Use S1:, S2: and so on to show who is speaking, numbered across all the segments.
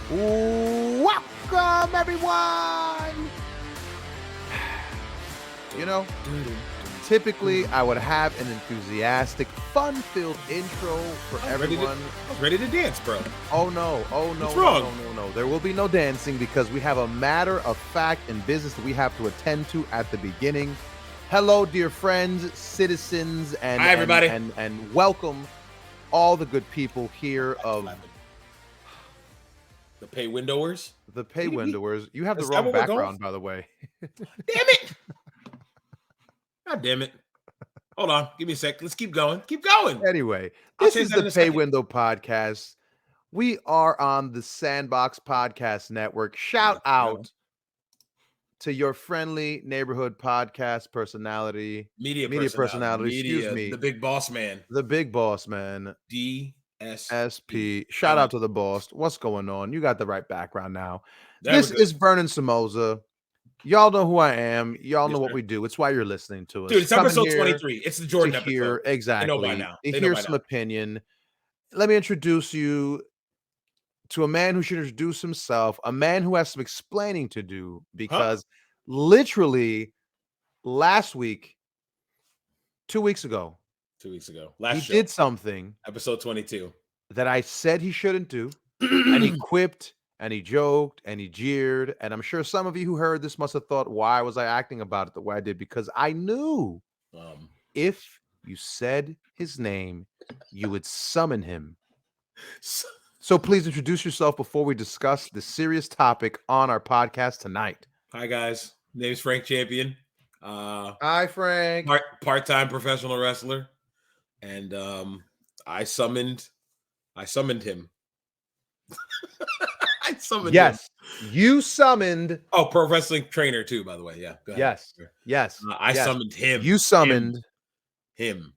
S1: Welcome, everyone. You know, typically I would have an enthusiastic, fun-filled intro for everyone.
S2: I was ready to dance, bro.
S1: Oh no!
S2: What's wrong?
S1: No! There will be no dancing because we have a matter of fact and business that we have to attend to at the beginning. Hello, dear friends, citizens, and
S2: hi, everybody,
S1: and welcome all the good people here of
S2: the pay windowers.
S1: The pay windowers. You have the wrong background, by the way.
S2: Damn it! God damn it! Hold on, give me a sec. Let's keep going. Keep going.
S1: Anyway, this is the Pay Window Podcast. We are on the Sandbox Podcast Network. Shout out to your friendly neighborhood podcast personality, media personality. Excuse me,
S2: the big boss man,
S1: DSP. Shout out to the boss. What's going on? You got the right background now. This is Vernon Somoza. Y'all know who I am. Y'all know what we do. It's why you're listening to us.
S2: Dude, it's episode 23. It's the Jordan episode.
S1: Exactly.
S2: They know by now.
S1: To hear some opinion. Let me introduce you to a man who should introduce himself, a man who has some explaining to do because literally last week, 2 weeks ago, he did something.
S2: Episode 22.
S1: That I said he shouldn't do. And he quipped. And he joked and he jeered. And I'm sure some of you who heard this must have thought, why was I acting about it the way I did? Because I knew if you said his name, you would summon him. So please introduce yourself before we discuss the serious topic on our podcast tonight.
S2: Hi, guys. Name's Frank Champion.
S1: Hi, Frank.
S2: Part-time professional wrestler. And I summoned him.
S1: You summoned.
S2: Oh, pro wrestling trainer too, by the way. Yeah. Go ahead.
S1: Yes.
S2: I summoned him.
S1: You summoned
S2: him.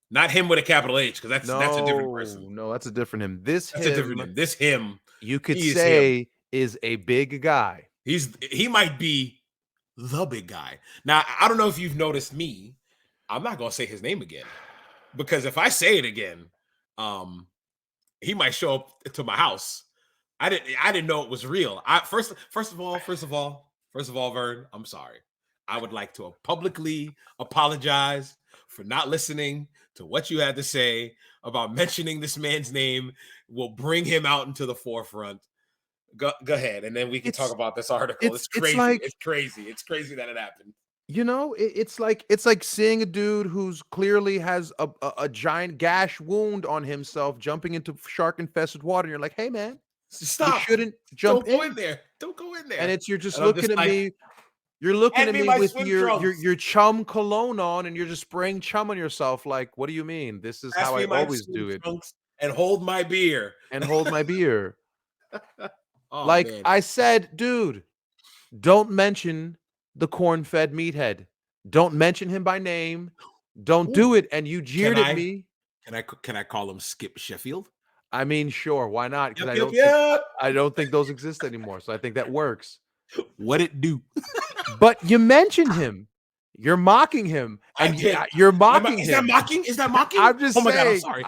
S1: Not
S2: him with a capital H, because that's a different person.
S1: No, that's a different him. This him. You could say is a big guy.
S2: He might be the big guy. Now, I don't know if you've noticed me. I'm not gonna say his name again, because if I say it again, he might show up to my house. I didn't know it was real. First of all, Vern, I'm sorry. I would like to publicly apologize for not listening to what you had to say about mentioning this man's name. Will bring him out into the forefront. Go ahead, and then we can talk about this article. It's crazy. It's crazy that it happened.
S1: You know, it's like seeing a dude who's clearly has a giant gash wound on himself jumping into shark-infested water. And you're like, hey, man,
S2: stop.
S1: You shouldn't jump
S2: in there. Don't go in there.
S1: And you're just looking at me. You're looking at me with your chum cologne on, and you're just spraying chum on yourself. Like, what do you mean? This is how I always do it.
S2: And hold my beer.
S1: Like, man. I said, dude, don't mention the corn-fed meathead. Don't mention him by name. Don't do it. And you jeered at me.
S2: Can I call him Skip Sheffield?
S1: I mean, sure, why not? Because I don't think those exist anymore. So I think that works.
S2: What it do?
S1: But you mentioned him. You're mocking him. And you're mocking him.
S2: Is that mocking?
S1: I'm just saying.
S2: God, I'm sorry.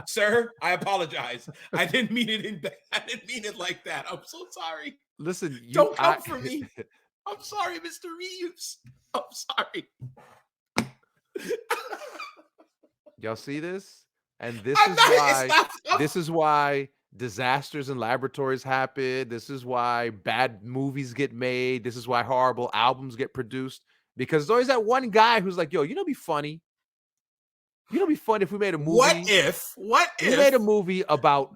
S2: Sir, I apologize. I didn't mean it like that. I'm so sorry.
S1: Listen,
S2: don't come for me. I'm sorry, Mr. Reeves. I'm sorry.
S1: Y'all see this? And this is why disasters in laboratories happen. This is why bad movies get made. This is why horrible albums get produced. Because there's always that one guy who's like, yo, you know, be funny. You know, be funny if we made a movie.
S2: What if
S1: we made a movie about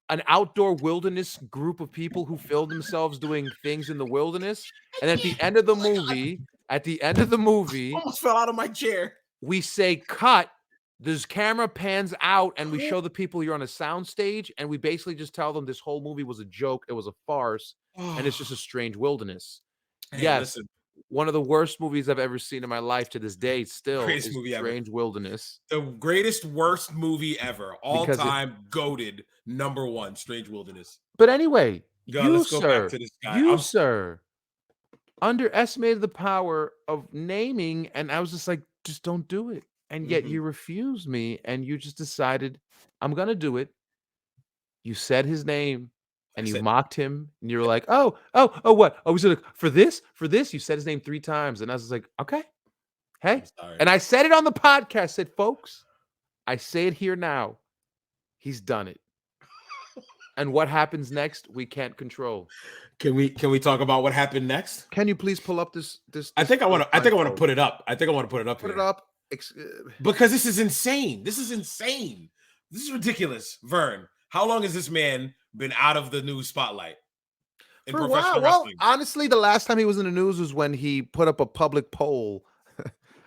S1: an outdoor wilderness group of people who filmed themselves doing things in the wilderness, and at the end of the movie,
S2: almost fell out of my chair.
S1: We say cut. This camera pans out, and we show the people you're on a sound stage, and we basically just tell them this whole movie was a joke. It was a farce, and it's just a strange wilderness. Yes. Listen. One of the worst movies I've ever seen in my life to this day still is Strange Wilderness.
S2: The greatest, worst movie ever. All time, goated, #1, Strange Wilderness.
S1: But anyway,
S2: let's go back to this guy.
S1: Sir, underestimated the power of naming, and I was just like, just don't do it. And yet you refused me, and you just decided, I'm going to do it. You said his name and you
S2: said,
S1: mocked him, and you were like, "Oh, what? Oh, was it for this? For this?" You said his name 3 times, and I was like, "Okay,
S2: I'm
S1: hey."
S2: sorry.
S1: And I said it on the podcast. Said, "Folks, I say it here now. He's done it." And what happens next, we can't control.
S2: Can we talk about what happened next?
S1: Can you please pull up this?
S2: I think I want to put it up. I think I want to put it up
S1: Put
S2: here.
S1: it up.
S2: Because this is insane. This is insane. This is ridiculous. Vern, how long has this man been out of the news spotlight in
S1: For a
S2: professional
S1: while. Well,
S2: wrestling?
S1: honestly, the last time he was in the news was when he put up a public poll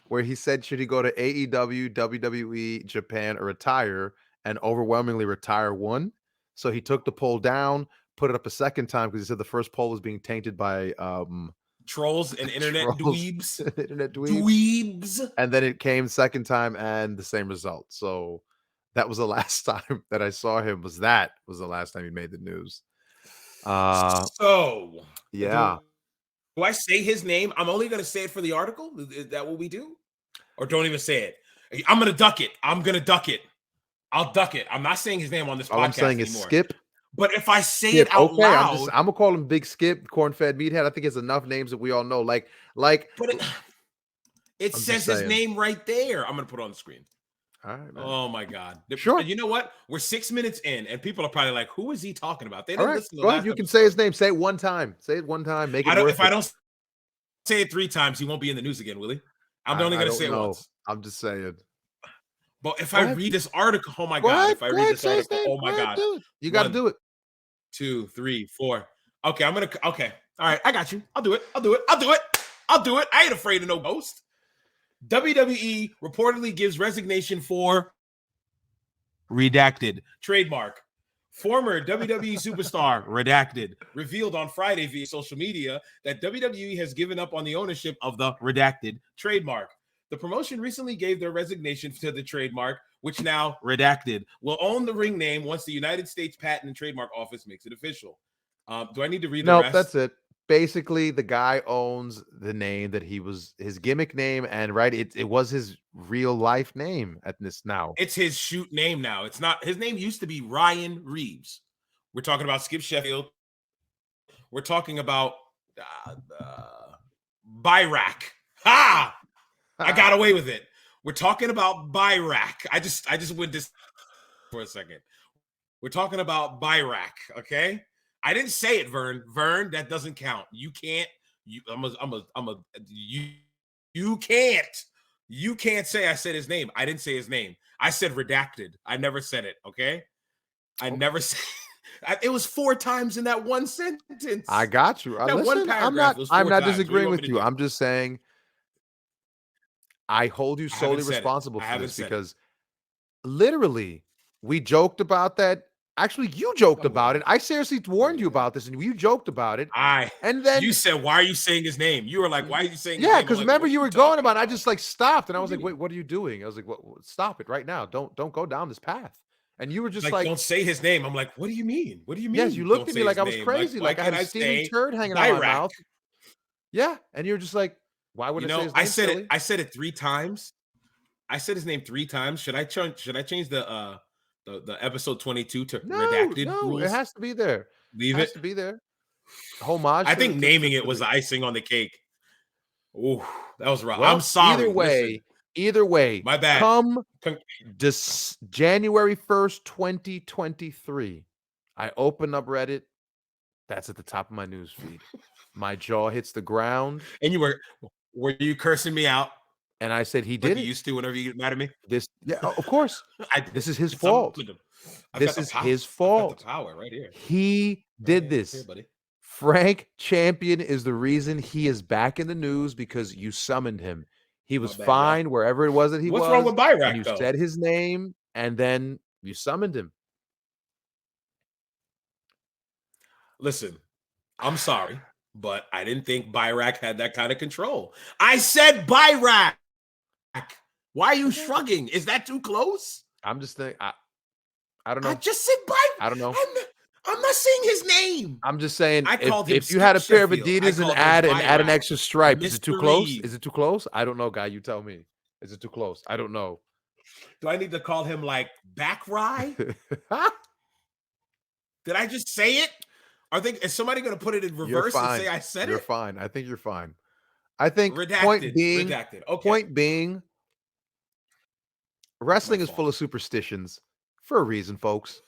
S1: where he said, should he go to AEW, WWE, Japan, or retire? And overwhelmingly retire won. So he took the poll down, put it up a second time because he said the first poll was being tainted by
S2: trolls and internet dweebs.
S1: Internet
S2: dweebs.
S1: And then it came second time and the same result. So that was the last time that I saw him. Was the last time he made the news.
S2: So
S1: yeah.
S2: Do I say his name? I'm only going to say it for the article. Is that what we do? Or don't even say it? I'm going to duck it. I'm going to duck it. I'll duck it. I'm not saying his name on this podcast
S1: I'm saying
S2: anymore.
S1: Is Skip.
S2: But if I say it out loud,
S1: I'm gonna call him Big Skip, corn-fed meathead. I think it's enough names that we all know. But
S2: it says his name right there. I'm gonna put it on the screen.
S1: All right, man.
S2: Oh my God.
S1: Sure.
S2: You know what? We're 6 minutes in, and people are probably like, "Who is he talking about?" They didn't listen to
S1: Go ahead. You can say his name. Say it one time. Say it one time. Make it worth it.
S2: If I don't say it 3 times, he won't be in the news again, will he? I'm only gonna say it once.
S1: I'm just saying.
S2: But if I read this article, oh my God! If I read this article, oh my God!
S1: You got to do it.
S2: 2, 3, 4. Okay, okay. All right, I got you. I'll do it. I ain't afraid of no ghost. WWE reportedly gives resignation for redacted trademark. Former WWE superstar redacted revealed on Friday via social media that WWE has given up on the ownership of the redacted trademark. The promotion recently gave their resignation to the trademark, which now redacted will own the ring name once the United States Patent and Trademark Office makes it official. Do I need to read the rest?
S1: No, that's it. Basically, the guy owns the name that his gimmick name, and it was his real life name at this now.
S2: It's his shoot name now. It's not his name. Used to be Ryan Reeves. We're talking about Skip Sheffield. We're talking about Byrack. Ha! I got away with it. We're talking about Byrack. I just went this for a second. We're talking about Byrack, okay? I didn't say it, Vern. Vern, that doesn't count. You can't. You can't. You can't say I said his name. I didn't say his name. I said redacted. I never said it. Okay. I never said. It was 4 times in that one sentence.
S1: I got you. Listen, I'm not disagreeing with you. I'm just saying. I hold you solely responsible for this because literally we joked about that. Actually, you joked about it. I seriously warned you about this, and you joked about it. And then
S2: you said, "Why are you saying his name?" You were like, "Why are you saying?"
S1: Yeah, because remember you were going about it. I just stopped, and I was like, "Wait, what are you doing?" I was like, "Stop it right now! Don't go down this path." And you were just like,
S2: "Don't say his name." I'm like, "What do you mean? What do you mean?"
S1: Yes, you looked at me like I was crazy, like I had a steaming turd hanging out of my mouth. Yeah, and you're just like, "Why would I say his name?"
S2: I said it 3 times. I said his name 3 times. Should I change the episode 22 to redacted rules?
S1: It has to be there.
S2: Leave
S1: it. Has to be there. Homage.
S2: I think naming it was the icing on the cake. Oh, that was rough. Well, I'm sorry.
S1: Either way.
S2: My bad.
S1: Come January 1st, 2023. I open up Reddit. That's at the top of my news feed. My jaw hits the ground.
S2: And were you cursing me out?
S1: And I said he did.
S2: You used to whenever you get mad at me.
S1: Of course. This is his fault. This is his fault.
S2: I've got the power right here.
S1: He did this.
S2: Here, buddy.
S1: Frank Champion is the reason he is back in the news because you summoned him. He was fine wherever it was that he was.
S2: What's wrong with Byrack?
S1: And you said his name, and then you summoned him.
S2: Listen, I'm sorry, but I didn't think Byrack had that kind of control. I said Byrack. Why are you shrugging? Is that too close?
S1: I'm just thinking. I don't know.
S2: I just said Byrack.
S1: I don't know.
S2: I'm not saying his name.
S1: I'm just saying if you had a pair of Adidas and add an extra stripe, is it too close? Is it too close? I don't know, guy. You tell me. Is it too close? I don't know.
S2: Do I need to call him like Back Rye? Did I just say it? Is somebody going to put it in reverse and say I said
S1: You're
S2: it?
S1: fine. I think you're fine. I think
S2: Redacted. Redacted. Okay.
S1: point being, wrestling is full of superstitions for a reason, folks.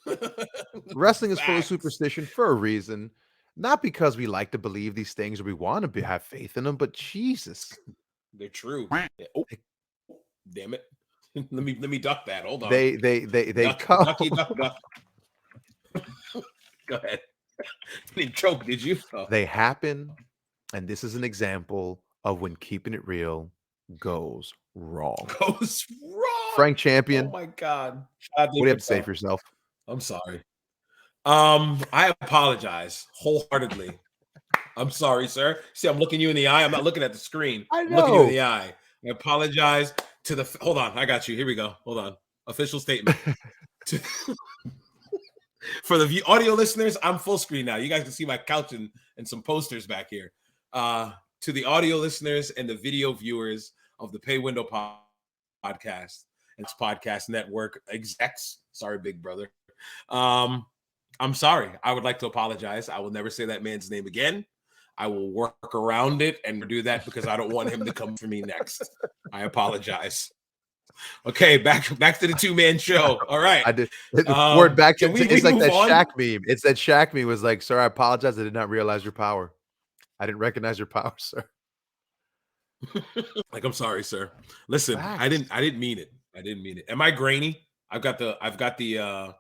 S1: Wrestling is full of superstition for a reason. Not because we like to believe these things or we want to have faith in them, but Jesus.
S2: They're true. Oh, damn it. let me duck that. Hold on.
S1: They
S2: duck,
S1: come.
S2: Ducky, duck. Go ahead. You didn't choke, did you? Oh.
S1: They happen, and this is an example of when keeping it real goes wrong.
S2: Goes wrong.
S1: Frank Champion.
S2: Oh my God.
S1: What do you have to say for yourself?
S2: I'm sorry. I apologize wholeheartedly. I'm sorry, sir. See, I'm looking you in the eye. I'm not looking at the screen. I'm looking you in the eye. I apologize to the. Hold on, I got you. Here we go. Hold on. Official statement. For the audio listeners, I'm full screen now. You guys can see my couch and some posters back here. To the audio listeners and the video viewers of the Pay Window podcast and its podcast network execs. Sorry, big brother. I'm sorry. I would like to apologize. I will never say that man's name again. I will work around it and do that because I don't want him to come for me next. I apologize. Okay, back to the two-man show. All right.
S1: I did. Word back to it's like that
S2: on?
S1: Shaq meme. It's that Shaq meme was like, "Sir, I apologize. I did not realize your power. I didn't recognize your power, sir."
S2: Like, I'm sorry, sir. Listen,
S1: Facts.
S2: I didn't mean it. I didn't mean it. Am I grainy? I've got the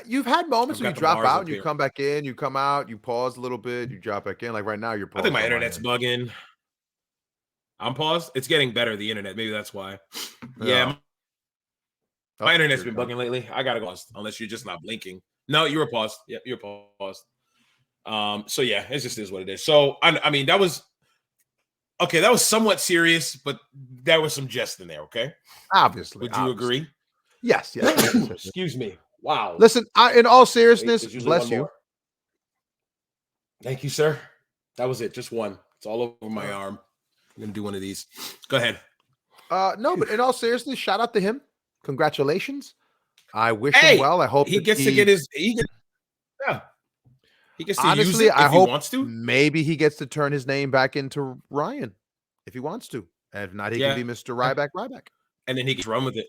S1: you've had moments when you drop out and you come back in, you come out, you pause a little bit, you drop back in. Like right now, you're paused.
S2: I think my internet's bugging. I'm paused. It's getting better, the internet. Maybe that's why. Yeah. My internet's been bugging lately. I gotta go unless you're just not blinking. No, you were paused. Yeah, you're paused. So yeah, it just is what it is. So I mean, that was okay. That was somewhat serious, but there was some jest in there. Okay,
S1: obviously.
S2: Would you agree?
S1: Yes.
S2: Excuse me. Wow.
S1: Listen, in all seriousness, bless you.
S2: Thank you, sir. That was it. Just one. It's all over my arm. I'm gonna do one of these. Go ahead.
S1: No, but in all seriousness, shout out to him. Congratulations. I wish him well. I hope
S2: he gets to get his. He gets to use it if
S1: I hope
S2: he wants to.
S1: Maybe he gets to turn his name back into Ryan if he wants to. And if not, he can be Mr. Ryback.
S2: And then he can run with it.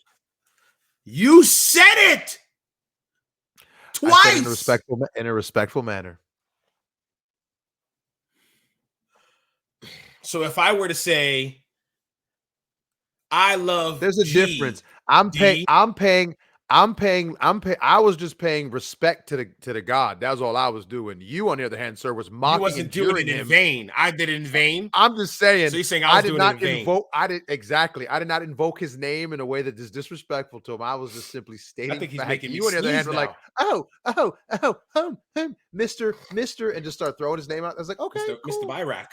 S2: You said it twice
S1: in a respectful manner.
S2: So if I were to say, I love,
S1: there's a difference. I was just paying respect to the God. That's all I was doing. You, on the other hand, sir, was mocking.
S2: You wasn't doing it in vain. I did it in vain.
S1: I'm just saying.
S2: So you're saying I did not
S1: invoke. I did not invoke his name in a way that is disrespectful to him. I was just simply stating.
S2: I think he's making me
S1: you, on the other hand,
S2: now.
S1: were like, Mr. and just start throwing his name out. I was like, okay,
S2: Mr.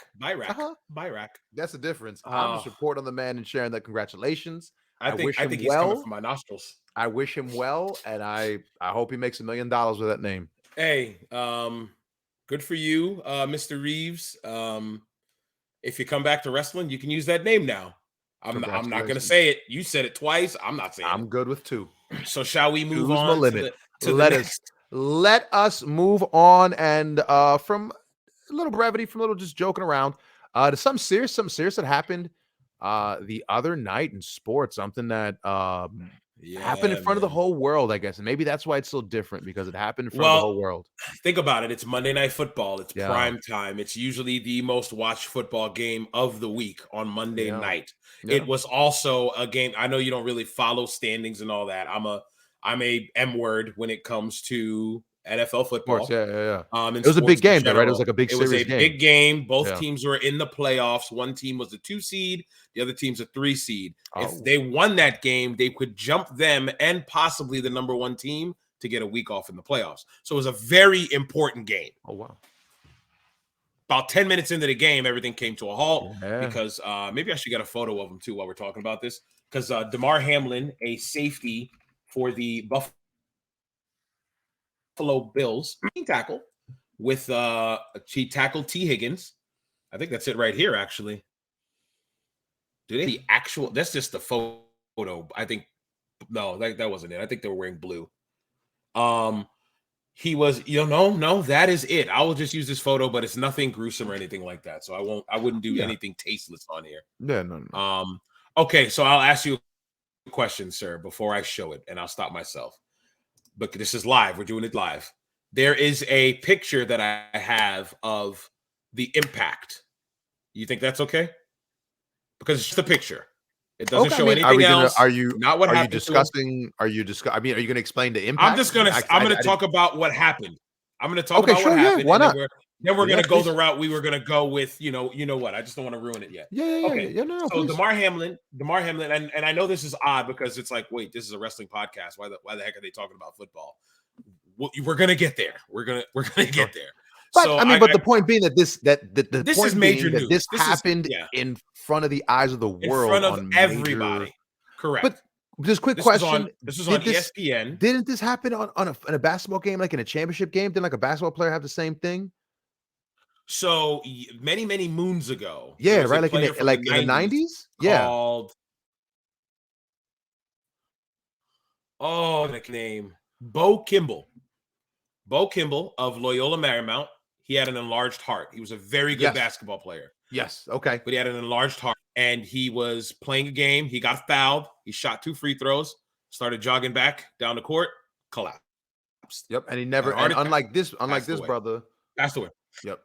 S2: Byrack.
S1: That's the difference. I'm just reporting on the man and sharing that. Congratulations. I wish him
S2: he's
S1: well.
S2: Coming from my nostrils.
S1: I wish him well, and I hope he makes $1 million with that name.
S2: Hey, good for you, Mr. Reeves. If you come back to wrestling, you can use that name now. I'm not going to say it. You said it twice. I'm not saying.
S1: I'm good with 2.
S2: So shall we move on to
S1: let
S2: the
S1: us next? Let us move on, and from a little brevity, from a little just joking around, to something serious that happened the other night in sports. Something that happened in front of the whole world, I guess. And maybe that's why it's so different, because it happened in front of the whole world.
S2: Think about it. It's Monday Night Football. It's prime time. It's usually the most watched football game of the week on Monday night. It was also a game. I know you don't really follow standings and all that. I'm a M word when it comes to NFL football.
S1: Sports, it was a big game, though, right? It was like a big series game.
S2: It was a big game. Both teams were in the playoffs. One team was a 2 seed. The other team's a 3 seed. If they won that game, they could jump them and possibly the number 1 team to get a week off in the playoffs. So it was a very important game.
S1: Oh, wow.
S2: About 10 minutes into the game, everything came to a halt because maybe I should get a photo of them, too, while we're talking about this. Because Damar Hamlin, a safety for the Buffalo Bills, tackle with he tackled T. Higgins. I think that's it right here, actually. The actual, that's just the photo. I think no, that wasn't it. I think they were wearing blue. he was, no, that is it. I will just use this photo, but it's nothing gruesome or anything like that. So I wouldn't do anything tasteless on here.
S1: Yeah, no.
S2: Okay, so I'll ask you a question, sir, before I show it, and I'll stop myself. But this is live. We're doing it live. There is a picture that I have of the impact. You think that's okay? Because it's just a picture. It doesn't show anything else. Not what happened.
S1: Are you discussing? I mean, are you going to explain the impact?
S2: I'm gonna talk about what happened. I'm gonna talk about what happened.
S1: Why not?
S2: Then we're gonna go the route we were gonna go with. You know what? I just don't want to ruin it yet.
S1: Yeah. No,
S2: so
S1: please.
S2: Damar Hamlin, and I know this is odd because it's like, wait, this is a wrestling podcast. Why the heck are they talking about football? We're gonna get there. We're gonna get there.
S1: But
S2: so
S1: but the point being that this
S2: is major news.
S1: This happened in front of the eyes of the world,
S2: in front of everybody. Correct.
S1: But just quick question:
S2: This was on ESPN.
S1: Didn't this happen on a basketball game, like in a championship game? Didn't like a basketball player have the same thing?
S2: So many moons ago,
S1: yeah, right, like in the 90s. Yeah.
S2: The name Bo Kimball. Bo Kimball of Loyola Marymount. He had an enlarged heart. He was a very good basketball player.
S1: Yes. Okay.
S2: But he had an enlarged heart, and he was playing a game. He got fouled. He shot 2 free throws. Started jogging back down the court. Collapsed.
S1: Yep. And he never. And unlike this brother,
S2: passed away.
S1: Yep.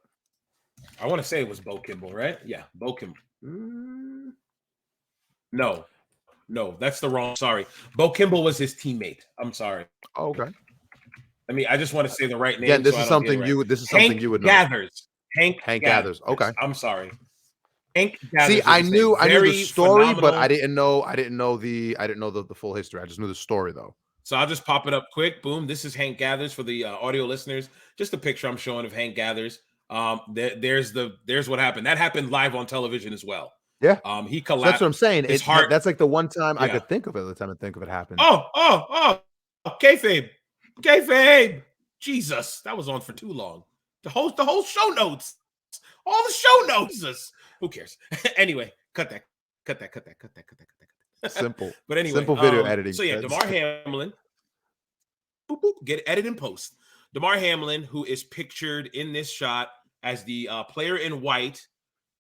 S2: I want to say it was Bo Kimball, right? Yeah, Bo Kimball. No, that's the wrong. Sorry, Bo Kimball was his teammate. I'm sorry.
S1: Oh, okay.
S2: I just want to say the right name.
S1: Yeah, this is something you would.
S2: Gathers.
S1: Hank Gathers. Okay.
S2: I'm sorry. Hank Gathers.
S1: See, I knew the story, but I didn't know the full history. I just knew the story though.
S2: So I'll just pop it up quick. Boom. This is Hank Gathers for the audio listeners. Just a picture I'm showing of Hank Gathers. There's what happened. That happened live on television as well.
S1: Yeah.
S2: He collapsed.
S1: So that's what I'm saying. It's hard. That's like the one time I could think of it. The time I think of it happened.
S2: Oh. Kayfabe. Jesus, that was on for too long. The whole show notes. All the show notes. Jesus. Who cares? Anyway, cut that.
S1: Simple.
S2: But anyway,
S1: simple video editing.
S2: So yeah, Damar Hamlin. Boop, boop, get edited in post. Damar Hamlin, who is pictured in this shot as the player in white,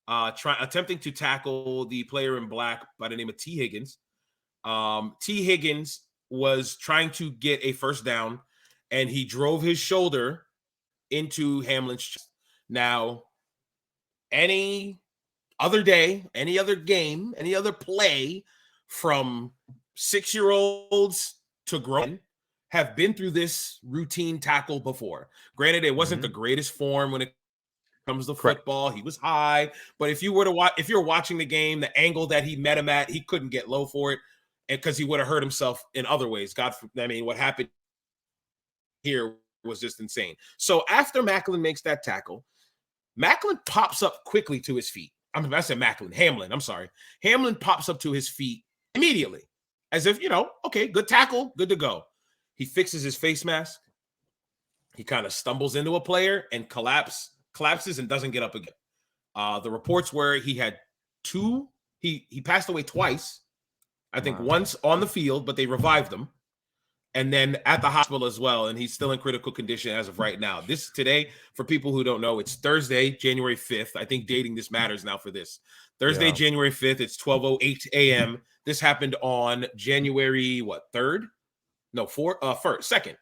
S2: attempting to tackle the player in black by the name of T. Higgins. T. Higgins was trying to get a first down, and he drove his shoulder into Hamlin's chest. Now, any other day, any other game, any other play from 6-year-olds to grown have been through this routine tackle before. Granted, it wasn't the greatest form when it comes to football. He was high, but if you're watching the game, the angle that he met him at, he couldn't get low for it, and because he would have hurt himself in other ways. What happened here was just insane. So after Macklin makes that tackle, Macklin pops up quickly to his feet. I said Macklin, Hamlin. I'm sorry. Hamlin pops up to his feet immediately, as if, okay, good tackle, good to go. He fixes his face mask. He kind of stumbles into a player and collapses and doesn't get up again. The reports were he had he passed away twice. I think once on the field, but they revived him. And then at the hospital as well. And he's still in critical condition as of right now. This today, for people who don't know, it's Thursday, January 5th. I think dating this matters now for this. Thursday, January 5th. It's 12:08 a.m. This happened on January, 3rd? No, 2nd.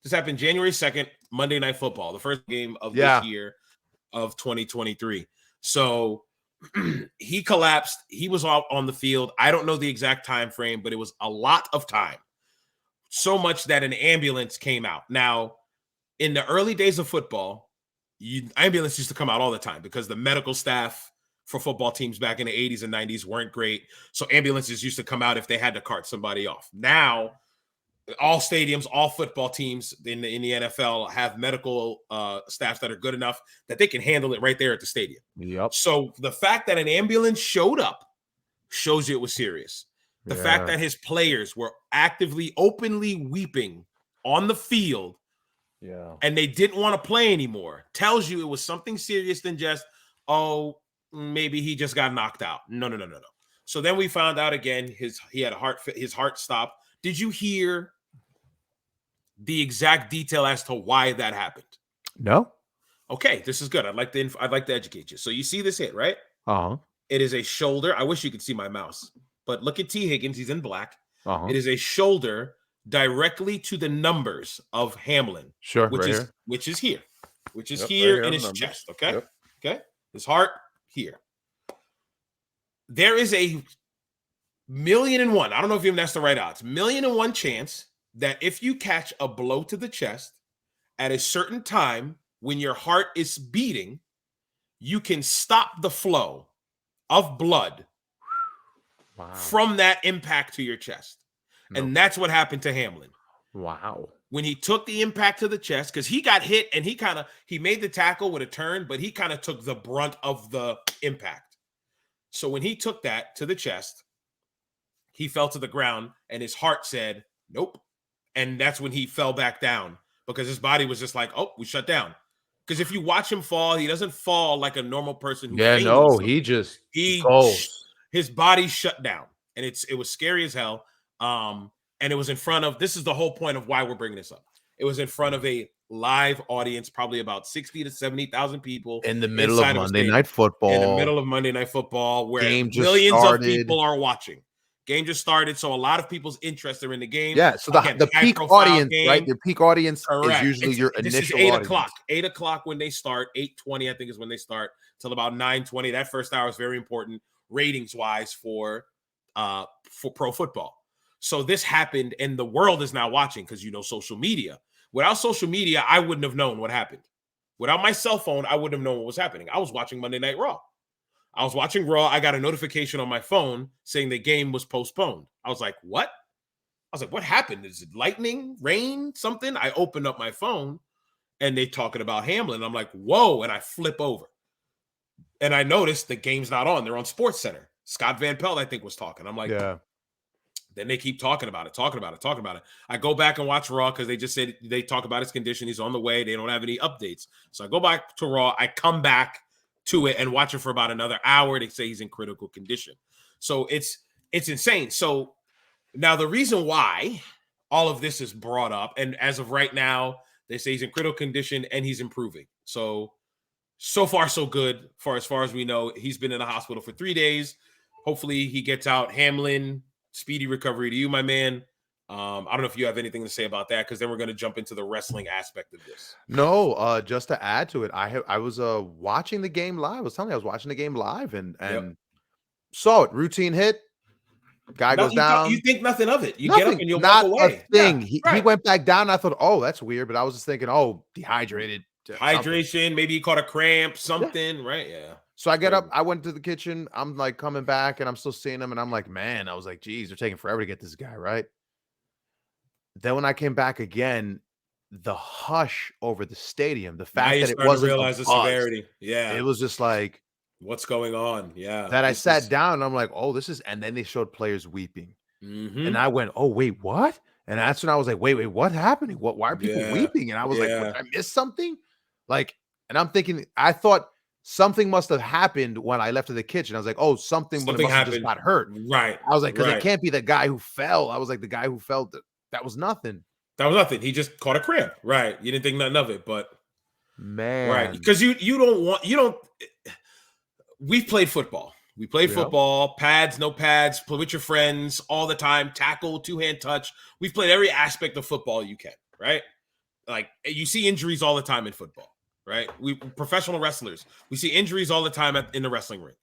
S2: This happened January 2nd, Monday Night Football, the first game of this year of 2023. So he collapsed. He was on the field. I don't know the exact time frame, but it was a lot of time. So much that an ambulance came out. Now, in the early days of football, ambulance used to come out all the time because the medical staff for football teams back in the 80s and 90s weren't great. So ambulances used to come out if they had to cart somebody off. Now, all stadiums, all football teams in the NFL have medical staffs that are good enough that they can handle it right there at the stadium.
S1: Yep.
S2: So the fact that an ambulance showed up shows you it was serious. The fact that his players were actively, openly weeping on the field and they didn't want to play anymore tells you it was something serious than just, maybe he just got knocked out. No. So then we found out again, his heart stopped. Did you hear the exact detail as to why that happened?
S1: No.
S2: Okay, this is good. I'd like to educate you. So you see this hit, right?
S1: Uh-huh.
S2: It is a shoulder. I wish you could see my mouse, but look at T. Higgins. He's in black.
S1: Uh-huh.
S2: It is a shoulder directly to the numbers of Hamlin,
S1: Sure,
S2: which
S1: right
S2: is
S1: here.
S2: which is
S1: Yep,
S2: here
S1: right
S2: in
S1: here,
S2: his
S1: numbers.
S2: chest. Okay,
S1: Yep.
S2: okay. His heart here. There is a 1,000,001. I don't know if even that's the right odds. 1,000,001 chance that if you catch a blow to the chest at a certain time when your heart is beating, you can stop the flow of blood from that impact to your chest.
S1: Nope.
S2: And that's what happened to Hamlin.
S1: Wow.
S2: When he took the impact to the chest, because he got hit and he made the tackle with a turn, but he kind of took the brunt of the impact. So when he took that to the chest, he fell to the ground and his heart said, nope. And that's when he fell back down because his body was just like, oh, we shut down. Because if you watch him fall, he doesn't fall like a normal person who his body shut down. And it was scary as hell. And it was in front of, this is the whole point of why we're bringing this up. It was in front of a live audience, probably about 60 to 70,000 people
S1: in the middle of Monday Night Football.
S2: In the middle of Monday Night Football, where
S1: millions
S2: of people are watching. Game just started, so a lot of people's interest are in the game.
S1: Yeah, so the peak audience,
S2: game.
S1: right? Your peak audience
S2: Correct.
S1: is usually your initial
S2: This is 8
S1: audience.
S2: o'clock. 8 o'clock when they start. 8:20, I think, is when they start, till about 9:20. That first hour is very important ratings-wise for pro football. So this happened, and the world is now watching because social media. Without social media, I wouldn't have known what happened. Without my cell phone, I wouldn't have known what was happening. I was watching Monday Night Raw. I was watching Raw. I got a notification on my phone saying the game was postponed. I was like, what? I was like, what happened? Is it lightning, rain, something? I opened up my phone and they talking about Hamlin. I'm like, whoa. And I flip over. And I noticed the game's not on. They're on Sports Center. Scott Van Pelt, I think, was talking. I'm like, yeah. Then they keep talking about it. I go back and watch Raw because they just said they talk about his condition. He's on the way. They don't have any updates. So I go back to Raw. I come back to it and watch it for about another hour. They say he's in critical condition. So it's insane. So now the reason why all of this is brought up, and as of right now, they say he's in critical condition and he's improving. So far, so good. As far as we know, he's been in the hospital for 3 days. Hopefully he gets out. Hamlin, speedy recovery to you, my man. I don't know if you have anything to say about that, because then we're going to jump into the wrestling aspect of this.
S1: No, just to add to it, I was watching the game live. I was telling you, I was watching the game live and saw it. Routine hit. Guy goes down.
S2: You think nothing of it. You get up and you'll walk away.
S1: A thing. He went back down. I thought, oh, that's weird. But I was just thinking, oh, dehydrated.
S2: Hydration. Something. Maybe he caught a cramp, something, right? Yeah.
S1: So I get up, I went to the kitchen. I'm like coming back and I'm still seeing him. And I'm like, man, I was like, geez, they're taking forever to get this guy, right? Then when I came back again, the hush over the stadium, the fact that it wasn't
S2: realize the severity. Yeah.
S1: It was just like,
S2: what's going on? Yeah.
S1: That I sat down and I'm like, oh, this is, and then they showed players weeping.
S2: Mm-hmm.
S1: And I went, oh, wait, what? And that's when I was like, wait, what's happening? Why are people weeping? And I was like, what, did I miss something? Like, and I'm thinking, I thought something must have happened when I left to the kitchen. I was like, oh, something must have just got hurt.
S2: Right.
S1: I was like, because it can't be the guy who fell. I was like, the guy who fell, that was nothing.
S2: That was nothing. He just caught a cramp. Right. You didn't think nothing of it, but
S1: man.
S2: Right. Because we've played football. We played football, pads, no pads, play with your friends all the time, tackle, two-hand touch. We've played every aspect of football you can, right? Like, you see injuries all the time in football, right? We professional wrestlers, we see injuries all the time in the wrestling ring.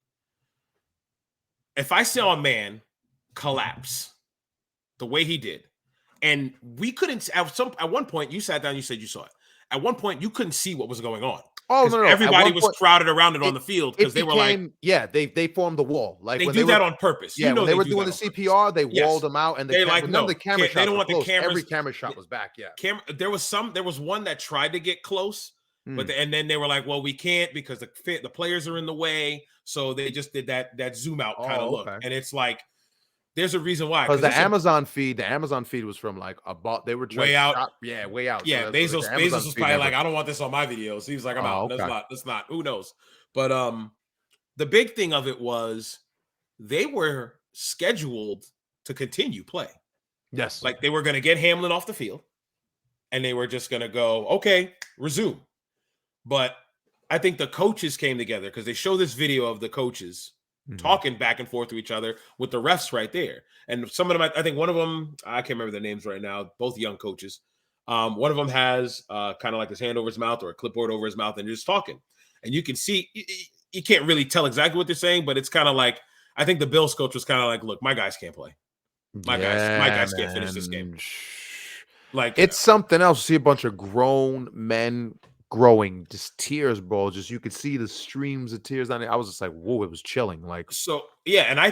S2: If I saw a man collapse the way he did, and we couldn't, at one point, you sat down, you said you saw it. At one point, you couldn't see what was going on.
S1: Oh, no.
S2: Everybody was crowded around it on the field because they were like,
S1: they formed the wall. Like
S2: they do that on purpose.
S1: Yeah, when they were doing the CPR, they walled them out, and they
S2: like, no,
S1: the camera shots.
S2: They don't want the cameras.
S1: Every camera shot was back. Yeah,
S2: there was one that tried to get close, but and then they were like, well, we can't because the players are in the way, so they just did that zoom out kind of look, and it's like, there's a reason why.
S1: Because the Amazon feed was from like they were trying
S2: way out.
S1: Way out.
S2: Yeah, so Bezos was probably like, I don't want this on my videos. He was like, I'm out. Okay. That's not. Who knows? But the big thing of it was they were scheduled to continue play.
S1: Yes,
S2: like they were going to get Hamlin off the field, and they were just going to go, okay, resume. But I think the coaches came together because they show this video of the coaches talking back and forth to each other with the refs right there. And some of them, I think one of them, I can't remember their names right now, both young coaches. One of them has kind of like his hand over his mouth or a clipboard over his mouth and just talking. And you can see, you can't really tell exactly what they're saying, but it's kind of like, I think the Bills coach was kind of like, look, my guys can't play. My guys can't finish this game. Like,
S1: it's something else. See a bunch of grown men growing, just tears, bro. Just you could see the streams of tears on it. I was just like, whoa, it was chilling. Like,
S2: so yeah, and I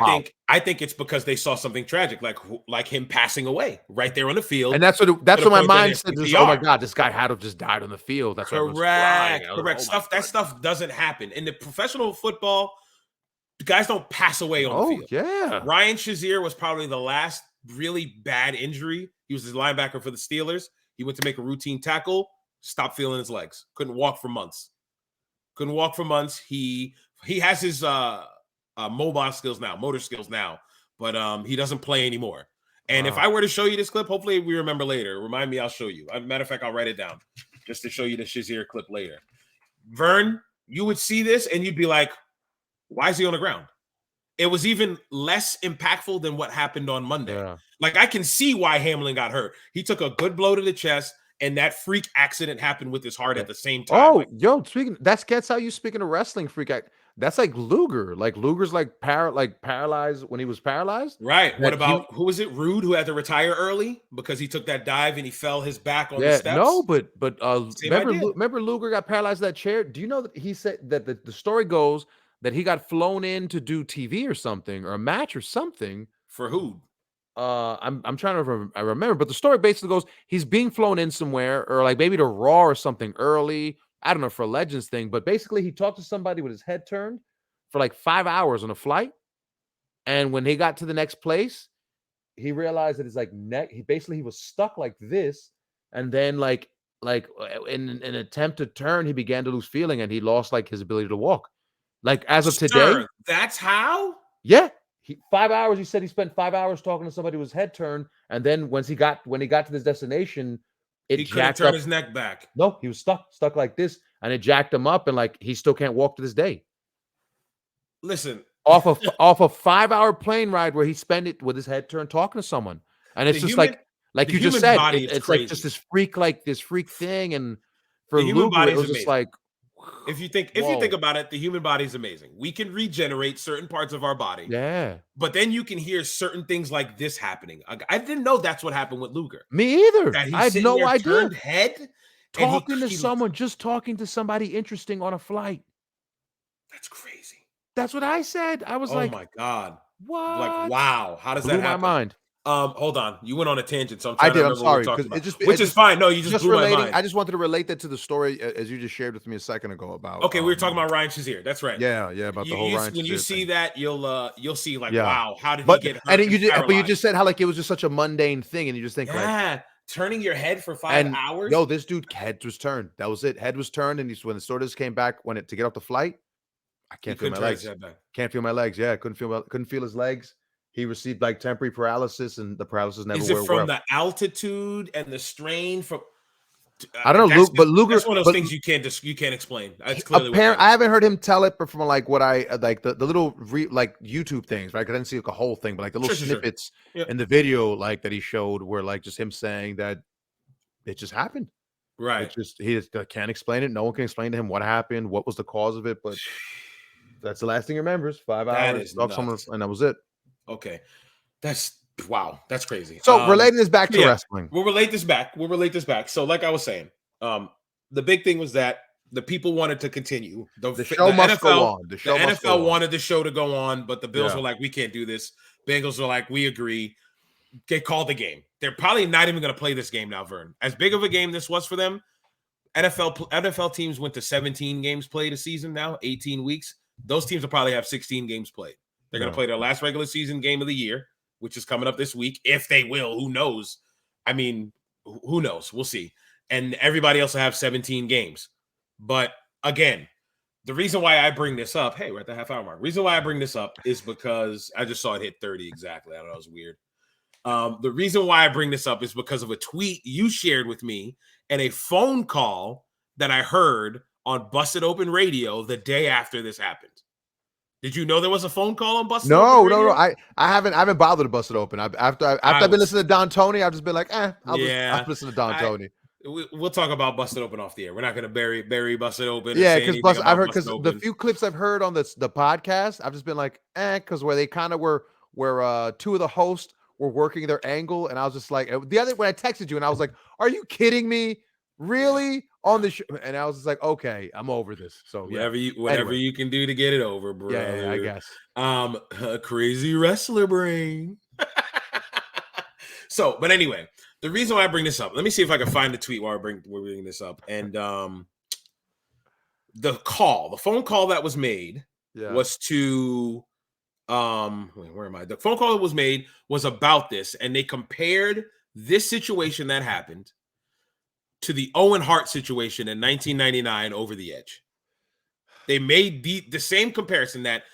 S2: think it's because they saw something tragic, like him passing away right there on the field.
S1: And that's what my mind said. Just, oh my God, this guy had to have just died on the field. That's
S2: correct. Stuff doesn't happen in the professional football. Guys don't pass away on the field.
S1: Yeah.
S2: Ryan Shazier was probably the last really bad injury. He was his linebacker for the Steelers. He went to make a routine tackle, stopped feeling his legs. Couldn't walk for months. He has his motor skills now, but he doesn't play anymore. And if I were to show you this clip, hopefully we remember later. Remind me, I'll show you. As a matter of fact, I'll write it down just to show you the Shazier clip later. Vern, you would see this and you'd be like, why is he on the ground? It was even less impactful than what happened on Monday. Yeah. Like, I can see why Hamlin got hurt. He took a good blow to the chest, and that freak accident happened with his heart at the same time.
S1: Oh, that's how you speaking of wrestling freak act. That's like Luger. Like Luger's paralyzed when he was paralyzed.
S2: Right. What about who was it? Rude, who had to retire early because he took that dive and he fell his back on the steps.
S1: No, but remember Luger got paralyzed in that chair? Do you know that he said that the story goes that he got flown in to do TV or something or a match or something?
S2: For who?
S1: I'm trying to remember, but the story basically goes he's being flown in somewhere or like maybe to Raw or something early. I don't know, for a Legends thing, but basically he talked to somebody with his head turned for like 5 hours on a flight. And when he got to the next place, he realized that his like neck, he was stuck like this. And then like in an attempt to turn, he began to lose feeling and he lost like his ability to walk. Like as of today.
S2: That's how?
S1: Yeah. 5 hours. He said he spent 5 hours talking to somebody with his head turned. And then when he got to this destination,
S2: he couldn't turn his neck back.
S1: No, he was stuck like this, and it jacked him up, and like he still can't walk to this day.
S2: Listen,
S1: off a 5-hour plane ride where he spent it with his head turned talking to someone, and it's just like you just said, it's like just this freak thing, and for Luger, it was just like.
S2: If you think about it, the human body is amazing. We can regenerate certain parts of our body.
S1: Yeah.
S2: But then you can hear certain things like this happening. I didn't know that's what happened with Luger.
S1: Me either. I had no idea.
S2: Turned head.
S1: Talking to somebody interesting on a flight.
S2: That's crazy.
S1: That's what I said. I was like,
S2: oh my God.
S1: What?
S2: Like, wow. How does that happen?
S1: Blew my mind.
S2: Hold on. You went on a tangent, so I'm trying to remember what we're talking about.
S1: Which
S2: is fine. No, you just blew my mind.
S1: I just wanted to relate that to the story as you just shared with me a second ago about.
S2: Okay, we were talking about Ryan Shazier. That's right.
S1: Yeah, about the whole Ryan Shazier.
S2: When you see that, you'll see like, wow, how did he get hurt?
S1: And you just said how like it was just such a mundane thing, and you just think like
S2: turning your head for 5 hours.
S1: Yo, this dude head was turned. That was it. Head was turned, and when the stewardess came back to get off the flight, I can't feel my legs. Can't feel my legs. Yeah, couldn't feel his legs. He received like temporary paralysis, and the paralysis never.
S2: Is it from the altitude and the strain from?
S1: I don't know, Luger.
S2: That's one of those things you can't explain. It's clearly.
S1: I haven't heard him tell it, but from like what I like the little like YouTube things, right? I didn't see like a whole thing, but like the little snippets in the video like that he showed were like just him saying that it just happened.
S2: Right.
S1: He just can't explain it. No one can explain to him what happened, what was the cause of it, but that's the last thing he remembers. 5 hours, and that was it.
S2: Okay. That's crazy.
S1: So relating this back to wrestling.
S2: We'll relate this back. So like I was saying, the big thing was that the people wanted to continue.
S1: The show must go on.
S2: The NFL wanted the show to go on, but the Bills were like, we can't do this. Bengals were like, we agree. They called the game. They're probably not even going to play this game now, Vern. As big of a game this was for them, NFL teams went to 17 games played a season now, 18 weeks. Those teams will probably have 16 games played. They're going to play their last regular season game of the year, which is coming up this week. If they will, who knows? I mean, who knows? We'll see. And everybody else will have 17 games. But again, the reason why I bring this up, hey, we're at the half-hour mark. The reason why I bring this up is because I just saw it hit 30 exactly. I don't know, it was weird. The reason why I bring this up is because of a tweet you shared with me and a phone call that I heard on Busted Open Radio the day after this happened. Did you know there was a phone call on Busted Open Radio?
S1: No. I haven't bothered to bust it open. After I've been listening to Don Tony, I've just been like, I'll listen to Don Tony.
S2: We'll talk about Busted Open off the air. We're not going to bury Busted Open.
S1: Yeah, because I've heard, because the few clips I've heard on the podcast, I've just been like, because where they kind of were, where two of the hosts were working their angle, and I was just like, the other when I texted you, and I was like, "Are you kidding me? Really?" On the show, and I was just like, "Okay, I'm over this." So
S2: whatever you can do to get it over, bro.
S1: Yeah, I guess.
S2: Crazy wrestler brain. So, but anyway, the reason why I bring this up, let me see if I can find the tweet while we're bringing this up. And the phone call that was made was to where am I? The phone call that was made was about this, and they compared this situation that happened to the Owen Hart situation in 1999 over the edge. They made the same comparison, that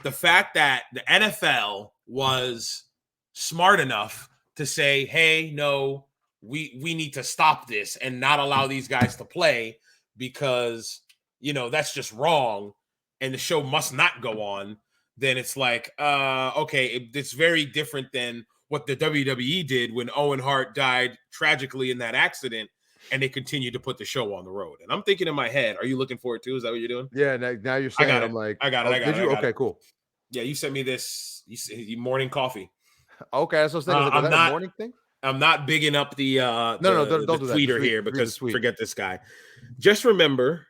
S2: the fact that the NFL was smart enough to say, hey, no, we need to stop this and not allow these guys to play because, that's just wrong and the show must not go on. Then it's like, okay, it's very different than what the WWE did when Owen Hart died tragically in that accident, and they continued to put the show on the road. And I'm thinking in my head, are you looking for it too? Is that what you're doing?
S1: Yeah, now you're saying, I'm like,
S2: I got it.
S1: Okay, cool.
S2: Yeah, you sent me this morning coffee.
S1: Okay, that's what I was thinking. Was that a morning thing?
S2: I'm not bigging up the
S1: don't do that.
S2: tweeter here, because forget this guy. Just remember,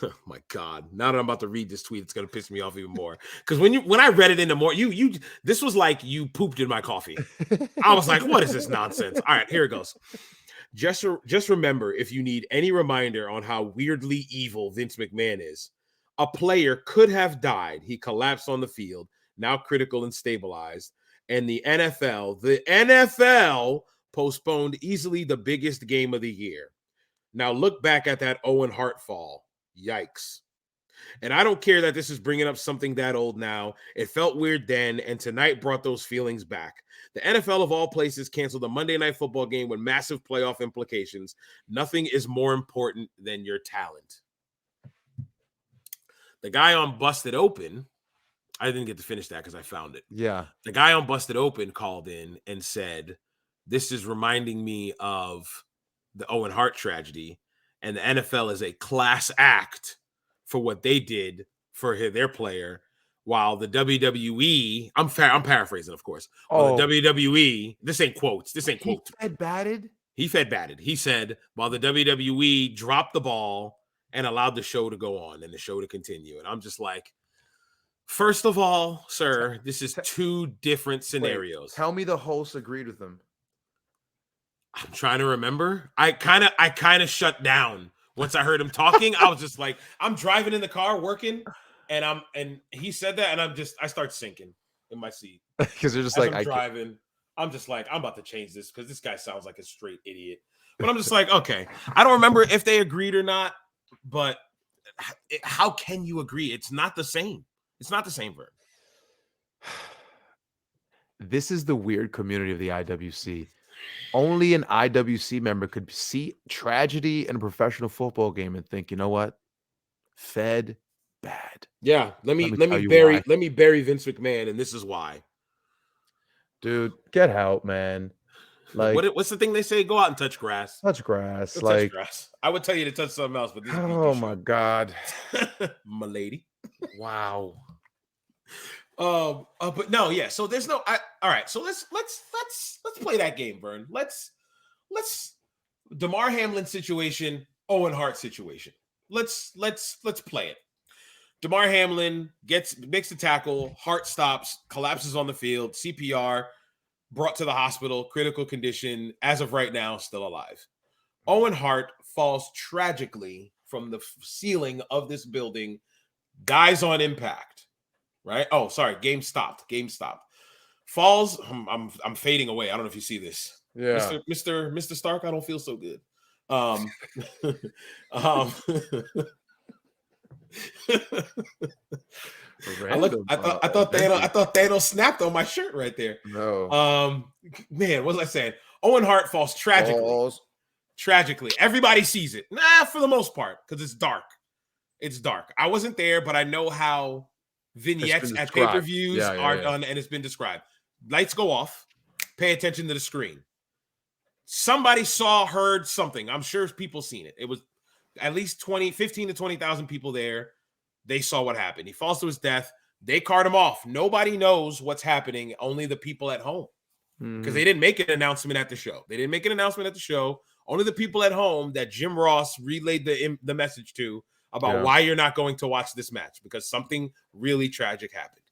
S2: oh my God, now that I'm about to read this tweet, it's gonna piss me off even more. Because when I read it in the morning, this was like you pooped in my coffee. I was like, what is this nonsense? All right, here it goes. Just remember, if you need any reminder on how weirdly evil Vince McMahon is, a player could have died. He collapsed on the field, now critical and stabilized. And the NFL postponed easily the biggest game of the year. Now look back at that Owen Hart fall. Yikes. And I don't care that this is bringing up something that old now. It felt weird then, and tonight brought those feelings back. The NFL, of all places, canceled a Monday Night Football game with massive playoff implications. Nothing is more important than your talent. The guy on Busted Open, I didn't get to finish that because I found it.
S1: Yeah.
S2: The guy on Busted Open called in and said, this is reminding me of the Owen Hart tragedy, and the NFL is a class act for what they did for their player, while the WWE, I'm paraphrasing, of course. While the WWE, this ain't quotes. He fed batted. He said, while the WWE dropped the ball and allowed the show to go on and the show to continue. And I'm just like, first of all, sir, this is two different scenarios.
S1: Tell me the host agreed with them.
S2: I'm trying to remember. I kind of shut down once I heard him talking. I was just like, I'm driving in the car working, and he said that, and I start sinking in my seat
S1: because they're just like,
S2: I'm driving. I'm just like, I'm about to change this because this guy sounds like a straight idiot. But I'm just like, okay, I don't remember if they agreed or not, but how can you agree? It's not the same. It's not the same verb.
S1: This is the weird community of the IWC. Only an IWC member could see tragedy in a professional football game and think, you know what? Fed bad.
S2: Yeah, let me bury Vince McMahon, and this is why.
S1: Dude, get out, man. Like,
S2: what's the thing they say? Go out and touch grass.
S1: Touch grass.
S2: Touch grass. I would tell you to touch something else, but this
S1: is my God.
S2: My lady.
S1: Wow.
S2: But no, yeah. So there's no. All right. So let's play that game, Vern. Let's Damar Hamlin situation, Owen Hart situation. Let's play it. Damar Hamlin makes the tackle. Hart stops, collapses on the field. CPR, brought to the hospital, critical condition. As of right now, still alive. Owen Hart falls tragically from the ceiling of this building, dies on impact. Right? Oh, sorry. Game stopped. Falls. I'm fading away. I don't know if you see this.
S1: Yeah.
S2: Mr. Stark, I don't feel so good. I thought Thanos snapped on my shirt right there.
S1: No.
S2: Man, what was I saying? Owen Hart falls tragically. Tragically. Everybody sees it. For the most part, because it's dark. It's dark. I wasn't there, but I know how vignettes at pay-per-views are done, and it's been described. Lights go off. Pay attention to the screen. Somebody heard something. I'm sure people seen it. It was at least 15 to 20,000 people there. They saw what happened. He falls to his death. They cart him off. Nobody knows what's happening. Only the people at home. Because they didn't make an announcement at the show. Only the people at home that Jim Ross relayed the message to about why you're not going to watch this match, because something really tragic happened.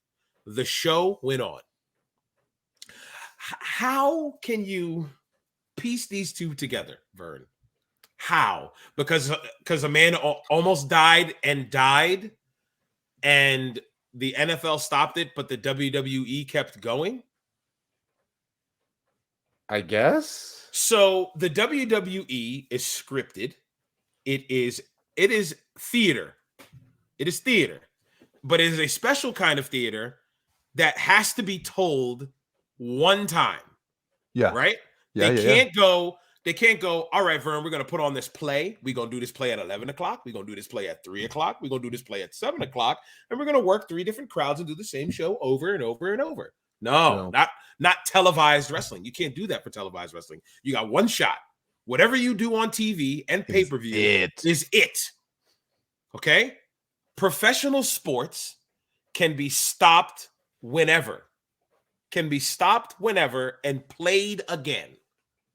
S2: The show went on. How can you piece these two together, Vern? How? Because a man almost died, and the NFL stopped it, but the WWE kept going?
S1: I guess.
S2: So the WWE is scripted. It is theater. It is theater. But it is a special kind of theater that has to be told one time.
S1: Yeah.
S2: Right?
S1: Yeah,
S2: they can't go, all right, Vern, we're going to put on this play. We're going to do this play at 11 o'clock. We're going to do this play at 3 o'clock. We're going to do this play at 7 o'clock. And we're going to work 3 different crowds and do the same show over and over and over. No. Not televised wrestling. You can't do that for televised wrestling. You got one shot. Whatever you do on TV and pay-per-view is it. Okay? Professional sports can be stopped whenever. And played again.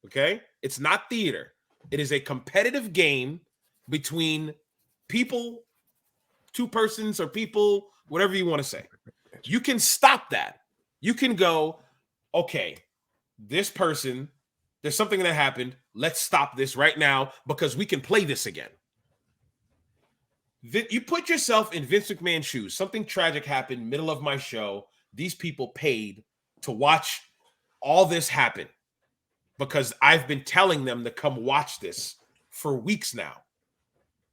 S2: Okay? It's not theater. It is a competitive game between people, two persons or people, whatever you want to say. You can stop that. You can go, okay, this person, there's something that happened. Let's stop this right now because we can play this again. You put yourself in Vince McMahon's shoes. Something tragic happened, middle of my show. These people paid to watch all this happen because I've been telling them to come watch this for weeks now.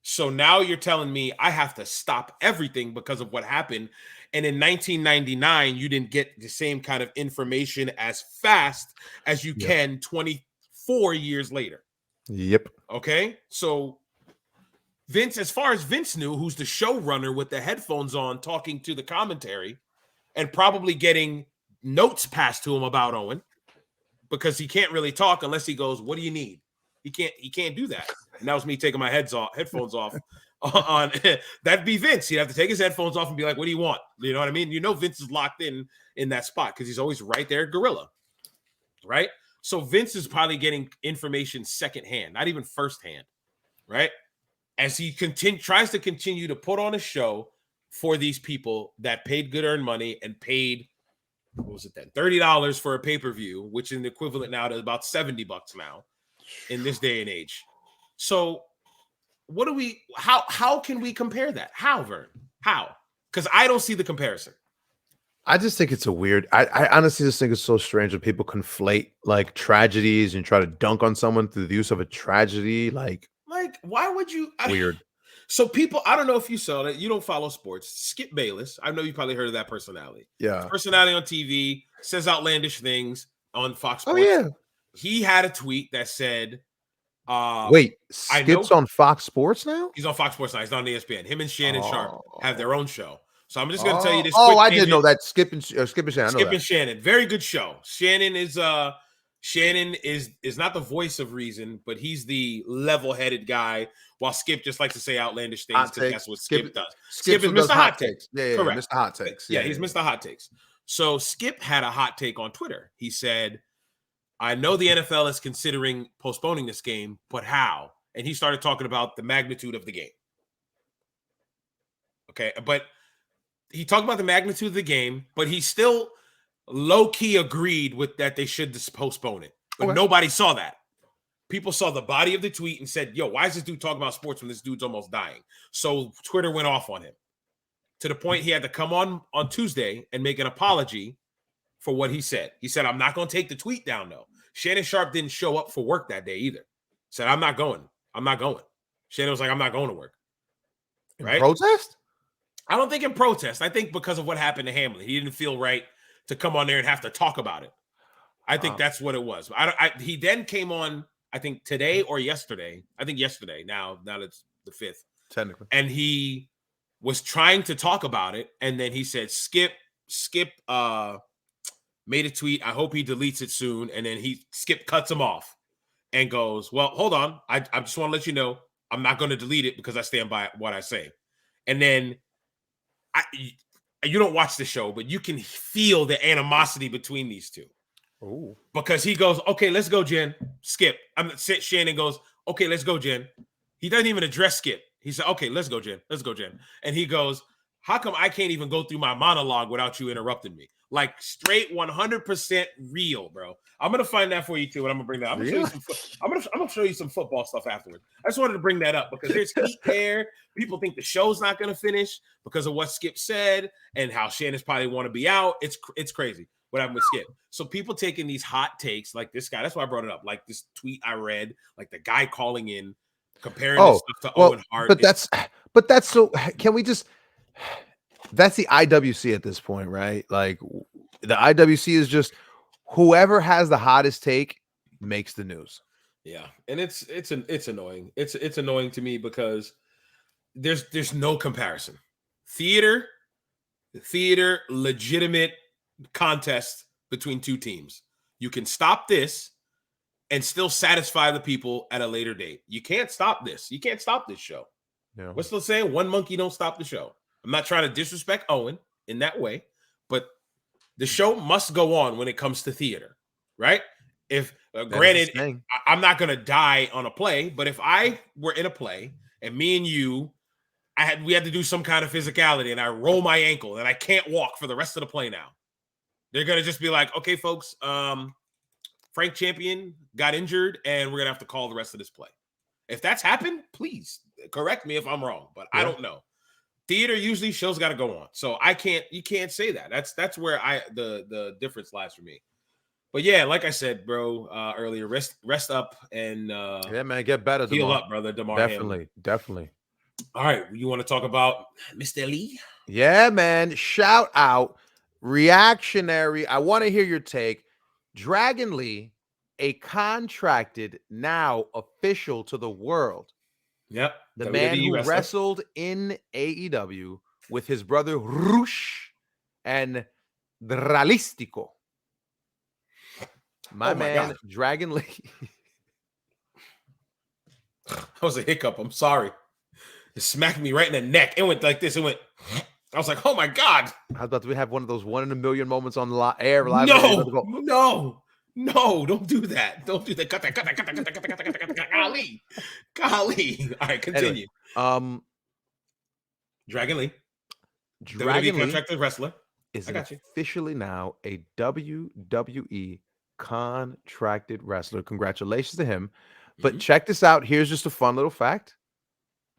S2: So now you're telling me I have to stop everything because of what happened. And in 1999, you didn't get the same kind of information as fast as you can 24 years later.
S1: Yep.
S2: Okay. So Vince, as far as Vince knew, who's the showrunner with the headphones on, talking to the commentary and probably getting notes passed to him about Owen, because he can't really talk unless he goes, what do you need? He can't do that. And that was me taking my headphones off on that'd be Vince. He'd have to take his headphones off and be like, what do you want? You know what I mean? You know, Vince is locked in that spot because he's always right there, gorilla. Right? So Vince is probably getting information secondhand, not even firsthand. Right? As he tries to continue to put on a show for these people that paid good earned money and paid, what was it then? $30 for a pay-per-view, which is the equivalent now to about $70 now in this day and age. So how can we compare that? How, Vern? How? Because I don't see the comparison.
S1: I just think it's I honestly just think it's so strange when people conflate like tragedies and try to dunk on someone through the use of a tragedy. Like
S2: why would you?
S1: Weird.
S2: So people, I don't know if you saw that. You don't follow sports. Skip Bayless. I know you probably heard of that personality.
S1: Yeah.
S2: His personality on TV, says outlandish things on Fox Sports.
S1: Oh, yeah.
S2: He had a tweet that said,
S1: wait, Skip's on Fox Sports now?
S2: He's on Fox Sports now. He's not on ESPN. Him and Shannon Sharp have their own show. So I'm just going to tell you this.
S1: I did know that. Skip and Shannon.
S2: Skip and Shannon. Very good show. Shannon is not the voice of reason, but he's the level-headed guy, while Skip just likes to say outlandish things because that's what Skip does. Skip is Mr. Hot Takes.
S1: Yeah, correct. Mr. Hot Takes.
S2: Yeah, he's Mr. Hot Takes. So Skip had a hot take on Twitter. He said, I know the NFL is considering postponing this game, but how? And he started talking about the magnitude of the game. Okay, but he talked about the magnitude of the game, but he still low-key agreed with that they should just postpone it. But nobody saw that. People saw the body of the tweet and said, yo, why is this dude talking about sports when this dude's almost dying? So Twitter went off on him to the point he had to come on Tuesday and make an apology for what he said. He said, I'm not going to take the tweet down, though. Shannon Sharp didn't show up for work that day either. Said, I'm not going. Shannon was like, I'm not going to work.
S1: In
S2: right?
S1: protest?
S2: I don't think in protest. I think because of what happened to Hamlin, he didn't feel right to come on there and have to talk about it. I think that's what it was. He then came on, I think today or yesterday. I think yesterday. Now it's the 5th.
S1: Technically.
S2: And he was trying to talk about it. And then he said, Skip made a tweet. I hope he deletes it soon. And then Skip cuts him off and goes, well, hold on. I just want to let you know, I'm not going to delete it because I stand by what I say. And then you don't watch the show, but you can feel the animosity between these two.
S1: Ooh.
S2: Because he goes, okay, let's go, Jen. Skip. Shannon goes, okay, let's go, Jen. He doesn't even address Skip. He said, okay, let's go, Jen. Let's go, Jen. And he goes, how come I can't even go through my monologue without you interrupting me? Like straight 100% real, bro. I'm gonna find that for you too, and I'm gonna bring that. I'm gonna show you some. I'm gonna show you some football stuff afterwards. I just wanted to bring that up because there's heat there. People think the show's not gonna finish because of what Skip said and how Shannon's probably want to be out. It's crazy what happened with Skip. So people taking these hot takes like this guy. That's why I brought it up. Like this tweet I read, like the guy calling in, comparing this stuff to Owen Hart.
S1: But that's so. Can we just? That's the IWC at this point, right? Like the IWC is just whoever has the hottest take makes the news.
S2: Yeah, and it's annoying. It's annoying to me because there's no comparison. Theater, legitimate contest between two teams. You can stop this and still satisfy the people at a later date. You can't stop this. You can't stop this show.
S1: Yeah.
S2: What's the saying? One monkey don't stop the show. I'm not trying to disrespect Owen in that way, but the show must go on when it comes to theater, right? If granted, I'm not going to die on a play, but if I were in a play and me and you, we had to do some kind of physicality and I roll my ankle and I can't walk for the rest of the play now, they're going to just be like, okay, folks, Frank Champion got injured and we're going to have to call the rest of this play. If that's happened, please correct me if I'm wrong, but I don't know. Theater usually shows got to go on. So you can't say that. That's where the difference lies for me. But yeah, like I said, bro, earlier, rest up and
S1: yeah, man, get better.
S2: Heal up, brother. Damar Hamlin.
S1: Definitely.
S2: All right, you want to talk about Mr. Lee?
S1: Yeah, man. Shout out, reactionary. I want to hear your take. Dragon Lee, a contracted, now official to the world.
S2: Yep.
S1: The man who wrestled in AEW with his brother Rush and Dralistico. My man, God. Dragon Lee.
S2: That was a hiccup. I'm sorry. It smacked me right in the neck. It went like this. It went. I was like, oh my God.
S1: I was about to have one of those 1 in a million moments on air live.
S2: No, don't do that. Don't do that. Cut that. Golly. All right, continue.
S1: Anyway,
S2: Dragon Lee.
S1: Dragon Lee
S2: contracted wrestler.
S1: Is officially now a WWE contracted wrestler. Congratulations to him. But check this out. Here's just a fun little fact.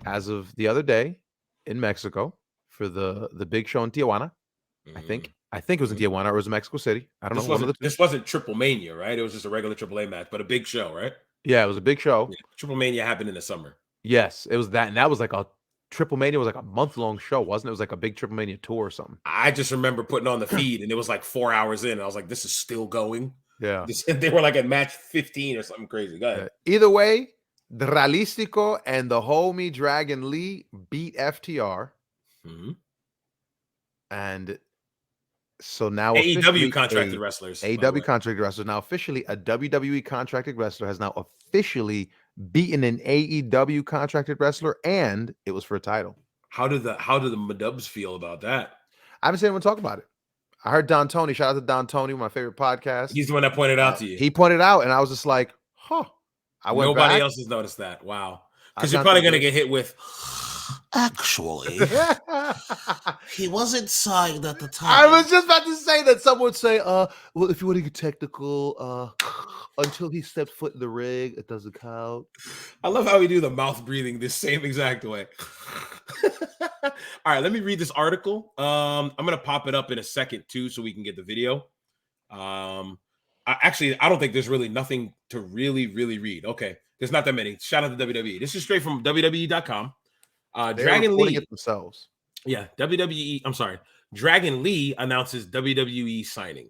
S1: As of the other day in Mexico for the big show in Tijuana, I think it was in Tijuana or it was in Mexico City. I don't know.
S2: This wasn't Triple Mania, right? It was just a regular AAA match, but a big show, right?
S1: Yeah, it was a big show.
S2: Yeah, Triple Mania happened in the summer.
S1: Yes, it was that. And that was like Triple Mania was like a month-long show, wasn't it? It was like a big Triple Mania tour or something.
S2: I just remember putting on the feed and it was like 4 hours in. And I was like, this is still going.
S1: Yeah.
S2: They were like at match 15 or something crazy. Go ahead.
S1: Either way, Dralistico and the homie Dragon Lee beat FTR. And so now
S2: AEW contracted wrestlers.
S1: AEW contracted wrestlers. Now officially a WWE contracted wrestler has now officially beaten an AEW contracted wrestler, and it was for a title.
S2: How do the Madubs feel about that?
S1: I haven't seen anyone talk about it. I heard Don Tony. Shout out to Don Tony, my favorite podcast.
S2: He's the one that pointed out to you.
S1: He pointed out, and I was just like, huh.
S2: Nobody else has noticed that. Wow. Because you're probably going to get hit with, actually, he wasn't signed at the time.
S1: I was just about to say that someone would say, well, if you want to get technical, until he steps foot in the ring, it doesn't count.
S2: I love how we do the mouth breathing this same exact way. All right, let me read this article. I'm going to pop it up in a second, too, so we can get the video. I don't think there's really nothing to really read. Okay, there's not that many. Shout out to WWE. This is straight from WWE.com.
S1: They're
S2: Dragon
S1: reporting
S2: Lee
S1: it themselves.
S2: Yeah, WWE. I'm sorry. Dragon Lee announces WWE signing.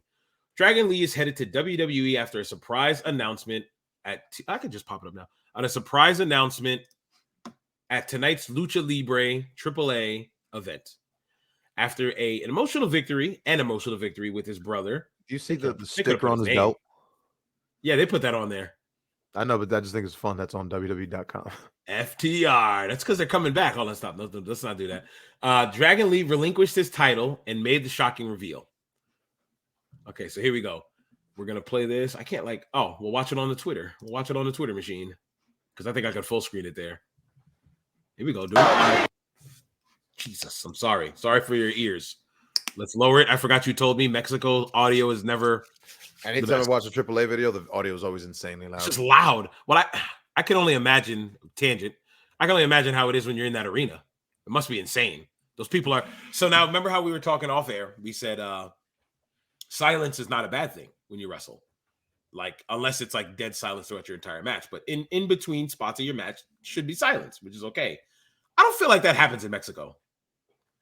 S2: Dragon Lee is headed to WWE after a surprise announcement I could just pop it up now. On a surprise announcement at tonight's Lucha Libre AAA event. After an emotional victory with his brother.
S1: Do you see the
S2: They could have
S1: sticker
S2: put
S1: on
S2: his
S1: his
S2: name.
S1: belt?
S2: Yeah, they put that on there.
S1: I know, but I just think it's fun. That's on WWE.com.
S2: FTR. That's because they're coming back. Oh, let's stop. Let's not do that. Dragon Lee relinquished his title and made the shocking reveal. Okay, so here we go. We're gonna play this. I can't we'll watch it on the Twitter. We'll watch it on the Twitter machine because I think I could full screen it there. Here we go, dude. Jesus, I'm sorry. Sorry for your ears. Let's lower it. I forgot you told me Mexico audio is never.
S1: Anytime I watch a AAA video, the audio is always insanely loud.
S2: It's just loud. Well, I can only imagine tangent. I can only imagine how it is when you're in that arena. It must be insane. Those people are. So now, remember how we were talking off air? We said silence is not a bad thing when you wrestle, like unless it's like dead silence throughout your entire match. But in between spots of your match should be silence, which is okay. I don't feel like that happens in Mexico.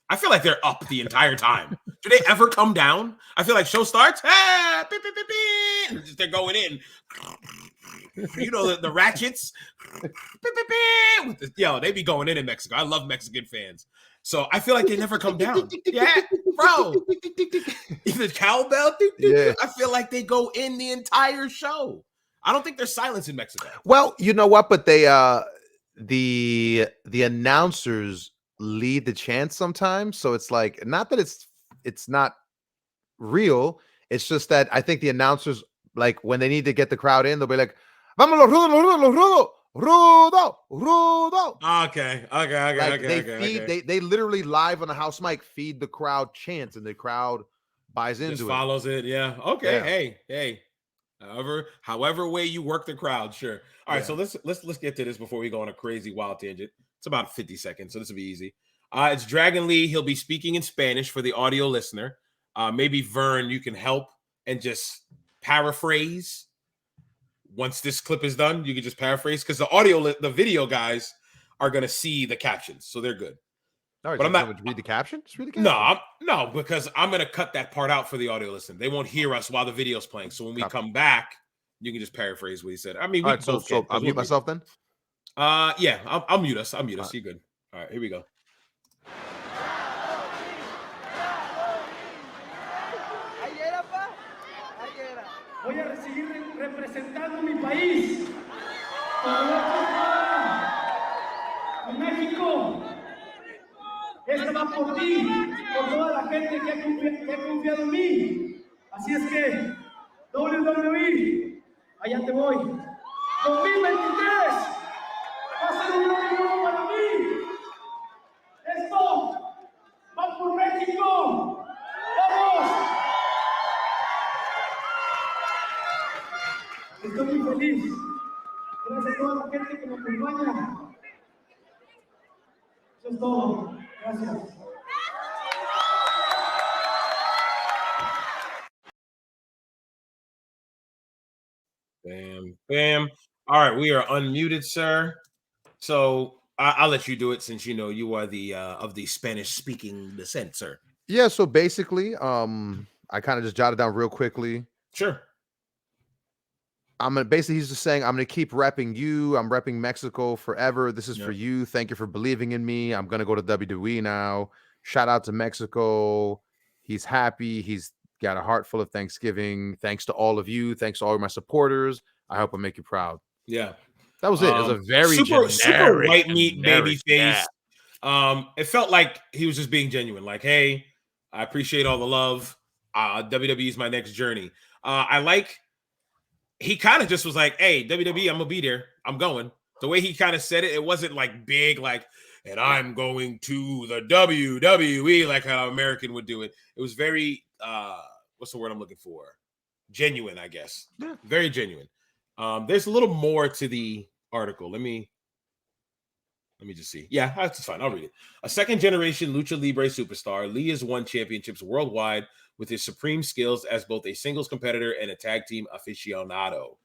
S2: I feel like they're up the entire time. Do they ever come down? I feel like show starts, beep, beep, beep, beep, and they're going in. You know the ratchets. Beep, beep, beep, with they be going in Mexico. I love Mexican fans. So I feel like they never come down. Yeah, bro. The cowbell.
S1: Yeah.
S2: I feel like they go in the entire show. I don't think there's silence in Mexico.
S1: Well, you know what? But they the announcers lead the chant sometimes. So it's like not that it's not real. It's just that I think the announcers, like when they need to get the crowd in, they'll be like, "Vámonos, rudo, rudo."
S2: Okay.
S1: They literally live on a house mic feed the crowd chants, and the crowd buys into
S2: Just
S1: it.
S2: follows it. Yeah. Okay.
S1: Yeah.
S2: Hey. However way you work the crowd, sure. All right. So let's get to this before we go on a crazy wild tangent. It's about 50 seconds, so this will be easy. It's Dragon Lee. He'll be speaking in Spanish for the audio listener. Maybe Vern, you can help and just paraphrase. Once this clip is done, you can just paraphrase because the video guys are gonna see the captions, so they're good.
S1: All right,
S2: but
S1: so
S2: I'm not.
S1: Read the caption. Just read the caption.
S2: No, because I'm gonna cut that part out for the audio listener. They won't hear us while the video's playing. So when we come back, you can just paraphrase what he said. I mean, we
S1: so I'll mute myself then.
S2: Yeah, I'll mute us. You're good. All right, here we go.
S3: Voy a seguir representando mi país. México. Esto va por ti, por toda la gente que ha confiado en mí. Así es que, WWE, allá te voy. 2023 va a ser un año para mí. Esto va por México. ¡Vamos! Estoy muy feliz. Gracias a toda la gente que me acompaña. Eso es todo. Gracias.
S2: Bam. All right, we are unmuted, sir. So I'll let you do it since you are the of the Spanish-speaking descent, sir.
S1: Yeah. So basically, I kind of just jotted down real quickly.
S2: Sure.
S1: He's just saying, I'm gonna keep repping you. I'm repping Mexico forever. This is for you. Thank you for believing in me. I'm gonna go to WWE now. Shout out to Mexico. He's happy. He's got a heart full of Thanksgiving. Thanks to all of you. Thanks to all of my supporters. I hope I make you proud.
S2: Yeah.
S1: That was it. It was a very
S2: super white meat baby face.
S1: Yeah.
S2: It felt like he was just being genuine. Like, hey, I appreciate all the love. WWE is my next journey. He kind of just was like, hey, WWE, I'm gonna be there. I'm going. The way he kind of said it, it wasn't like big, like, and I'm going to the WWE, like how American would do it. It was very, what's the word I'm looking for? Genuine, I guess.
S1: Yeah.
S2: Very genuine. There's a little more to the article. Let me just see. Yeah, that's fine. I'll read it. A second-generation Lucha Libre superstar, Lee has won championships worldwide with his supreme skills as both a singles competitor and a tag team aficionado.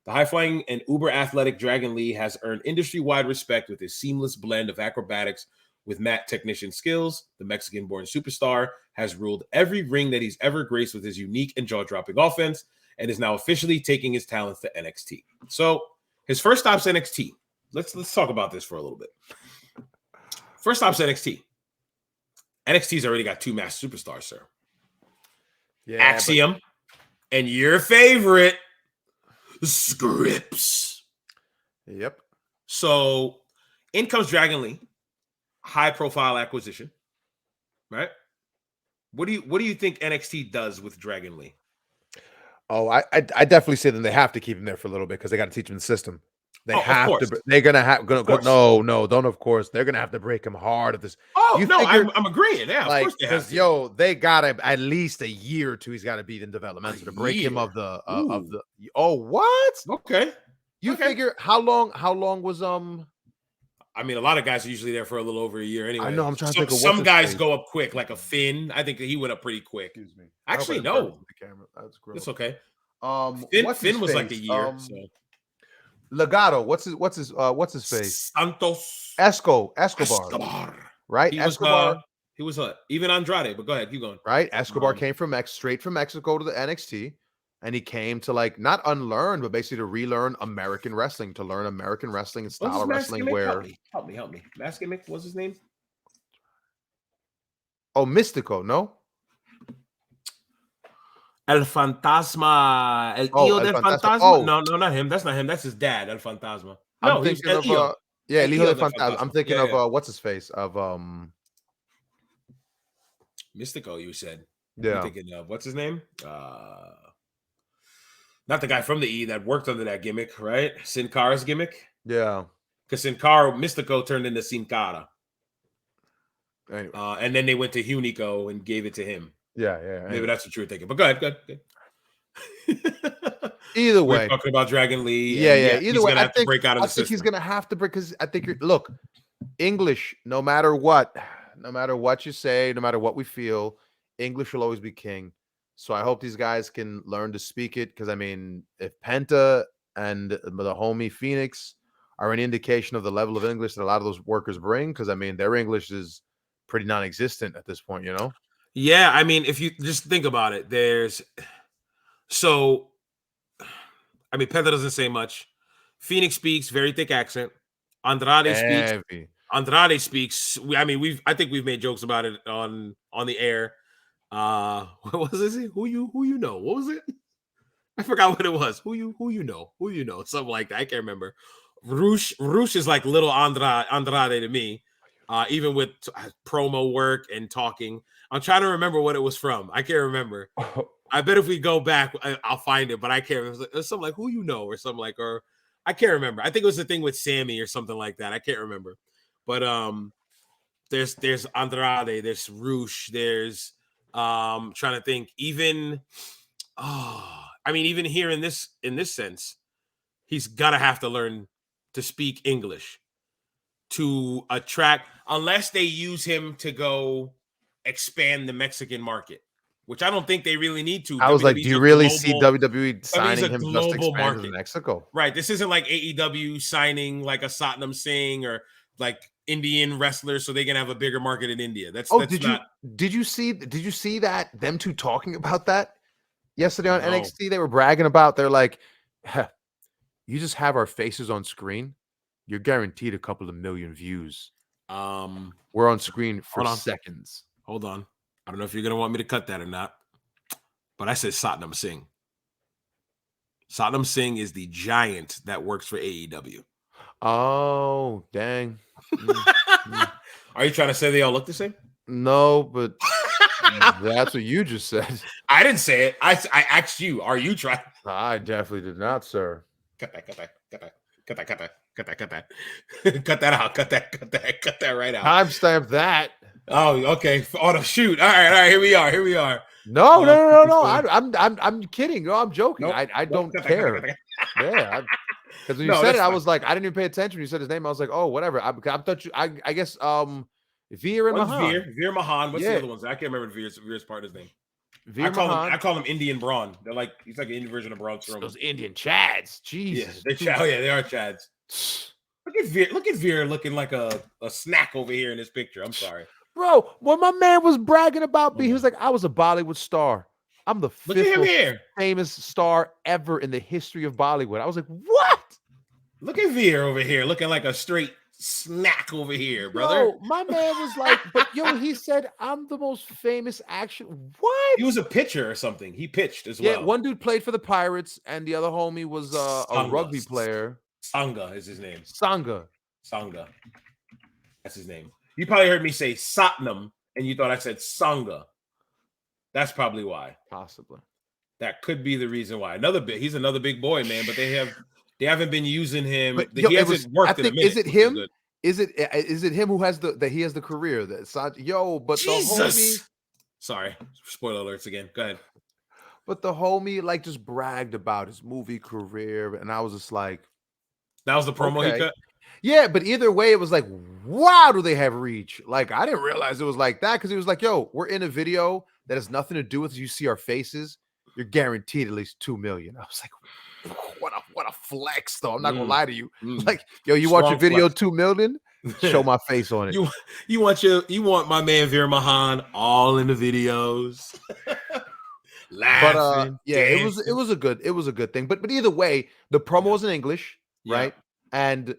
S2: The high-flying and uber-athletic Dragon Lee has earned industry-wide respect with his seamless blend of acrobatics with matte technician skills. The Mexican-born superstar has ruled every ring that he's ever graced with his unique and jaw-dropping offense and is now officially taking his talents to NXT. So his first stop's NXT. Let's talk about this for a little bit. First stop's NXT. NXT's already got 2 masked superstars, sir.
S1: Yeah,
S2: Axiom and your favorite, Scripps.
S1: Yep.
S2: So in comes Dragon Lee, high profile acquisition, right? What do you think NXT does with Dragon Lee?
S1: Oh, I definitely say that they have to keep him there for a little bit because they got to teach him the system. They have to. They're gonna have. No, don't. Of course, they're gonna have to break him hard at this.
S2: Oh no, I'm agreeing. Yeah, of course they have to.
S1: They got to at least a year or 2. He's got to be in developmental to break him of the. Oh, what?
S2: Okay.
S1: You figure how long was
S2: I mean, a lot of guys are usually there for a little over a year anyway.
S1: I know. I'm trying to think of
S2: some guys go up quick, like a Finn. I think he went up pretty quick.
S1: Excuse me.
S2: Actually, no.
S1: The camera. That's gross.
S2: It's okay.
S1: Finn
S2: was like a year.
S1: Legato. What's his face?
S2: Santos
S1: Escobar. Right?
S2: He
S1: Escobar.
S2: Was even Andrade, but go ahead, keep going.
S1: Right? Escobar came from straight from Mexico to the NXT, and he came to like not unlearn, but basically to relearn American wrestling, to learn American wrestling and style of wrestling. Where
S2: help me. Mask gimmick, what's his name?
S1: Oh, Mystico, no?
S2: El Fantasma. El Hijo del Fantasma. Oh. No, not him. That's not him. That's his dad, El Fantasma. No,
S1: I'm thinking of El Hijo del Fantasma. I'm thinking of what's his face? Of
S2: Mystico, you said.
S1: Yeah.
S2: I'm thinking of what's his name? Not the guy from the E that worked under that gimmick, right? Sin Cara's gimmick.
S1: Yeah.
S2: Because Sin Cara, Mystico turned into Sin Cara.
S1: Anyway.
S2: And then they went to Hunico and gave it to him.
S1: Yeah.
S2: Maybe that's what you were thinking. But go ahead.
S1: Either way.
S2: We're talking about Dragon Lee.
S1: Yeah. Either way,
S2: I think
S1: he's going to have to break because I think look, English, no matter what you say, no matter what we feel, English will always be king. So I hope these guys can learn to speak it because, I mean, if Penta and the homie Phoenix are an indication of the level of English that a lot of those workers bring, because, I mean, their English is pretty non-existent at this point, you know?
S2: Yeah, I mean, if you just think about it, Penta doesn't say much. Phoenix speaks, very thick accent. Andrade speaks. I think we've made jokes about it on the air. What was this? Who you know? What was it? I forgot what it was. Who you know? Something like that. I can't remember. Roosh is like little Andrade to me. Even with promo work and talking. I'm trying to remember what it was from. I can't remember. I bet if we go back, I'll find it, but I can't remember. It was something like who you know or something like, or I can't remember. I think it was the thing with Sammy or something like that. I can't remember. But there's Andrade, there's Roosh, there's trying to think. Even even here in this sense, he's gotta have to learn to speak English to attract, unless they use him to go expand the Mexican market, which I don't think they really need to.
S1: I was like, do you really see WWE signing him just to expand to Mexico?
S2: Right. This isn't like AEW signing like a Satnam Singh or like Indian wrestlers so they can have a bigger market in India. Did
S1: you see that them two talking about that yesterday on NXT? They were bragging about, they're like, you just have our faces on screen, you're guaranteed a couple of million views. We're on screen for seconds.
S2: Hold on. I don't know if you're going to want me to cut that or not, but I said Satnam Singh. Satnam Singh is the giant that works for AEW.
S1: Oh, dang.
S2: Are you trying to say they all look the same?
S1: No, but that's what you just said.
S2: I didn't say it. I asked you, are you trying?
S1: I definitely did not, sir.
S2: Cut that out. Cut that right out.
S1: Timestamp that.
S2: Oh, okay. Oh, the shoot. All right. Here we are.
S1: No. I'm kidding. No, I'm joking. Nope. I don't care. Yeah. Because when you said it, I was like, I didn't even pay attention. When you said his name, I was like, oh, whatever. I thought you. I guess Veer and Mahan.
S2: Veer Mahan. What's the other ones? I can't remember Veer's partner's name.
S1: Veer Mahan.
S2: I call him Indian Braun. They're like he's like an Indian version of Braun Strowman.
S1: Those Indian Chads. Jesus.
S2: Yeah, they are Chads. Look at Veer looking like a snack over here in this picture. I'm sorry.
S1: Bro, when my man was bragging about me, he was like, I was a Bollywood star. I'm the fifth most famous star ever in the history of Bollywood. I was like, what?
S2: Look at Veer over here looking like a straight snack over here, brother.
S1: Yo, my man was like, but he said, I'm the most famous action. What?
S2: He was a pitcher or something. He pitched as well.
S1: Yeah, one dude played for the Pirates, and the other homie was a rugby player.
S2: Sangha is his name.
S1: Sangha.
S2: That's his name. You probably heard me say Satnam, and you thought I said Sangha. That's probably why.
S1: Possibly.
S2: That could be the reason why. He's another big boy, man, but they haven't been using him.
S1: But,
S2: he hasn't worked in a minute.
S1: Is it him? Is it him who has the career that but
S2: Jesus.
S1: the homie.
S2: Sorry, spoiler alerts again. Go ahead.
S1: But the homie like just bragged about his movie career, and I was just like,
S2: that was the promo he cut.
S1: Yeah, but either way, it was like, wow, do they have reach? Like, I didn't realize it was like that because he was like, yo, we're in a video that has nothing to do with you see our faces. You're guaranteed at least 2 million. I was like, what a flex, though. I'm not gonna lie to you. Like, yo, you want your video 2 million? Show my face on it.
S2: You want my man Veer Mahan all in the videos. Laughing,
S1: but it was a good thing. But either way, the promo was in English, right? And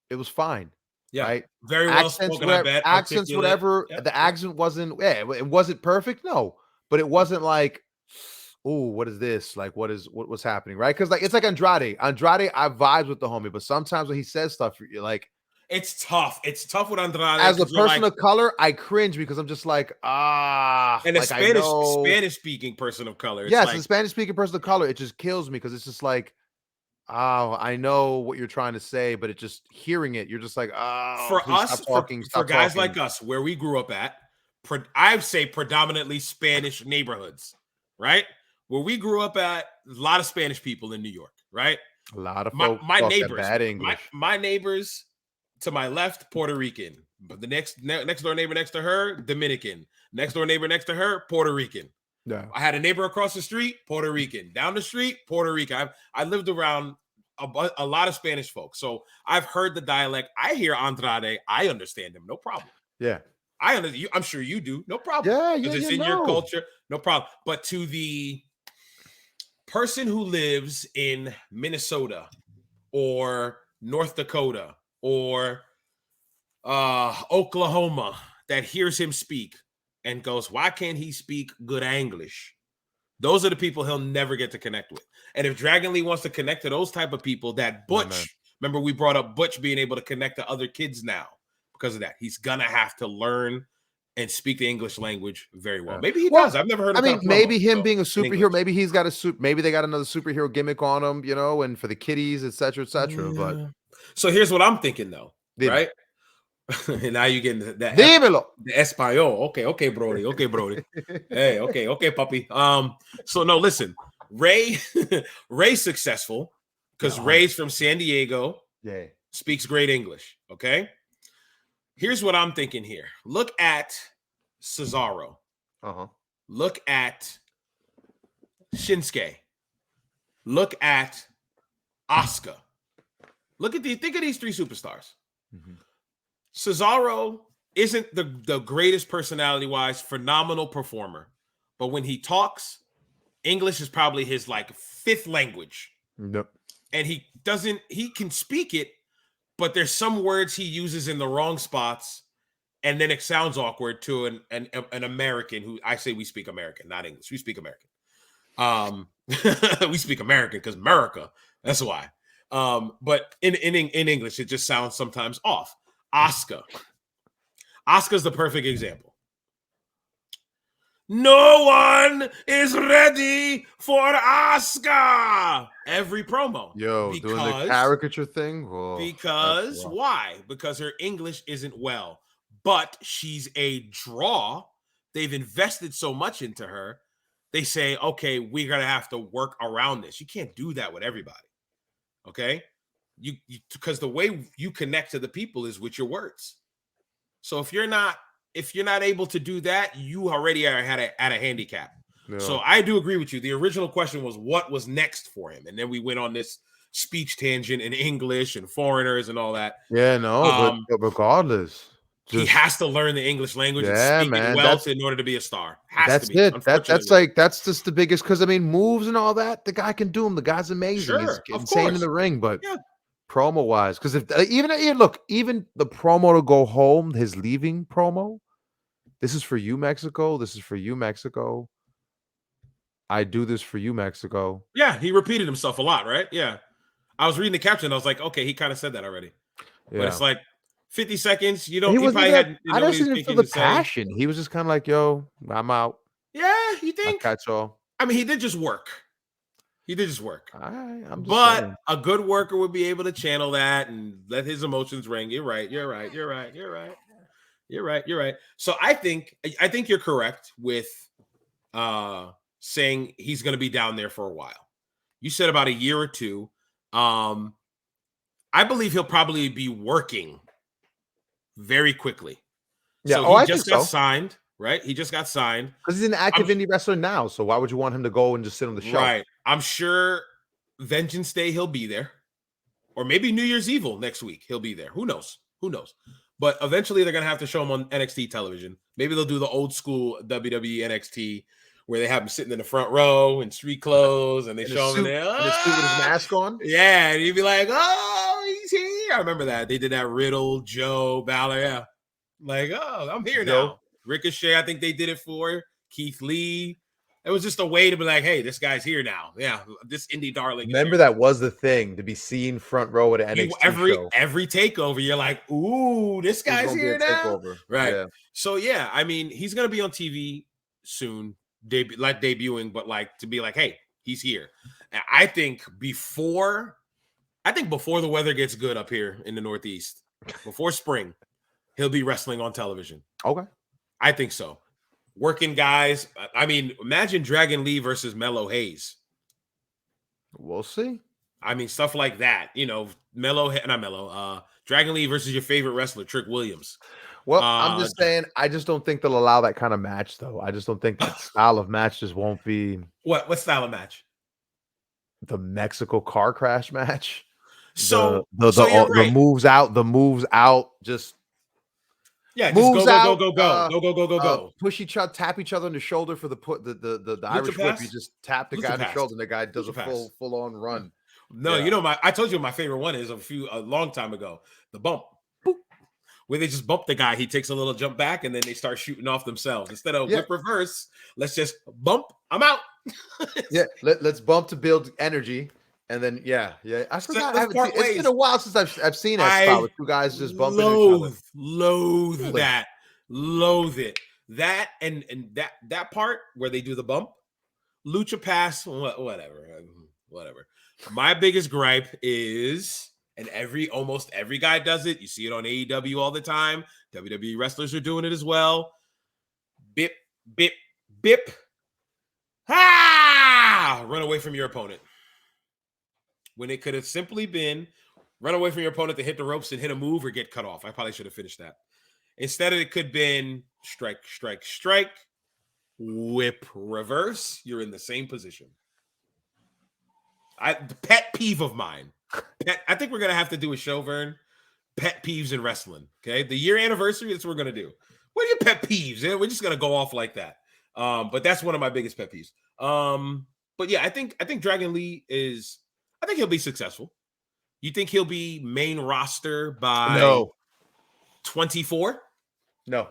S1: it was fine.
S2: Yeah,
S1: right.
S2: Very well spoken. I bet
S1: Accents, whatever. Yep. The accent wasn't. Yeah, it wasn't perfect. No, but it wasn't like, oh, what is this? Like, what's happening? Right? Because like it's like Andrade. Andrade, I vibes with the homie, but sometimes when he says stuff, you're like,
S2: it's tough. It's tough with Andrade.
S1: As a person of color, I cringe because I'm just like,
S2: And a Spanish speaking person of color.
S1: Yes, like, a Spanish speaking person of color. It just kills me because it's just like, oh, I know what you're trying to say, but it just hearing it, you're just like, oh,
S2: for us, for guys like us, where we grew up at, I'd say predominantly Spanish neighborhoods, right? Where we grew up at, a lot of Spanish people in New York, right?
S1: A lot of folks
S2: my neighbors,
S1: bad English.
S2: My neighbors to my left, Puerto Rican, but the next door neighbor next to her, Dominican. Next door neighbor next to her, Puerto Rican.
S1: Yeah.
S2: I had a neighbor across the street, Puerto Rican. Down the street, Puerto Rican. I lived around a lot of Spanish folks, so I've heard the dialect. I hear Andrade. I understand him, no problem.
S1: Yeah,
S2: I'm sure you do, no problem.
S1: Yeah,
S2: because it's in your culture, no problem. But to the person who lives in Minnesota or North Dakota or Oklahoma that hears him speak and goes, why can't he speak good English? Those are the people he'll never get to connect with. And if Dragon Lee wants to connect to those type of people, that Butch, remember we brought up Butch being able to connect to other kids now because of that. He's gonna have to learn and speak the English language very well. Maybe he does. I've never heard of
S1: maybe him being a superhero, maybe he's got maybe they got another superhero gimmick on him, and for the kiddies, etc. But
S2: so here's what I'm thinking though, right? And now you're getting that
S1: Dímelo.
S2: The Espanol. Okay, Brody. Hey, okay, puppy. So no, listen, Ray's successful because Ray's from San Diego.
S1: Yeah,
S2: speaks great English. Okay. Here's what I'm thinking here. Look at Cesaro. Look at Shinsuke. Look at Asuka. Think of these three superstars.
S1: Mm-hmm.
S2: Cesaro isn't the greatest personality-wise, phenomenal performer. But when he talks, English is probably his like fifth language.
S1: Nope.
S2: And he can speak it, but there's some words he uses in the wrong spots, and then it sounds awkward to an American who I say we speak American, not English. We speak American. We speak American because America. That's why. But in English, it just sounds sometimes off. Asuka's the perfect example. No one is ready for Asuka. Every promo.
S1: Doing the caricature thing.
S2: Because why? Because her English isn't well, but she's a draw. They've invested so much into her. They say, okay, we're gonna have to work around this. You can't do that with everybody. Okay, because the way you connect to the people is with your words. So if you're not if you're not able to do that, you already are at a handicap.
S1: Yeah.
S2: So I do agree with you. The original question was what was next for him, and then we went on this speech tangent in English and foreigners and all that.
S1: Yeah, no, but regardless,
S2: he has to learn the English language and speak it well in order to be a star.
S1: That's
S2: to be.
S1: it. That's just the biggest, because I mean, moves and all that, the guy can do them. The guy's amazing.
S2: Sure,
S1: He's insane in the ring, but promo wise, because if even the promo to go home, his leaving promo, this is for you, Mexico. This is for you, Mexico. I do this for you, Mexico.
S2: Yeah, he repeated himself a lot, right? Yeah. I was reading the caption. I was like, okay, he kind of said that already. Yeah. But it's like 50 seconds. You don't.
S1: I don't see feel the passion. He was just kind of like, "Yo, I'm out."
S2: Yeah, you think?
S1: Catch all.
S2: I mean, he did just work.
S1: I'm just
S2: but
S1: saying.
S2: A good worker would be able to channel that and let his emotions ring. You're right. So I think you're correct with saying he's going to be down there for a while. You said about a year or two. I believe he'll probably be working very quickly.
S1: Yeah.
S2: So he just got signed, right? He just got signed.
S1: Because he's an active indie wrestler now. So why would you want him to go and just sit on the show?
S2: Right. I'm sure Vengeance Day he'll be there. Or maybe New Year's Evil next week he'll be there. Who knows? But eventually they're going to have to show him on NXT television. Maybe they'll do the old school WWE NXT where they have him sitting in the front row in street clothes and they show him in there.
S1: In a suit with his mask on?
S2: Yeah, and he'd be like, oh, he's here. I remember that. They did that Riddle, Joe, Balor. Yeah. Like, oh, I'm here now. Ricochet, I think they did it for Keith Lee. It was just a way to be like, hey, this guy's here now. Yeah, this indie darling.
S1: Remember that was the thing, to be seen front row at an NXT show.
S2: Every takeover, you're like, ooh, this guy's here now. Right. Yeah. So, yeah, I mean, he's going to be on TV soon, debuting, but like to be like, hey, he's here. And I think before the weather gets good up here in the Northeast, before spring, he'll be wrestling on television.
S1: Okay. I
S2: think so. Working guys. I mean, imagine Dragon Lee versus Mello Hayes.
S1: We'll see.
S2: I mean, stuff like that. You know, Dragon Lee versus your favorite wrestler, Trick Williams.
S1: Well, I'm just saying, I just don't think they'll allow that kind of match, though. I just don't think that style of match just won't be.
S2: What style of match?
S1: The Mexico car crash match.
S2: So
S1: the moves out, just.
S2: Yeah, moves just go.
S1: Push each other, tap each other on the shoulder for the Irish whip. You just tap the guy on the shoulder, and the guy does a full on run.
S2: No, you know I told you my favorite one is a long time ago. The bump, boop, where they just bump the guy. He takes a little jump back, and then they start shooting off themselves instead of whip reverse. Let's just bump. I'm out.
S1: Yeah, let's bump to build energy. And then I forgot. It's been a while since I've seen that spot with two guys just bumping each other.
S2: Loathe it. That and that part where they do the bump, lucha pass, whatever. My biggest gripe is, and almost every guy does it. You see it on AEW all the time. WWE wrestlers are doing it as well. Bip, bip, bip. Run away from your opponent. When it could have simply been run away from your opponent to hit the ropes and hit a move or get cut off. I probably should have finished that. Instead, it could have been strike, whip, reverse. You're in the same position. The pet peeve of mine. I think we're going to have to do a show, Vern. Pet peeves in wrestling. Okay. The year anniversary, that's what we're going to do. What are your pet peeves? We're just going to go off like that. But that's one of my biggest pet peeves. But yeah, I think Dragon Lee is... I think he'll be successful. You think he'll be main roster by 24?
S1: No.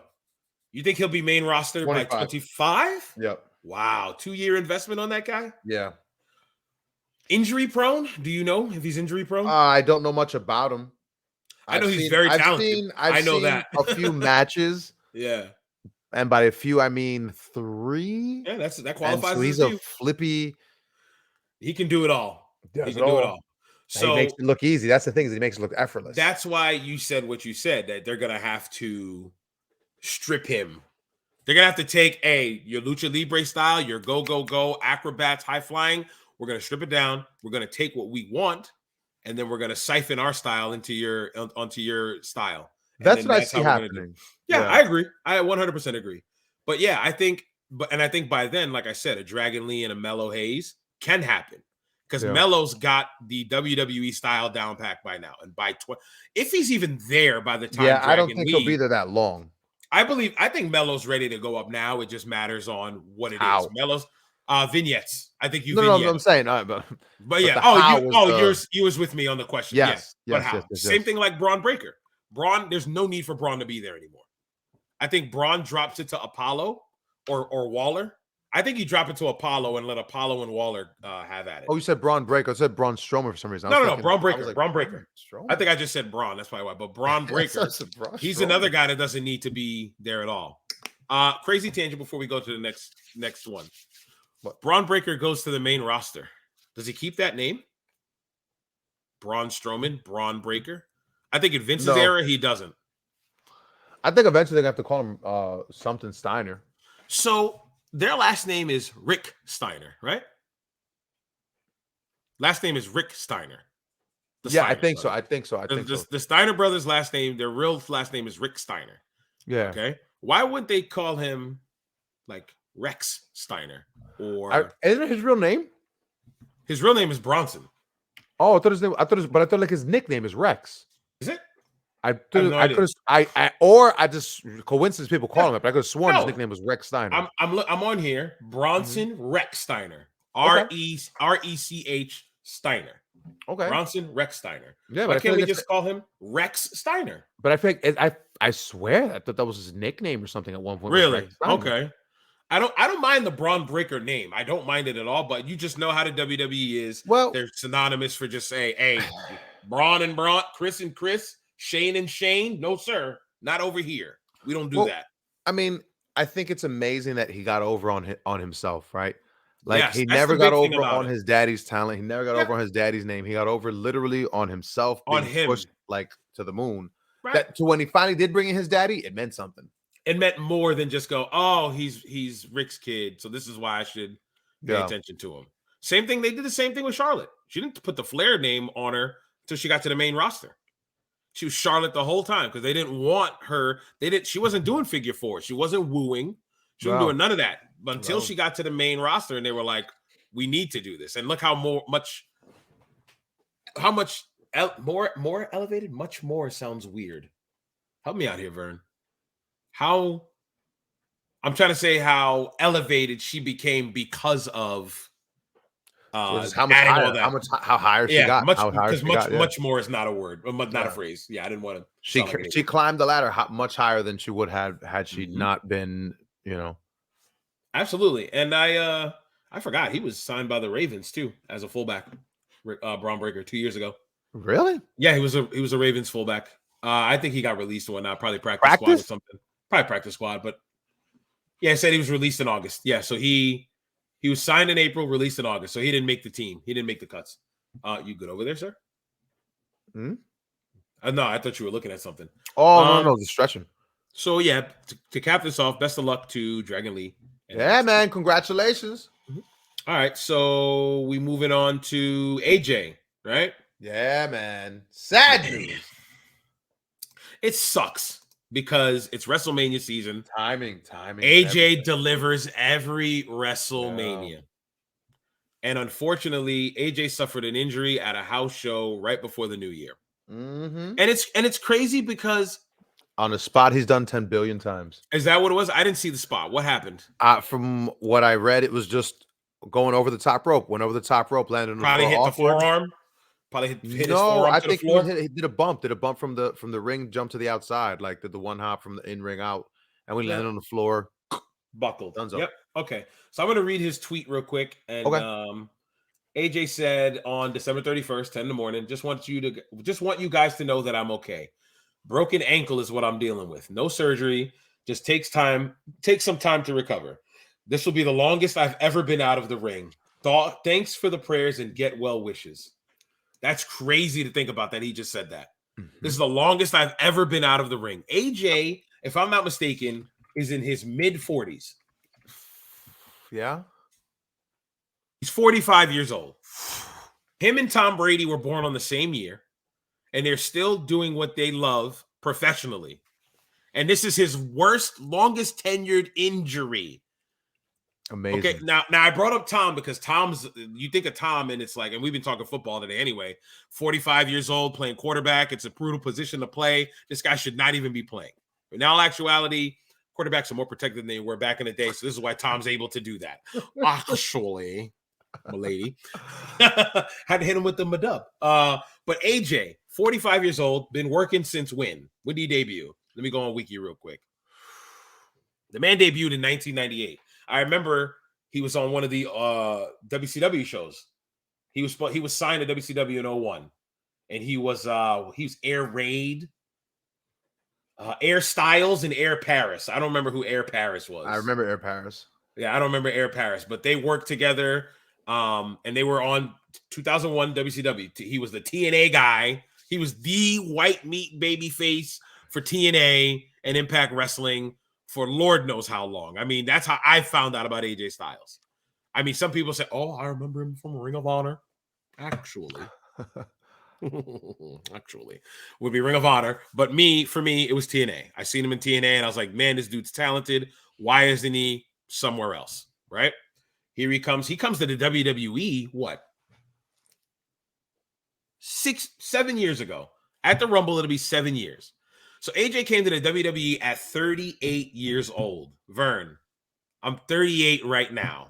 S2: You think he'll be main roster 25. By 25?
S1: Yep.
S2: Wow. 2-year investment on that guy?
S1: Yeah.
S2: Injury prone? Do you know if he's injury prone?
S1: I don't know much about him.
S2: I know he's very talented.
S1: I've seen a few matches.
S2: Yeah.
S1: And by a few, I mean 3.
S2: Yeah, that qualifies.
S1: So he's a flippy.
S2: He can do it all. He can do it all.
S1: So he makes it look easy. That's the thing, is he makes it look effortless.
S2: That's why you said what you said, that they're gonna have to strip him. They're gonna have to take your lucha libre style, your go acrobats, high flying. We're gonna strip it down. We're gonna take what we want, and then we're gonna siphon our style onto your style,
S1: That's what I see happening.
S2: Yeah, I agree. I 100% agree. But yeah, I think by then, like I said, a Dragon Lee and a Mello Hayes can happen because Mello's got the WWE style down pack by now, and if he's even there by the time,
S1: I don't think he'll be there that long.
S2: I think Mello's ready to go up now. It just matters on what it is. Mello's vignettes. I think you.
S1: No, I'm saying,
S2: but yeah. You was with me on the question.
S1: Yes.
S2: But how? Same thing like Braun Breaker. Braun, there's no need for Braun to be there anymore. I think Braun drops it to Apollo or Waller. I think you drop it to Apollo and let Apollo and Waller have at it.
S1: Oh, you said Braun Breaker. I said Braun Strowman for some reason.
S2: No, Braun Breaker. Like, Braun Breaker. I think I just said Braun. That's probably why. But Braun Breaker, he's another guy that doesn't need to be there at all. Crazy tangent before we go to the next one. What? Braun Breaker goes to the main roster. Does he keep that name? Braun Strowman, Braun Breaker? I think in Vince's era, he doesn't.
S1: I think eventually they're going to have to call him something Steiner.
S2: So their last name is Rick Steiner, right? Last name is Rick Steiner.
S1: I think so.
S2: The Steiner brothers' last name, their real last name is Rick Steiner.
S1: Yeah.
S2: Okay. Why would they call him like Rex Steiner? Or
S1: isn't it his real name?
S2: His real name is Bronson.
S1: Oh, I thought like his nickname is Rex.
S2: Is it?
S1: I just coincidence people call him it, but I could have sworn his nickname was Rex Steiner.
S2: I'm on here. Bronson Rex Steiner. RECH Steiner.
S1: Okay.
S2: Bronson Rex Steiner.
S1: Yeah, but
S2: why can't we just call him Rex Steiner?
S1: But I think I swear that was his nickname or something at one point.
S2: Really? Okay. I don't mind the Braun Breaker name. I don't mind it at all, but you just know how the WWE is.
S1: Well,
S2: they're synonymous for just saying, hey, Braun and Braun, Chris and Chris, Shane and Shane. No, sir. Not over here. We don't do that.
S1: I mean, I think it's amazing that he got over on himself, right? Like he never got over on his daddy's talent. He never got over on his daddy's name. He got over literally on himself,
S2: on him,
S1: pushed, like to the moon.
S2: Right.
S1: That to when he finally did bring in his daddy, it meant something.
S2: It meant more than just go, oh, he's Rick's kid, so this is why I should pay attention to him. Same thing. They did the same thing with Charlotte. She didn't put the Flair name on her until she got to the main roster. She was Charlotte the whole time because they didn't want her. She wasn't doing figure four. She wasn't wooing. She wasn't doing none of that until she got to the main roster, and they were like, "We need to do this." And look how much more elevated. Much more sounds weird. Help me out here, Vern. I'm trying to say how elevated she became because of
S1: how higher she got.
S2: Much more is not a word, not a phrase. Yeah, I didn't want to.
S1: She climbed the ladder much higher than she would have had she not been,
S2: Absolutely. And I forgot he was signed by the Ravens too as a fullback. Braun Breaker 2 years ago.
S1: Really?
S2: Yeah, he was a Ravens fullback. I think he got released or whatnot, probably practice squad or something. Probably practice squad, but yeah, I said he was released in August. Yeah, so he was signed in April, released in August. So he didn't make the team. He didn't make the cuts. You good over there, sir?
S1: Hmm?
S2: No, I thought you were looking at something.
S1: Oh, no, just stretching.
S2: So yeah, to cap this off, best of luck to Dragon Lee.
S1: Yeah, man, congratulations.
S2: All right, so we moving on to AJ, right?
S1: Yeah, man. Sad news.
S2: It sucks because it's WrestleMania season.
S1: Timing.
S2: AJ delivers every WrestleMania. And unfortunately, AJ suffered an injury at a house show right before the new year.
S1: Mm-hmm.
S2: And it's crazy because
S1: on a spot he's done 10 billion times.
S2: Is that what it was? I didn't see the spot. What happened?
S1: From what I read, it was just going over the top rope. Went over the top rope, landed on the
S2: Probably
S1: floor.
S2: Hit the forearm. Probably hit his forearm.
S1: I think he did a bump. Did a bump from the ring, jump to the outside, like did the one hop from the in ring out, and we landed on the floor.
S2: Buckled.
S1: Dunzo.
S2: Yep. Okay. So I'm gonna read his tweet real quick. And AJ said on December 31st, 10 in the morning, just want you guys to know that I'm okay. Broken ankle is what I'm dealing with. No surgery. Just takes some time to recover. This will be the longest I've ever been out of the ring. Thanks for the prayers and get well wishes. That's crazy to think about that. He just said that. Mm-hmm. This is the longest I've ever been out of the ring. AJ, if I'm not mistaken, is in his mid-40s.
S1: Yeah.
S2: He's 45 years old. Him and Tom Brady were born on the same year, and they're still doing what they love professionally. And this is his longest tenured injury.
S1: Amazing.
S2: Okay, now I brought up Tom because you think of Tom and it's like, and we've been talking football today anyway, 45 years old playing quarterback. It's a brutal position to play. This guy should not even be playing. But now, in actuality, quarterbacks are more protected than they were back in the day. So this is why Tom's able to do that. Actually, my lady. Had to hit him with the madub. But AJ, 45 years old, been working since when? When did he debut? Let me go on Wiki real quick. The man debuted in 1998. I remember he was on one of the WCW shows. He was signed to WCW in 01. And he was Air Raid, Air Styles, and Air Paris. I don't remember who Air Paris was.
S1: I remember Air Paris.
S2: Yeah, I don't remember Air Paris, but they worked together. And they were on 2001 WCW. He was the TNA guy. He was the white meat baby face for TNA and Impact Wrestling for Lord knows how long. I mean, that's how I found out about AJ Styles. I mean, some people say, oh, I remember him from Ring of Honor. Actually, would be Ring of Honor. But for me, it was TNA. I seen him in TNA and I was like, man, this dude's talented. Why isn't he somewhere else? Right? Here he comes. He comes to the WWE, what? 7 years ago. At the Rumble, it'll be 7 years. So AJ came to the WWE at 38 years old. Vern, I'm 38 right now.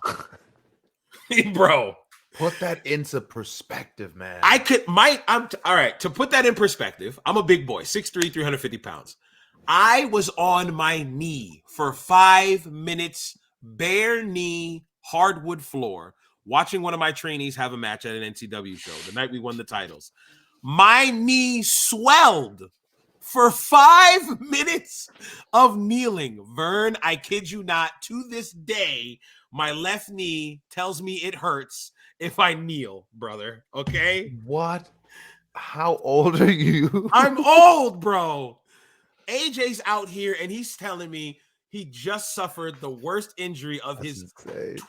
S2: Bro.
S1: Put that into perspective, man.
S2: All right, to put that in perspective, I'm a big boy, 6'3", 350 pounds. I was on my knee for 5 minutes, bare knee, hardwood floor, watching one of my trainees have a match at an NCW show the night we won the titles. My knee swelled for 5 minutes of kneeling. Vern, I kid you not, to this day, my left knee tells me it hurts if I kneel, brother. Okay?
S1: What? How old are you?
S2: I'm old, bro. AJ's out here and he's telling me he just suffered the worst injury of his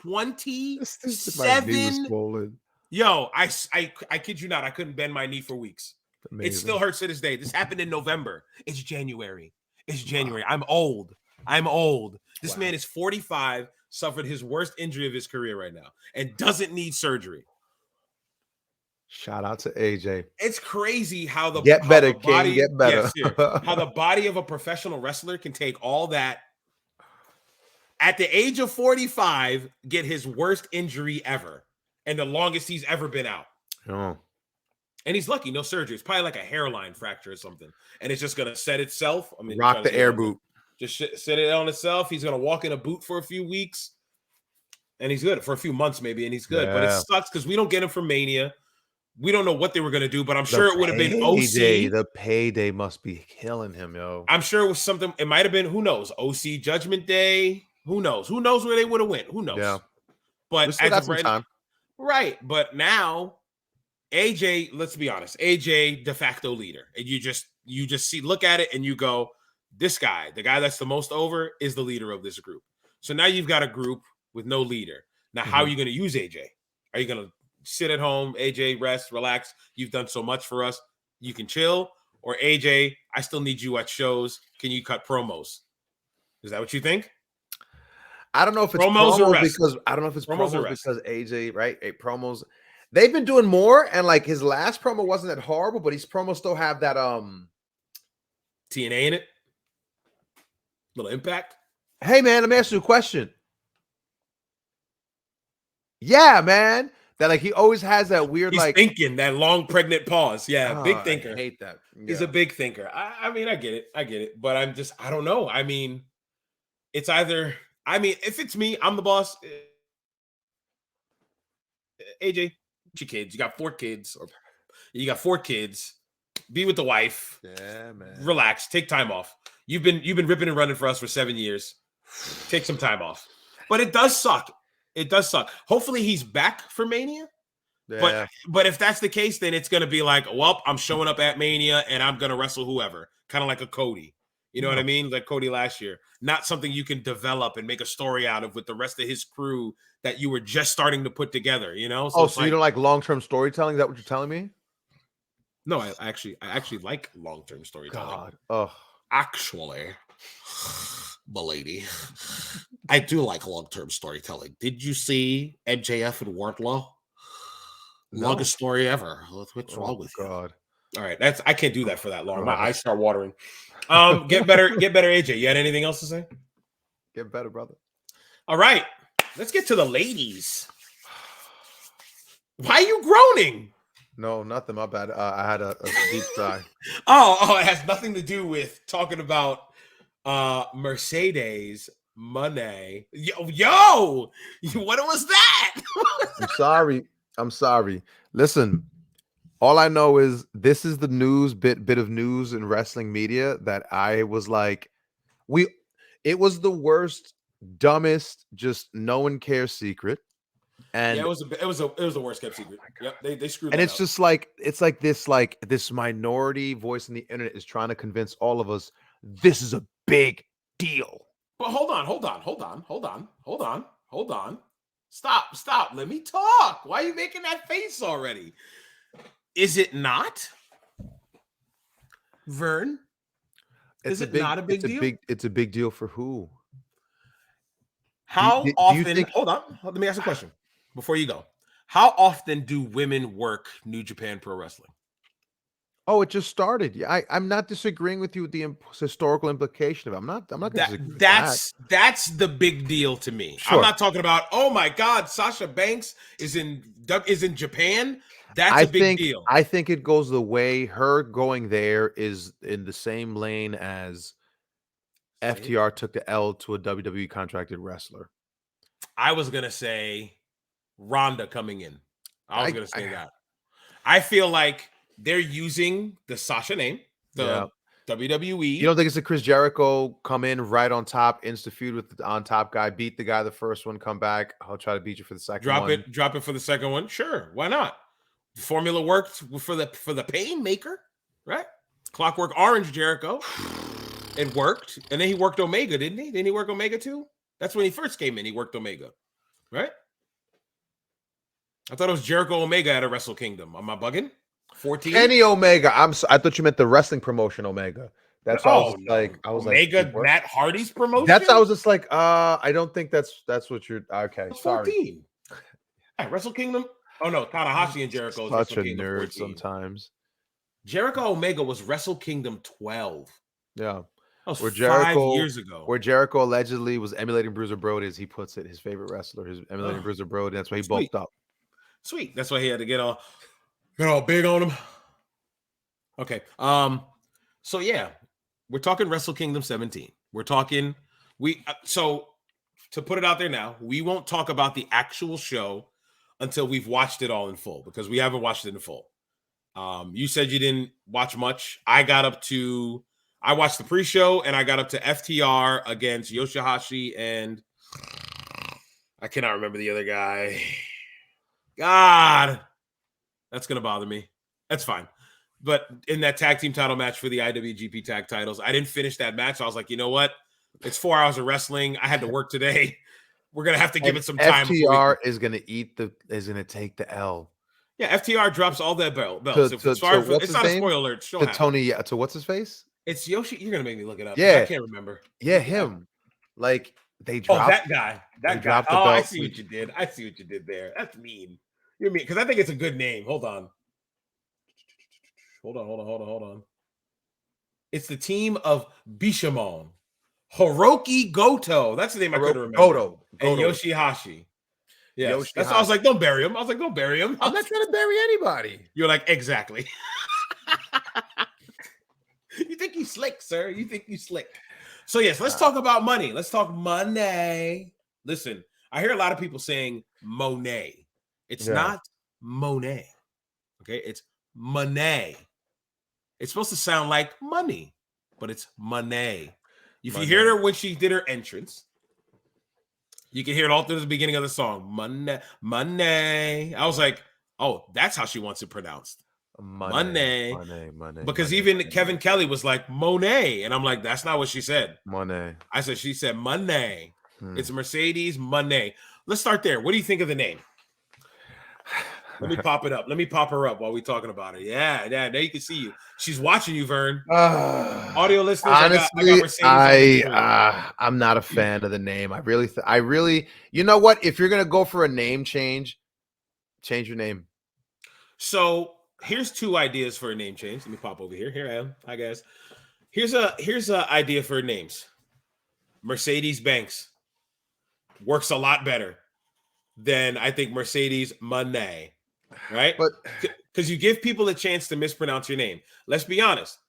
S2: 27. Yo, I kid you not, I couldn't bend my knee for weeks. Amazing. It still hurts to this day. This happened in November. It's January. Wow. I'm old. This man is 45, suffered his worst injury of his career right now, and doesn't need surgery.
S1: Shout out to AJ.
S2: It's crazy how the
S1: get better,
S2: body,
S1: King. Get better.
S2: Yes, how the body of a professional wrestler can take all that at the age of 45, get his worst injury ever, and the longest he's ever been out.
S1: Oh.
S2: And he's lucky, no surgery. It's probably like a hairline fracture or something. And it's just going to set itself. I mean,
S1: rock the air boot.
S2: Just set it on itself. He's going to walk in a boot for a few weeks. And he's good. For a few months, maybe. And he's good. Yeah. But it sucks because we don't get him for Mania. We don't know what they were going to do. But I'm sure it would have been OC.
S1: The payday must be killing him, yo.
S2: I'm sure it was something. It might have been, who knows? OC Judgment Day. Who knows? Who knows where they would have went? Who knows?
S1: Yeah.
S2: But
S1: we still got some time.
S2: Right. But now, AJ, let's be honest, AJ de facto leader. And you just look at it and you go, this guy, the guy that's the most over, is the leader of this group. So now you've got a group with no leader. Now, how are you going to use AJ? Are you going to sit at home, AJ, rest, relax? You've done so much for us. You can chill. Or AJ, I still need you at shows. Can you cut promos? Is that what you think?
S1: I don't know if it's promos because because AJ, right? Promos. They've been doing more, and like his last promo wasn't that horrible, but his promos still have that
S2: TNA in it. Little Impact.
S1: Hey man, let me ask you a question. Yeah, man. That like he always has that weird
S2: thinking, that long pregnant pause. Yeah, big thinker.
S1: I hate that. Yeah.
S2: He's a big thinker. I mean, I get it. But I don't know. I mean, it's either. I mean, if it's me, I'm the boss. AJ, your kids. You got 4 kids, or you got 4 kids. Be with the wife.
S1: Yeah, man.
S2: Relax. Take time off. You've been ripping and running for us for 7 years. Take some time off. But it does suck. It does suck. Hopefully he's back for Mania. Yeah. But if that's the case, then it's gonna be like, well, I'm showing up at Mania and I'm gonna wrestle whoever. Kind of like a Cody. You know what I mean? Like Cody last year. Not something you can develop and make a story out of with the rest of his crew that you were just starting to put together, you know?
S1: So you don't like long-term storytelling? Is that what you're telling me?
S2: No, I actually like long-term storytelling.
S1: God. Oh.
S2: Actually, milady, I do like long-term storytelling. Did you see MJF and Wardlow?
S1: No.
S2: Longest story ever. What's wrong with you?
S1: God.
S2: All right, I can't do that for that long. My
S1: God.
S2: eyes start watering. Get better, AJ. You had anything else to say?
S1: Get better, brother.
S2: All right, let's get to the ladies. Why are you groaning?
S1: No, nothing. My bad. I had a deep sigh.
S2: Oh, it has nothing to do with talking about Mercedes Mone. Yo, what was that?
S1: I'm sorry. Listen, all I know is this is the news bit of news in wrestling media that I was like, it was the worst, dumbest, just no one cares secret. And
S2: yeah, it was the worst kept secret. Yep, they screwed.
S1: And
S2: that
S1: it's
S2: up.
S1: just like this minority voice in the internet is trying to convince all of us this is a big deal.
S2: But hold on. Stop. Let me talk. Why are you making that face already? Is it not? Vern? Is it not a big deal?
S1: It's a big deal for who?
S2: How
S1: do you
S2: often?
S1: think-
S2: Hold on. Let me ask a question before you go. How often do women work New Japan Pro Wrestling?
S1: Oh, it just started. Yeah, I'm not disagreeing with you with the historical implication of it. I'm not going to disagree with that.
S2: That's the big deal to me.
S1: Sure.
S2: I'm not talking about, oh my God, Sasha Banks is in Japan. That's a big deal.
S1: I think it goes the way her going there is in the same lane as FTR took the L to a WWE contracted wrestler.
S2: I was going to say Ronda coming in. I was going to say that. I feel like they're using the Sasha name, the WWE.
S1: You don't think it's a Chris Jericho come in right on top, insta feud with the on top guy, beat the guy the first one, come back, I'll try to beat you for the second one.
S2: Drop it for the second one. Sure, why not? Formula worked for the Painmaker, right? Clockwork Orange Jericho. It worked. And then he worked Omega, didn't he? Didn't he work Omega too? That's when he first came in. He worked Omega, right? I thought it was Jericho Omega at a Wrestle Kingdom. Am I bugging? 14?
S1: Kenny Omega. I thought you meant the wrestling promotion Omega. That's why I was like,
S2: Omega Matt Hardy's promotion.
S1: That's I was just like, I don't think that's what you're okay.
S2: 14.
S1: Sorry.
S2: At Wrestle Kingdom. Oh no, Tanahashi and Jericho.
S1: Such a nerd 14. Sometimes.
S2: Jericho Omega was Wrestle Kingdom 12.
S1: Yeah.
S2: That was 5 years ago.
S1: Where Jericho allegedly was emulating Bruiser Brody, as he puts it, his favorite wrestler, his emulating Bruiser Brody. That's why he bulked up.
S2: Sweet. That's why he had to get all big on him. Okay. So yeah, we're talking Wrestle Kingdom 17. We're talking so to put it out there now, we won't talk about the actual show until we've watched it all in full, because we haven't watched it in full. You said you didn't watch much. I watched the pre-show and I got up to FTR against Yoshihashi and I cannot remember the other guy. God, that's going to bother me. That's fine. But in that tag team title match for the IWGP tag titles, I didn't finish that match. So I was like, you know what? It's 4 hours of wrestling. I had to work today. We're going to have to give it some time.
S1: FTR is going to take the L.
S2: Yeah, FTR drops all their belts. It's not a spoiler alert.
S1: To what's his face?
S2: It's Yoshi. You're going to make me look it up.
S1: Yeah.
S2: I can't remember.
S1: Yeah, him. Like, they dropped.
S2: Oh, that guy. That guy. Oh, I see what you did. I see what you did there. That's mean. You're mean. Because I think it's a good name. Hold on. It's the team of Bishamon, Hiroki Goto. That's the name I couldn't remember.
S1: Goto.
S2: And Yoshihashi. Yeah, that's why I was like, don't bury him. I'm not
S1: trying to bury anybody.
S2: You're like, exactly. You think you slick, sir. You think you slick. So yes, let's talk about money. Let's talk money. Listen, I hear a lot of people saying Monet. It's not Monet. Okay, it's Monet. It's supposed to sound like money, but it's Monet. If you hear her when she did her entrance, you can hear it all through the beginning of the song. Monet, Monet. I was like, oh, that's how she wants it pronounced. Money. Because even Kevin Kelly was like Monet, and I'm like, that's not what she said.
S1: Monet.
S2: I said she said Monet. It's Mercedes Monet. Let's start there. What do you think of the name? Let me pop it up. Let me pop her up while we're talking about her. Yeah, there you can see you. She's watching you, Vern. Audio listeners,
S1: honestly,
S2: I got Mercedes on the screen.
S1: I'm not a fan of the name. I really, you know what? If you're gonna go for a name change your name.
S2: So here's 2 ideas for a name change. Let me pop over here. Here I am. Hi guys. Here's a idea for names. Mercedes Banks works a lot better than I think Mercedes Mone, right?
S1: But
S2: because you give people a chance to mispronounce your name. Let's be honest.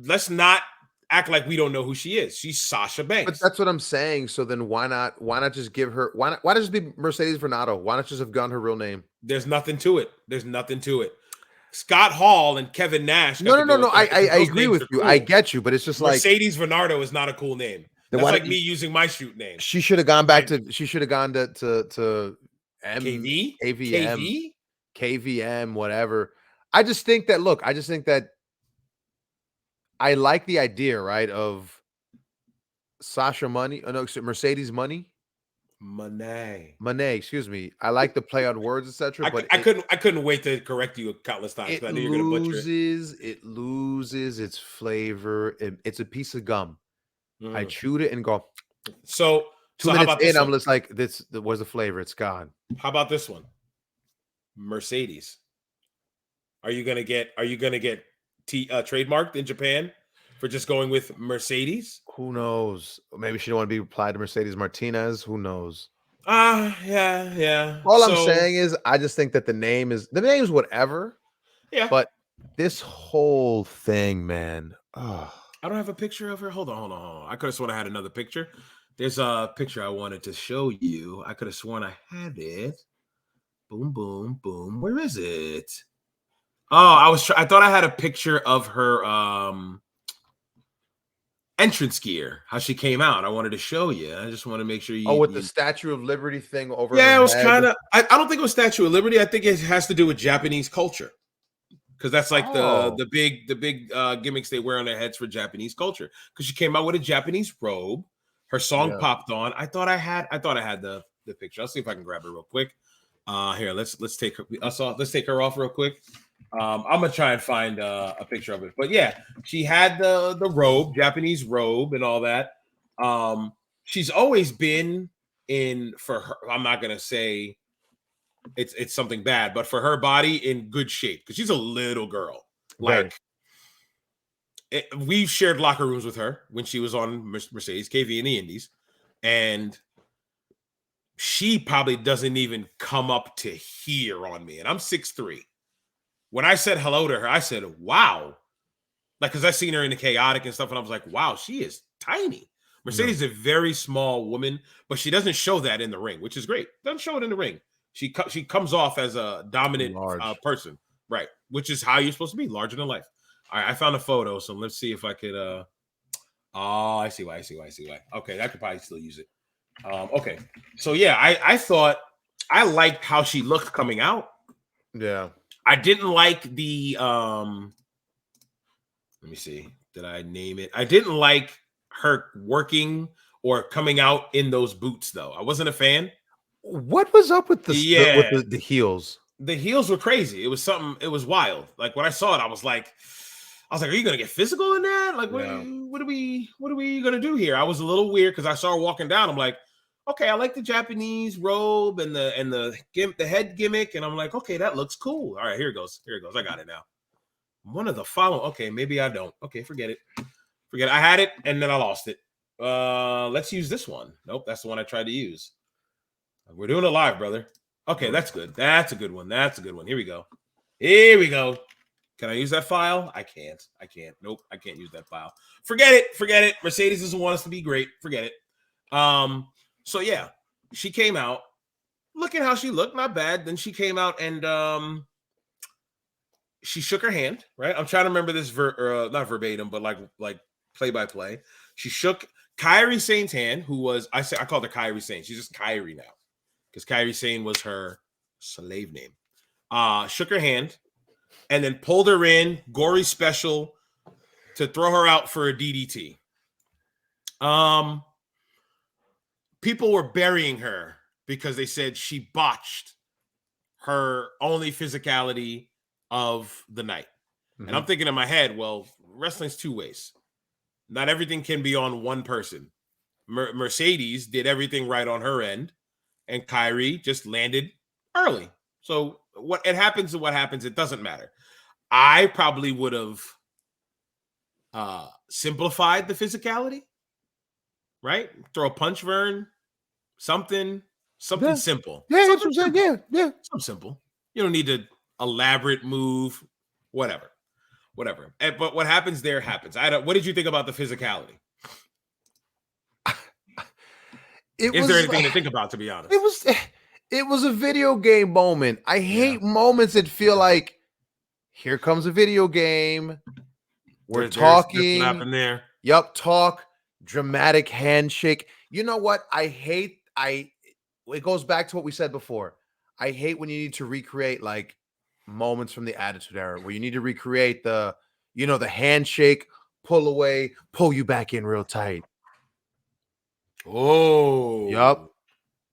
S2: Let's not act like we don't know who she is. She's Sasha Banks.
S1: But that's what I'm saying. So then why not just give her why not just be Mercedes Vernado? Why not just have gone her real name?
S2: There's nothing to it. Scott Hall and Kevin Nash.
S1: No. I agree with you. Cool. I get you, but it's just
S2: Mercedes Vernado is not a cool name. That's like me using my shoot name.
S1: She should have gone back to. She should have gone to
S2: KV,
S1: KVM, KVM, whatever. I just think that I like the idea, right, of Sasha Money. Oh no, Mercedes Money.
S2: Monet,
S1: excuse me. I like the play on words, etc. But
S2: I couldn't wait to correct you countless times.
S1: It loses its flavor. It's a piece of gum. I chewed it and go.
S2: So
S1: 2 minutes in, I'm just like, this was the flavor. It's gone.
S2: How about this one? Mercedes. Are you gonna get trademarked in Japan for just going with Mercedes?
S1: Who knows? Maybe she don't want to be applied to Mercedes Martinez. Who knows?
S2: Yeah.
S1: All I'm saying is, I just think that the name is whatever.
S2: Yeah.
S1: But this whole thing, man.
S2: I don't have a picture of her. Hold on. I could have sworn I had another picture. There's a picture I wanted to show you. I could have sworn I had it. Boom, boom, boom. Where is it? Oh, I thought I had a picture of her entrance gear, how she came out. I wanted to show you. I just want to make sure you.
S1: Oh, with the Statue of Liberty thing over.
S2: Yeah, it was kind of. I don't think it was Statue of Liberty. I think it has to do with Japanese culture, because that's like the big gimmicks they wear on their heads for Japanese culture. Because she came out with a Japanese robe. Her song popped on. I thought I had the picture. I'll see if I can grab it real quick. Here, let's take her. Let's take her off real quick. I'm gonna try and find a picture of it. But yeah, she had the robe, Japanese robe, and all that. She's always been in, for her. I'm not gonna say it's something bad, but for her body, in good shape, because she's a little girl. Like we've shared locker rooms with her when she was on Mercedes KV in the Indies, and she probably doesn't even come up to here on me. And I'm 6'3". When I said hello to her, I said, wow. Like, because I seen her in the Chaotic and stuff, and I was like, wow, she is tiny. Mercedes is a very small woman, but she doesn't show that in the ring, which is great. Doesn't show it in the ring. She comes off as a dominant person, right? Which is how you're supposed to be, larger than life. All right, I found a photo, so let's see if I could. Oh, I see why. Okay, I could probably still use it. Okay, so yeah, I thought I liked how she looked coming out.
S1: Yeah,
S2: I didn't like the. Let me see. Did I name it? I didn't like her working or coming out in those boots, though. I wasn't a fan.
S1: What was up with the heels?
S2: The heels were crazy. It was something. It was wild. Like when I saw it, I was like, are you gonna get physical in that? Like, what are we gonna do here? I was a little weird because I saw her walking down. I'm like, okay, I like the Japanese robe and the head gimmick, and I'm like, okay, that looks cool. All right, here it goes. I got it now. One of the following. Okay, maybe I don't. Okay, forget it. I had it and then I lost it. Let's use this one. Nope, that's the one I tried to use. We're doing it live, brother. Okay, that's good. That's a good one. Here we go. Can I use that file? I can't. Nope, I can't use that file. Forget it. Mercedes doesn't want us to be great. Forget it. So yeah, she came out. Look at how she looked. Not bad. Then she came out and she shook her hand, right? I'm trying to remember this not verbatim, but like play by play. She shook Kairi Sane's hand, who was I called her Kairi Sane. She's just Kairi now, because Kairi Sane was her slave name. Shook her hand and then pulled her in, gory special, to throw her out for a DDT. People were burying her because they said she botched her only physicality of the night. And I'm thinking in my head, well, wrestling's two ways. Not everything can be on one person. Mercedes did everything right on her end, and Kyrie just landed early. So what it happens to what happens, it doesn't matter. I probably would have simplified the physicality, right? Throw a punch, Vern, something simple.
S1: Yeah,
S2: something
S1: that's what I'm saying. Yeah.
S2: Something simple. You don't need to elaborate move, whatever. But what happens there happens. What did you think about the physicality? Is there anything to think about, to be honest?
S1: It was a video game moment. I hate moments that feel like, here comes a video game. We're talking.
S2: What happened there?
S1: Yup, talk, dramatic handshake. You know what? It goes back to what we said before. I hate when you need to recreate like moments from the Attitude Era where you need to recreate the handshake, pull away, pull you back in real tight.
S2: Oh,
S1: yup.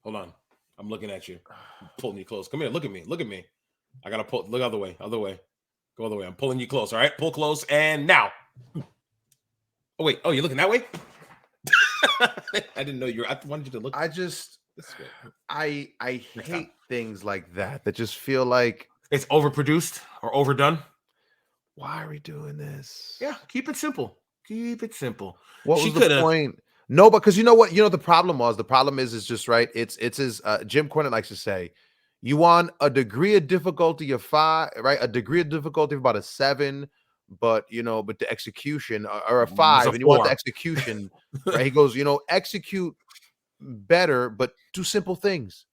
S2: Hold on. I'm looking at you. I'm pulling you close. Come here. Look at me. I got to pull. Look other way. Go other way. I'm pulling you close. All right. Pull close. And now. Oh, wait. Oh, you're looking that way? I didn't know I wanted you to look.
S1: I hate things like that just feel like
S2: it's overproduced or overdone.
S1: Why are we doing this?
S2: Yeah. Keep it simple.
S1: What was the point? No, because you know what? The problem was. The problem is just right. It's as Jim Cornette likes to say, you want a degree of difficulty of 5, right? A degree of difficulty of about a 7, but but the execution or a 5, and you want the execution, right? He goes, execute better, but do simple things.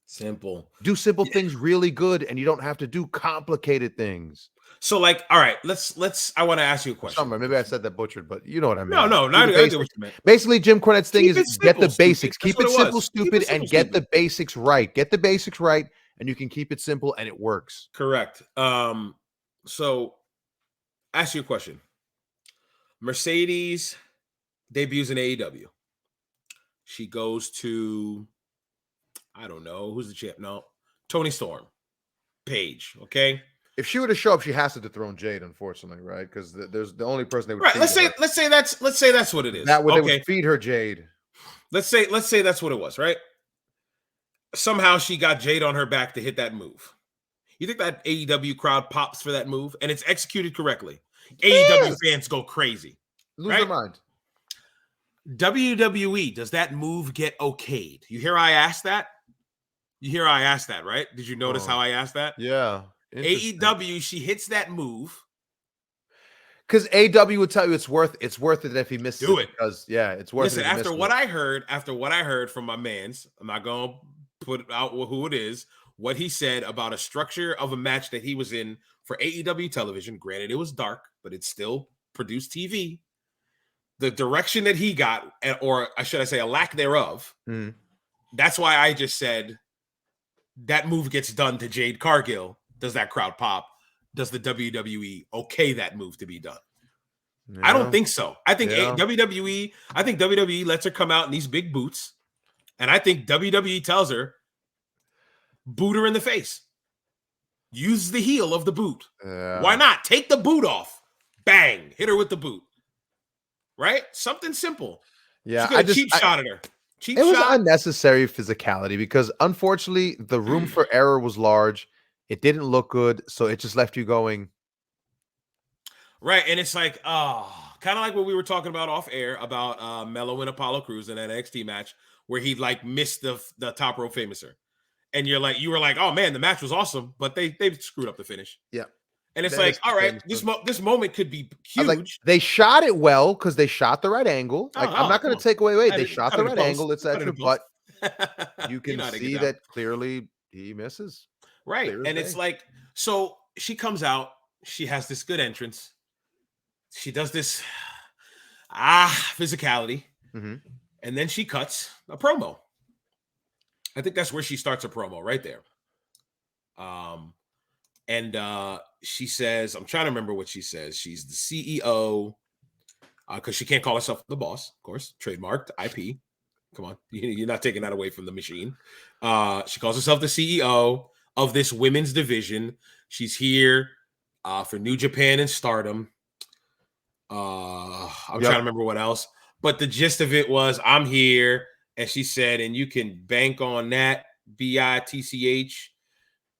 S1: Do simple things really good, and you don't have to do complicated things.
S2: So, like, all right, I want to ask you a question.
S1: Maybe I said that butchered, but you know what I mean.
S2: No, not what you meant.
S1: Basically, Jim Cornette's thing is get the basics. Keep it simple, stupid, and get the basics right. Get the basics right, and you can keep it simple, and it works.
S2: Correct. So, ask you a question. Mercedes debuts in AEW. She goes to, I don't know, who's the champ? No, Toni Storm. Paige, okay?
S1: If she were to show up, she has to dethrone Jade, unfortunately, right? Because there's the only person they would.
S2: Right. Let's say that's what it is.
S1: That would they would feed her Jade.
S2: Let's say that's what it was, right? Somehow she got Jade on her back to hit that move. You think that AEW crowd pops for that move and it's executed correctly? AEW fans go crazy,
S1: lose their mind.
S2: WWE, does that move get okayed? You hear I asked that, right? Did you notice how I asked that?
S1: Yeah.
S2: AEW, she hits that move
S1: because AEW would tell you it's worth it if he misses it. Because it's worth it.
S2: Listen, after what I heard from my man's, I'm not gonna put out who it is. What he said about a structure of a match that he was in for AEW television. Granted, it was dark, but it's still produced TV. The direction that he got, or should I say, a lack thereof. That's why I just said that move gets done to Jade Cargill. Does that crowd pop? Does the WWE okay that move to be done? Yeah. I don't think so. I think WWE lets her come out in these big boots. And I think WWE tells her, boot her in the face. Use the heel of the boot.
S1: Yeah.
S2: Why not? Take the boot off. Bang. Hit her with the boot. Right? Something simple.
S1: Yeah.
S2: I just cheap shot at her.
S1: It was unnecessary physicality because unfortunately the room for error was large. It didn't look good, so it just left you going.
S2: Right, and it's like, kind of like what we were talking about off air about Melo and Apollo Crews in that NXT match where he like missed the top rope famouser, and you were like, oh man, the match was awesome, but they screwed up the finish.
S1: Yeah,
S2: and it's like, all right, this moment could be huge.
S1: Like, they shot it well because they shot the right angle. Like, I'm not going to take away. They shot the right angle, etc. But you can see that clearly he misses.
S2: Right. And it's like, so she comes out, she has this good entrance. She does this physicality. And then she cuts a promo. I think that's where she starts a promo right there. And she says, I'm trying to remember what she says. She's the CEO because she can't call herself the boss, of course, trademarked IP. Come on. You're not taking that away from the machine. She calls herself the CEO. of this women's division. She's here for New Japan and Stardom. I'm trying to remember what else. But the gist of it was, I'm here, and she said, and you can bank on that, BITCH.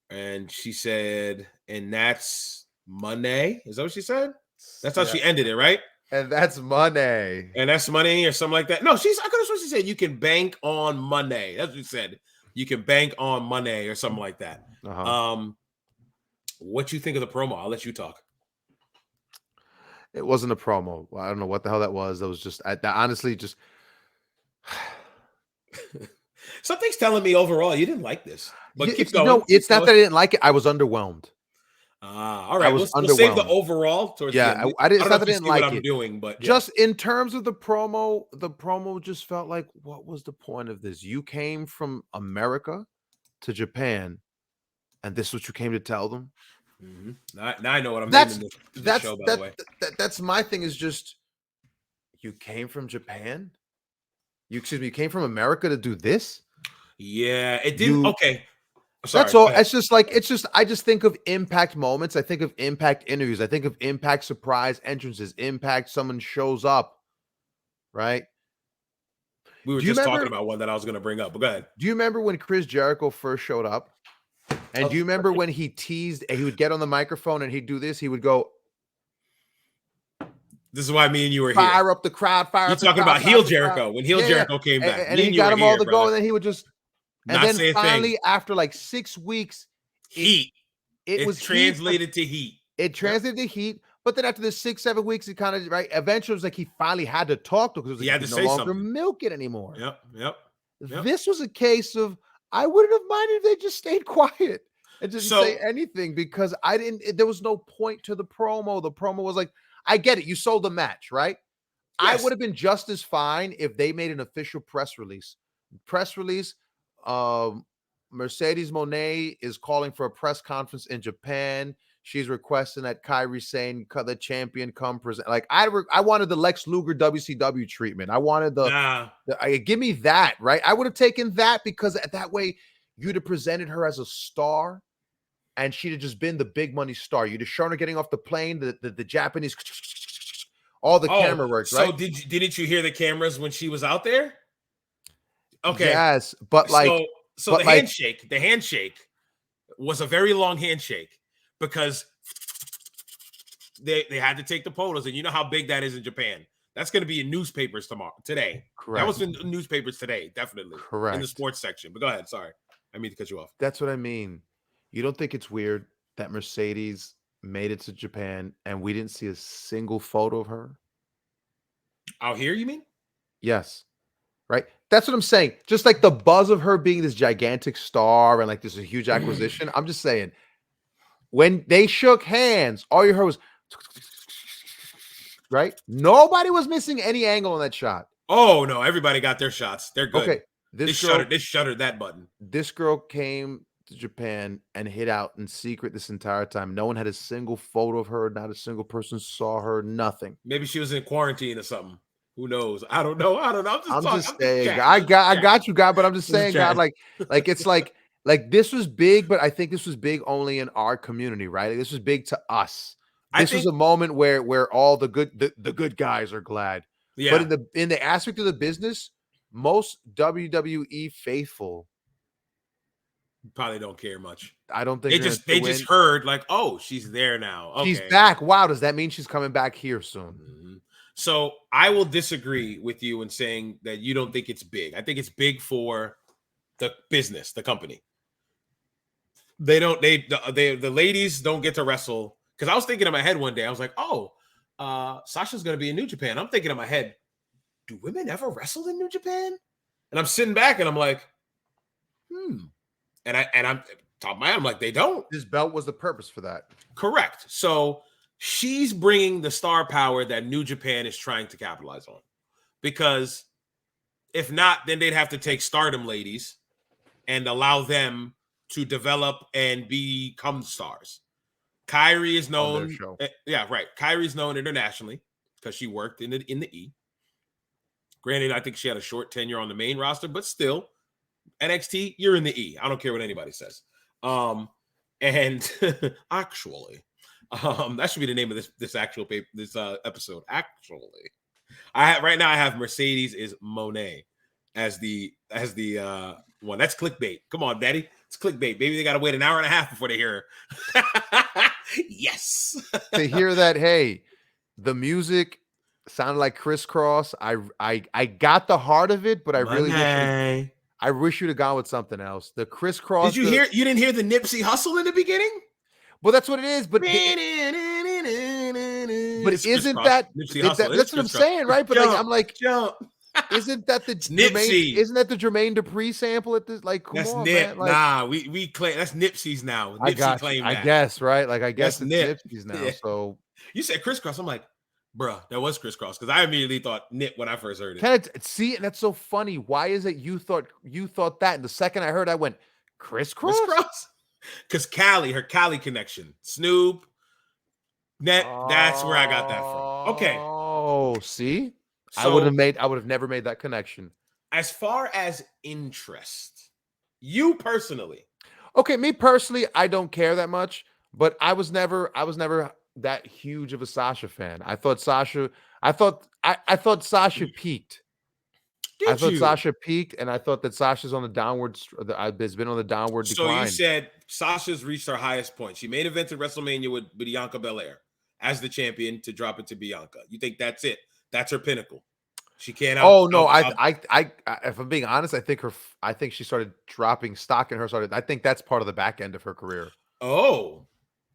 S2: And she said, and that's money. Is that what she said? That's how she ended it, right?
S1: And that's money.
S2: And that's money or something like that. No, I could have sworn she said you can bank on money. That's what she said. You can bank on money or something like that. What you think of the promo? I'll let you talk.
S1: It wasn't a promo. I don't know what the hell that was. That was just, honestly, just.
S2: Something's telling me overall you didn't like this. But keep going.
S1: No, it's not that I didn't like it. I was underwhelmed.
S2: All right. We'll save the overall towards the end.
S1: I didn't. It's not that I didn't like it.
S2: Doing, but
S1: just in terms of the promo just felt like, what was the point of this? You came from America to Japan, and this is what you came to tell them.
S2: Now I know what I'm naming this show, by the way.
S1: That's my thing, is just, you came from Japan? You came from America to do this?
S2: Yeah, it didn't. Okay.
S1: Sorry, that's all. It's just I just think of Impact moments. I think of Impact interviews. I think of Impact surprise entrances. Impact, someone shows up, right?
S2: We were just talking about one that I was going to bring up, but go ahead.
S1: Do you remember when Chris Jericho first showed up? And do you remember when he teased, and he would get on the microphone and he'd do this? He would go,
S2: "This is why me and you were here.
S1: Fire up the crowd, fire up the crowd."
S2: You're talking about heel Jericho, when heel Jericho came back.
S1: And he got him all to go, and then he would just, and then finally, after like 6 weeks,
S2: it was translated to heat.
S1: It translated to heat. But then after the 6-7 weeks, it kind of, right, eventually it was like he finally had to talk to, because he had to no longer milk it anymore.
S2: Yep.
S1: This was a case of, I wouldn't have minded if they just stayed quiet and didn't say anything, because there was no point to the promo. The promo was like, I get it. You sold the match, right? Yes. I would have been just as fine if they made an official press release. Mercedes Mone is calling for a press conference in Japan. She's requesting that Kairi Sane, the champion, come present. Like, I wanted the Lex Luger WCW treatment. I wanted give me that, right? I would have taken that, because that way you'd have presented her as a star, and she'd have just been the big money star. You'd have shown her getting off the plane, the Japanese, all the camera work, right?
S2: So didn't you hear the cameras when she was out there? Okay.
S1: Yes, but like,
S2: so the handshake was a very long handshake, because they had to take the photos, and you know how big that is in Japan. That's going to be in newspapers today.
S1: Correct.
S2: That was in newspapers today, definitely.
S1: Correct.
S2: In the sports section. But go ahead. Sorry, I mean to cut you off.
S1: That's what I mean. You don't think it's weird that Mercedes made it to Japan and we didn't see a single photo of her?
S2: Out here, you mean?
S1: Yes. Right? That's what I'm saying. Just like the buzz of her being this gigantic star and like this is a huge acquisition. I'm just saying, when they shook hands, all you heard was, right? Nobody was missing any angle on that shot.
S2: Oh, no. Everybody got their shots. They're good.
S1: Okay.
S2: They shuttered that button.
S1: This girl came to Japan and hid out in secret this entire time. No one had a single photo of her. Not a single person saw her. Nothing.
S2: Maybe she was in quarantine or something. Who knows? I don't know.
S1: I'm just saying. I got you, God. But I'm just saying, God. Like it's like this was big, but I think this was big only in our community, right? Like, this was big to us. This was a moment where all the good guys are glad. Yeah. But in the aspect of the business, most WWE faithful
S2: probably don't care much.
S1: I don't think
S2: they just heard like, oh, she's there now. Okay.
S1: She's back. Wow, does that mean she's coming back here soon?
S2: Mm-hmm. So I will disagree with you in saying that you don't think it's big. I think it's big for the business, the company. The ladies don't get to wrestle, because I was thinking in my head one day, I was like, oh, Sasha's going to be in New Japan. I'm thinking in my head, do women ever wrestle in New Japan? And I'm sitting back and I'm like, And I'm top of my head, I'm like, they don't.
S1: This belt was the purpose for that.
S2: Correct. So she's bringing the star power that New Japan is trying to capitalize on. Because if not, then they'd have to take Stardom ladies and allow them to develop and become stars. Kairi is known. Yeah, right. Kairi's known internationally because she worked in the E. Granted, I think she had a short tenure on the main roster, but still, NXT, you're in the E. I don't care what anybody says. And actually, that should be the name of this episode. Actually, right now I have Mercedes Mone as the one. That's clickbait. Come on, daddy. It's clickbait. Maybe they gotta wait an hour and a half before they hear her. Yes.
S1: To hear that, hey, the music sounded like Crisscross. I got the heart of it, but I really wish you'd have gone with something else. The Crisscross.
S2: Did you hear? You didn't hear the Nipsey Hustle in the beginning?
S1: Well, that's what it is. But isn't that that's what I'm saying, right? But I'm like, isn't that the
S2: Nipsey?
S1: Isn't that the Jermaine Dupri sample at this? Like, come
S2: that's
S1: on,
S2: Nip.
S1: man. Like,
S2: nah, we claim that's Nipsey's now. Nipsey claimed that.
S1: I guess, right? Like, I guess it's Nipsey's now. Yeah. So
S2: you said Crisscross. I'm like, bruh, that was Crisscross, because I immediately thought Nip when I first heard it.
S1: Can I see? And that's so funny. Why is it you thought that? And the second I heard, I went Crisscross.
S2: Because her Cali connection, Snoop. That's where I got that from. Okay.
S1: Oh, see, so, I would have never made that connection.
S2: As far as interest, you personally.
S1: Okay, me personally, I don't care that much, but I was never that huge of a Sasha fan. I thought Sasha peaked. Sasha peaked, and I thought that Sasha's on the downward. Has been on the downward decline.
S2: So you said Sasha's reached her highest point. She main evented WrestleMania with Bianca Belair as the champion to drop it to Bianca. You think that's it? That's her pinnacle. She can't. If I'm being honest, I think she started dropping stock in her. I think that's part of the back end of her career. Oh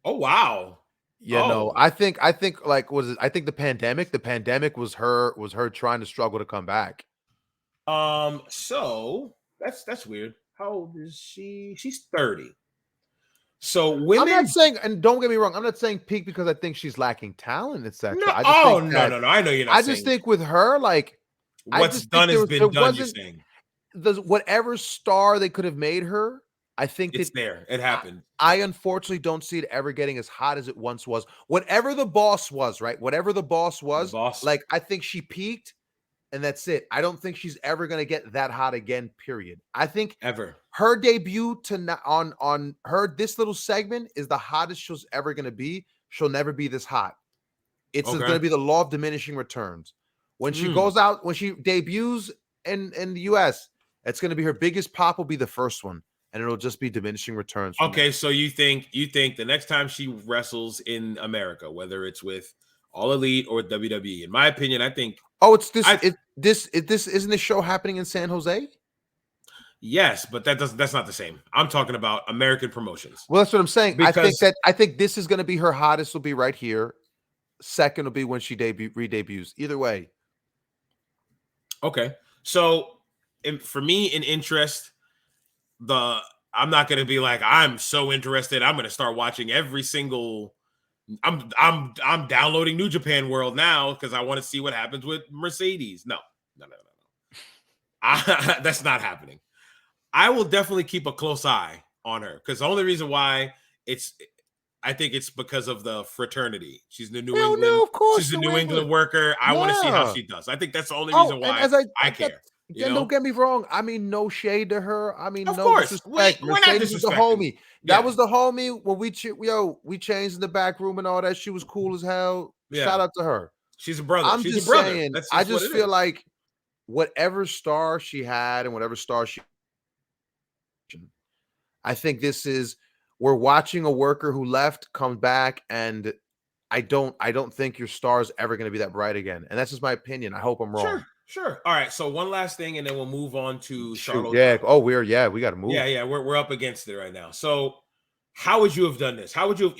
S2: wow.
S1: Yeah, no, I think like I think the pandemic was her trying to struggle to come back.
S2: So that's weird. How old is she? She's 30. So women.
S1: I'm not saying, and don't get me wrong, I'm not saying peak because I think she's lacking talent, etc.
S2: No, no. I know you're not.
S1: I just think with her, like,
S2: what's done has been done. You're saying
S1: whatever star they could have made her, I think
S2: it's there. It happened.
S1: I unfortunately don't see it ever getting as hot as it once was. Whatever the boss was, right? Whatever the boss was, like, I think she peaked. And that's it. I don't think she's ever going to get that hot again, period. I think her debut on her, this little segment is the hottest she's ever going to be. She'll never be this hot. It's going to be the law of diminishing returns. When she goes out, when she debuts in the US, it's going to be her biggest pop will be the first one. And it'll just be diminishing returns.
S2: Okay, so you think the next time she wrestles in America, whether it's with All Elite or WWE, in my opinion, I think.
S1: Oh, it's this. This isn't this show happening in San Jose?
S2: Yes, but that's not the same. I'm talking about American promotions.
S1: Well, that's what I'm saying. I think this is going to be her hottest. Will be right here. Second will be when she re-debuts. Either way.
S2: Okay, so for me, in interest, I'm not going to be like, I'm so interested, I'm going to start watching every single. I'm downloading New Japan World now because I want to see what happens with Mercedes. No. That's not happening. I will definitely keep a close eye on her because the only reason why I think it's because of the fraternity. She's the New England. No, of course, she's a New England worker. I want to see how she does. I think that's the only reason why I care.
S1: Don't get me wrong. I mean, no shade to her. I mean,
S2: of course.
S1: Disrespect. Mercedes was the homie. That was the homie when we changed in the back room and all that. She was cool as hell. Yeah. Shout out to her.
S2: She's a brother.
S1: I'm just saying. I just feel like whatever star she had and whatever star I think we're watching a worker who left come back, and I don't think your star is ever going to be that bright again. And that's just my opinion. I hope I'm wrong.
S2: Sure. All right. So one last thing, and then we'll move on to Charlotte.
S1: Yeah. Oh, we got to move.
S2: Yeah. We're up against it right now. So how would you have done this? How would you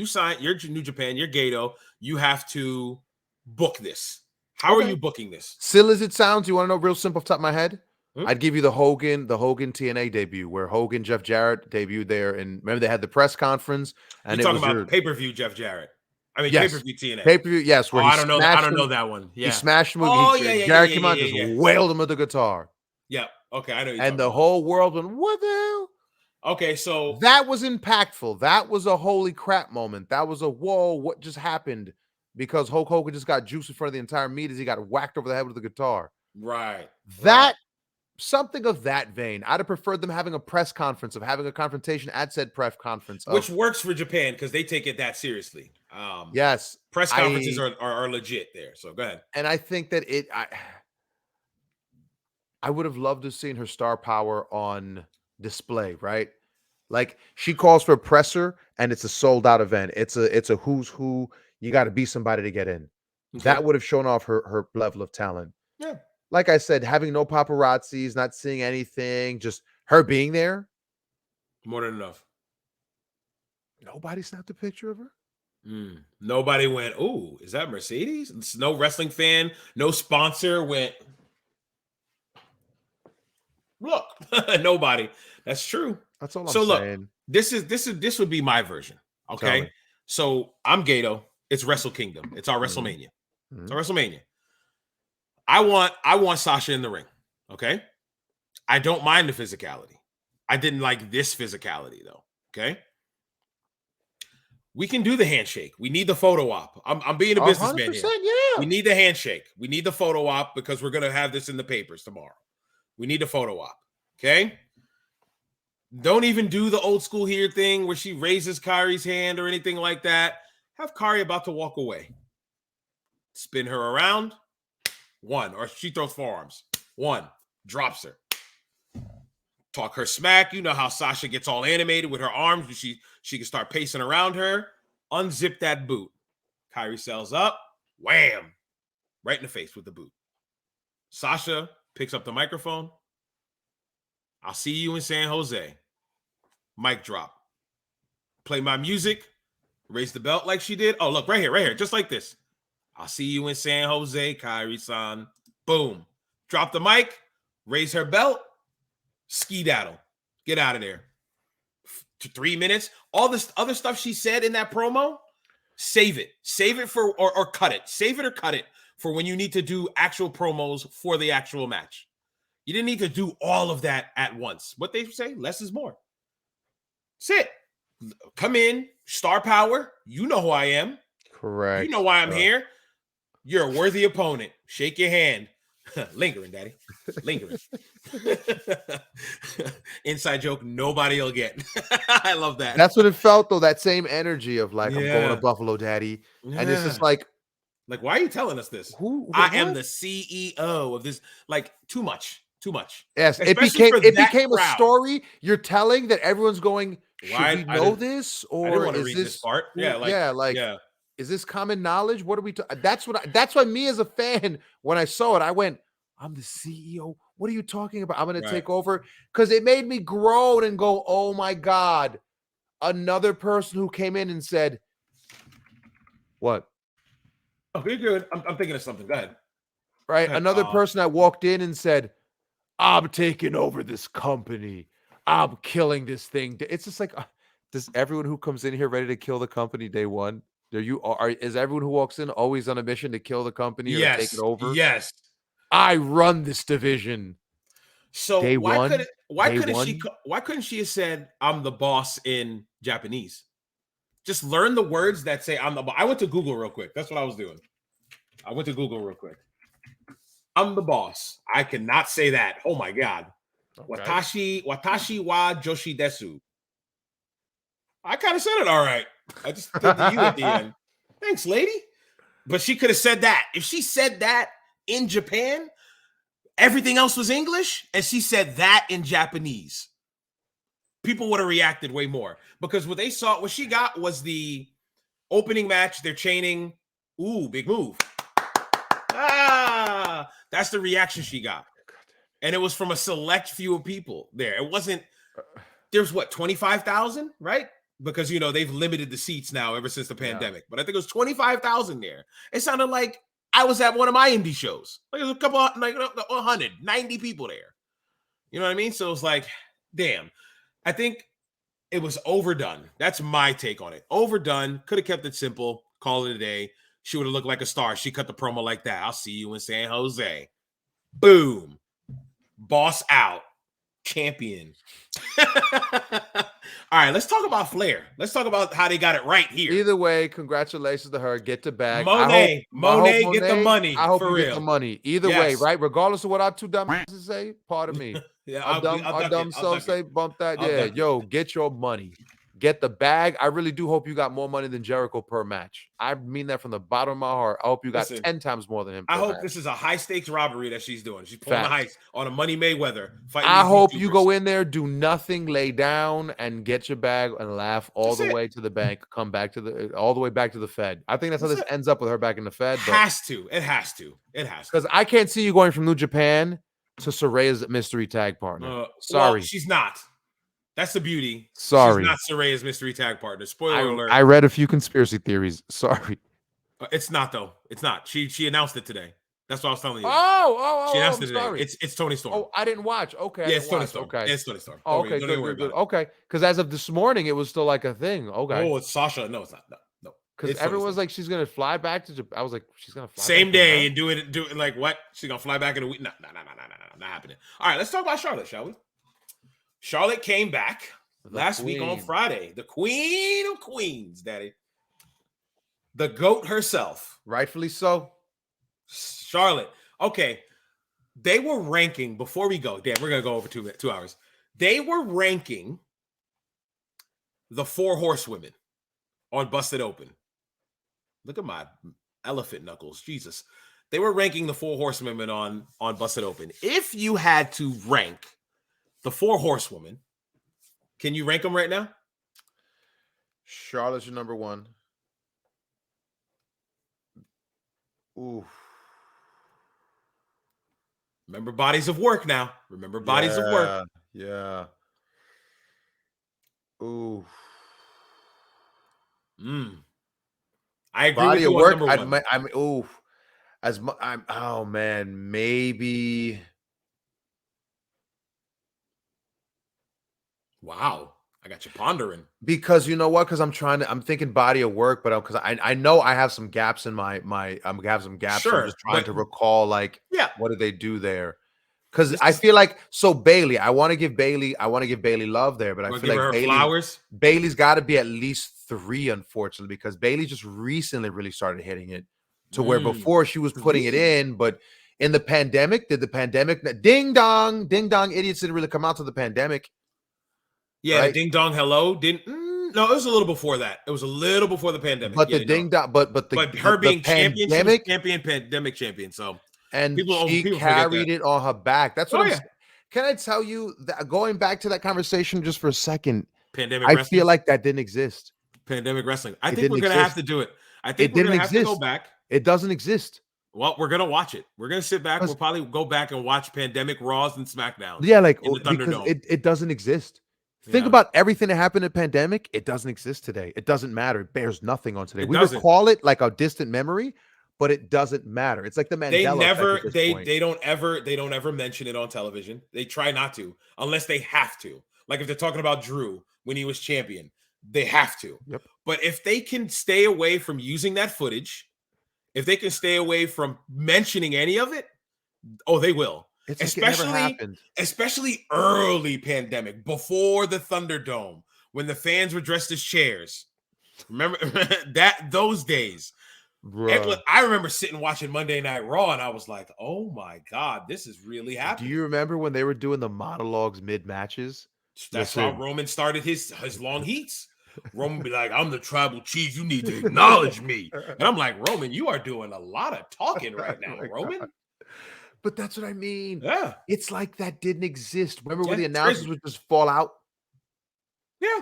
S2: signed your New Japan, your Gato, you have to book this. How are you booking this?
S1: Still as it sounds, you want to know real simple off the top of my head? I'd give you the Hogan TNA debut where Hogan, Jeff Jarrett debuted there. And remember they had the press conference. And
S2: you're talking about pay-per-view Jeff Jarrett. I mean,
S1: yes.
S2: pay-per-view TNA.
S1: Pay-per-view, yes.
S2: I don't know that one. Yeah.
S1: He smashed him. Jarrett came out and just wailed him with the guitar.
S2: Yeah. Okay, I know.
S1: And the whole world went, what the hell?
S2: Okay, so
S1: that was impactful. That was a holy crap moment. That was a whoa, what just happened? Because Hulk Hogan just got juice in front of the entire meet as he got whacked over the head with the guitar.
S2: Right.
S1: That something of that vein. I'd have preferred them having a press conference, of having a confrontation at said press conference.
S2: Which works for Japan because they take it that seriously.
S1: Yes.
S2: Press conferences are legit there. So go ahead.
S1: And I think that I would have loved to have seen her star power on display, right? Like, she calls for a presser and it's a sold out event. It's a who's who. You got to be somebody to get in.
S2: Okay.
S1: That would have shown off her level of talent.
S2: Yeah.
S1: Like I said, having no paparazzis, not seeing anything, just her being there.
S2: More than enough.
S1: Nobody snapped a picture of her.
S2: Nobody went, "Ooh, is that Mercedes?" No wrestling fan, no sponsor went, "Look." Nobody. That's true.
S1: That's all I'm
S2: so
S1: saying.
S2: Look, this would be my version. Okay. So I'm Gato. It's Wrestle Kingdom. It's our WrestleMania. It's our WrestleMania. I want Sasha in the ring. Okay. I don't mind the physicality. I didn't like this physicality though. Okay. We can do the handshake. We need the photo op. I'm being a businessman here.
S1: Yeah.
S2: We need the handshake. We need the photo op because we're going to have this in the papers tomorrow. We need the photo op. Okay. Don't even do the old school here thing where she raises Kairi's hand or anything like that. Have Kairi about to walk away. Spin her around. One. Or she throws forearms. One. Drops her. Talk her smack. You know how Sasha gets all animated with her arms. She can start pacing around her. Unzip that boot. Kairi sells up. Wham! Right in the face with the boot. Sasha picks up the microphone. I'll see you in San Jose. Mic drop. Play my music. Raise the belt like she did. Oh, look, right here. Just like this. I'll see you in San Jose, Kairi-san. Boom. Drop the mic. Raise her belt. Ski-daddle. Get out of there. 3 minutes. All this other stuff she said in that promo, save it. Save it for, or cut it. Save it or cut it for when you need to do actual promos for the actual match. You didn't need to do all of that at once. What they say, less is more. Sit. Come in. Star power. You know who I am.
S1: Correct.
S2: You know why I'm here. You're a worthy opponent. Shake your hand. Lingering, daddy. Lingering. Inside joke nobody will get. I love that.
S1: That's what it felt, though. That same energy of like, I'm going to Buffalo, daddy. And it's just like,
S2: why are you telling us this? I am the CEO of this. Like, too much.
S1: Yes,
S2: especially
S1: it became a story you're telling that everyone's going, should we know this?
S2: Or I didn't want to
S1: is
S2: read
S1: this
S2: part?
S1: Is this common knowledge? What are we that's why me as a fan, when I saw it, I went, I'm the CEO. What are you talking about? I'm going to take over. Because it made me groan and go, oh my God. Another person who came in and said, what?
S2: Oh, you're good. I'm thinking of something. Go ahead.
S1: Right. Another person that walked in and said, I'm taking over this company. I'm killing this thing. It's just like, does everyone who comes in here ready to kill the company day one? Is everyone who walks in always on a mission to kill the company or to take it over?
S2: Yes.
S1: I run this division.
S2: So
S1: day
S2: why
S1: one,
S2: couldn't she have said I'm the boss in Japanese? Just learn the words that say I'm the boss. I went to Google real quick. That's what I was doing. I went to Google real quick. I'm the boss. I cannot say that. Oh my God. Okay. Watashi wa joshi desu. I kind of said it all right. I just did the you at the end. Thanks, lady. But she could have said that. If she said that in Japan, everything else was English, and she said that in Japanese, people would have reacted way more. Because what she got was the opening match. They're chaining. Ooh, big move. That's the reaction she got. And it was from a select few of people there. It wasn't, there's 25,000, right? Because, they've limited the seats now ever since the pandemic. Yeah. But I think it was 25,000 there. It sounded like I was at one of my indie shows. Like, it was a couple, 190 people there. You know what I mean? So it was like, damn. I think it was overdone. That's my take on it. Overdone. Could have kept it simple. Call it a day. She would have looked like a star. She cut the promo like that. I'll see you in San Jose. Boom. Boss out. champion. All right, let's talk about Flair. Let's talk about how they got it right here.
S1: Either way, congratulations to her. Get the bag.
S2: Monet,
S1: Monet,
S2: get the money.
S1: I hope
S2: for
S1: you
S2: real.
S1: get the money. Either way, right? Regardless of what our two dumb asses say, pardon me.
S2: Yeah,
S1: our dumb self say, bump that.
S2: I'll
S1: Yo, get your money. Get the bag. I really do hope you got more money than Jericho per match. I mean that from the bottom of my heart. I hope you got 10 times more than him.
S2: I hope this is a high stakes robbery that she's doing. She's pulling the heist on a Money Mayweather fight.
S1: I hope you go in there, do nothing, lay down, and get your bag and laugh all the way to the bank. Come back to all the way back to the Fed. I think that's how this ends up with her back in the Fed.
S2: It has to.
S1: Because I can't see you going from New Japan to Soraya's mystery tag partner. Sorry,
S2: well, she's not. That's the beauty.
S1: Sorry.
S2: She's not Soraya's mystery tag partner. Spoiler alert.
S1: I read a few conspiracy theories. Sorry.
S2: It's not, though. It's not. She announced it today. That's what I was telling you.
S1: She
S2: announced it today.
S1: Sorry.
S2: It's Tony Storm.
S1: Oh, I didn't watch. Okay.
S2: Yeah, it's Tony Storm. Okay. It's Tony Storm.
S1: Oh, okay, good. Okay. Because as of this morning, it was still like a thing. Okay.
S2: Oh, it's Sasha. No, it's not. No.
S1: Because everyone was like, she's gonna fly back to Japan. I was like, she's gonna fly
S2: same day and do it like what? She's gonna fly back in a week? No, not happening. All right, let's talk about Charlotte, shall we? Charlotte came back last week on Friday. The Queen of Queens, Daddy. The GOAT herself.
S1: Rightfully so.
S2: Charlotte. Okay. They were ranking, before we go, damn, we're going to go over 2 hours. They were ranking the 4 horsewomen on Busted Open. Look at my elephant knuckles. Jesus. They were ranking the 4 horsewomen on Busted Open. If you had to rank the 4 horsewomen, can you rank them right now?
S1: Charlotte's your number 1. Ooh.
S2: Remember bodies of work now. Remember bodies of work.
S1: Yeah. Ooh.
S2: I agree
S1: body
S2: with you
S1: of work.
S2: on number
S1: 1. Maybe.
S2: Wow. I got you pondering.
S1: Because you know what? Because I'm thinking body of work, but because I know I have some gaps in my have some gaps.
S2: Sure,
S1: I'm just trying to recall, like,
S2: yeah,
S1: what did they do there? Because I feel like Bailey. I want to give Bailey love there, but I feel like Bailey's got to be at least 3, unfortunately, because Bailey just recently really started hitting it to where before she was putting it in, but in the pandemic, ding dong idiots didn't really come out to the pandemic.
S2: Yeah, right? Ding dong hello didn't. No, it was a little before that. It was a little before the pandemic.
S1: But the ding dong, but
S2: her being
S1: pandemic
S2: pandemic champion. So
S1: she carried it on her back. That's what Can I tell you that going back to that conversation just for a second?
S2: Pandemic.
S1: I feel like that didn't exist.
S2: Pandemic wrestling. I think we're gonna have to do it. I think we're gonna have to go back.
S1: It doesn't exist.
S2: Well, we're gonna watch it. We're gonna sit back. We'll probably go back and watch Pandemic Raws and SmackDowns.
S1: Yeah, like
S2: in the Thunderdome.
S1: It doesn't exist. Think about everything that happened in pandemic. It doesn't exist today. It doesn't matter. It bears nothing on today. We recall it like a distant memory, but it doesn't matter. It's like the Mandela.
S2: They don't ever mention it on television. They try not to unless they have to. Like if they're talking about Drew when he was champion, they have to.
S1: Yep.
S2: But if they can stay away from using that footage, if they can stay away from mentioning any of it, they will.
S1: It's like
S2: especially early pandemic, before the Thunderdome, when the fans were dressed as chairs. Remember those days? I remember sitting watching Monday Night Raw, and I was like, "Oh my God, this is really happening."
S1: Do you remember when they were doing the monologues mid matches?
S2: That's how Roman started his long heats. Roman be like, "I'm the tribal chief. You need to acknowledge me." And I'm like, "Roman, you are doing a lot of talking right now, Roman." God.
S1: But that's what I mean.
S2: Yeah.
S1: It's like that didn't exist. Remember when the announcers would just fall out?
S2: Yeah.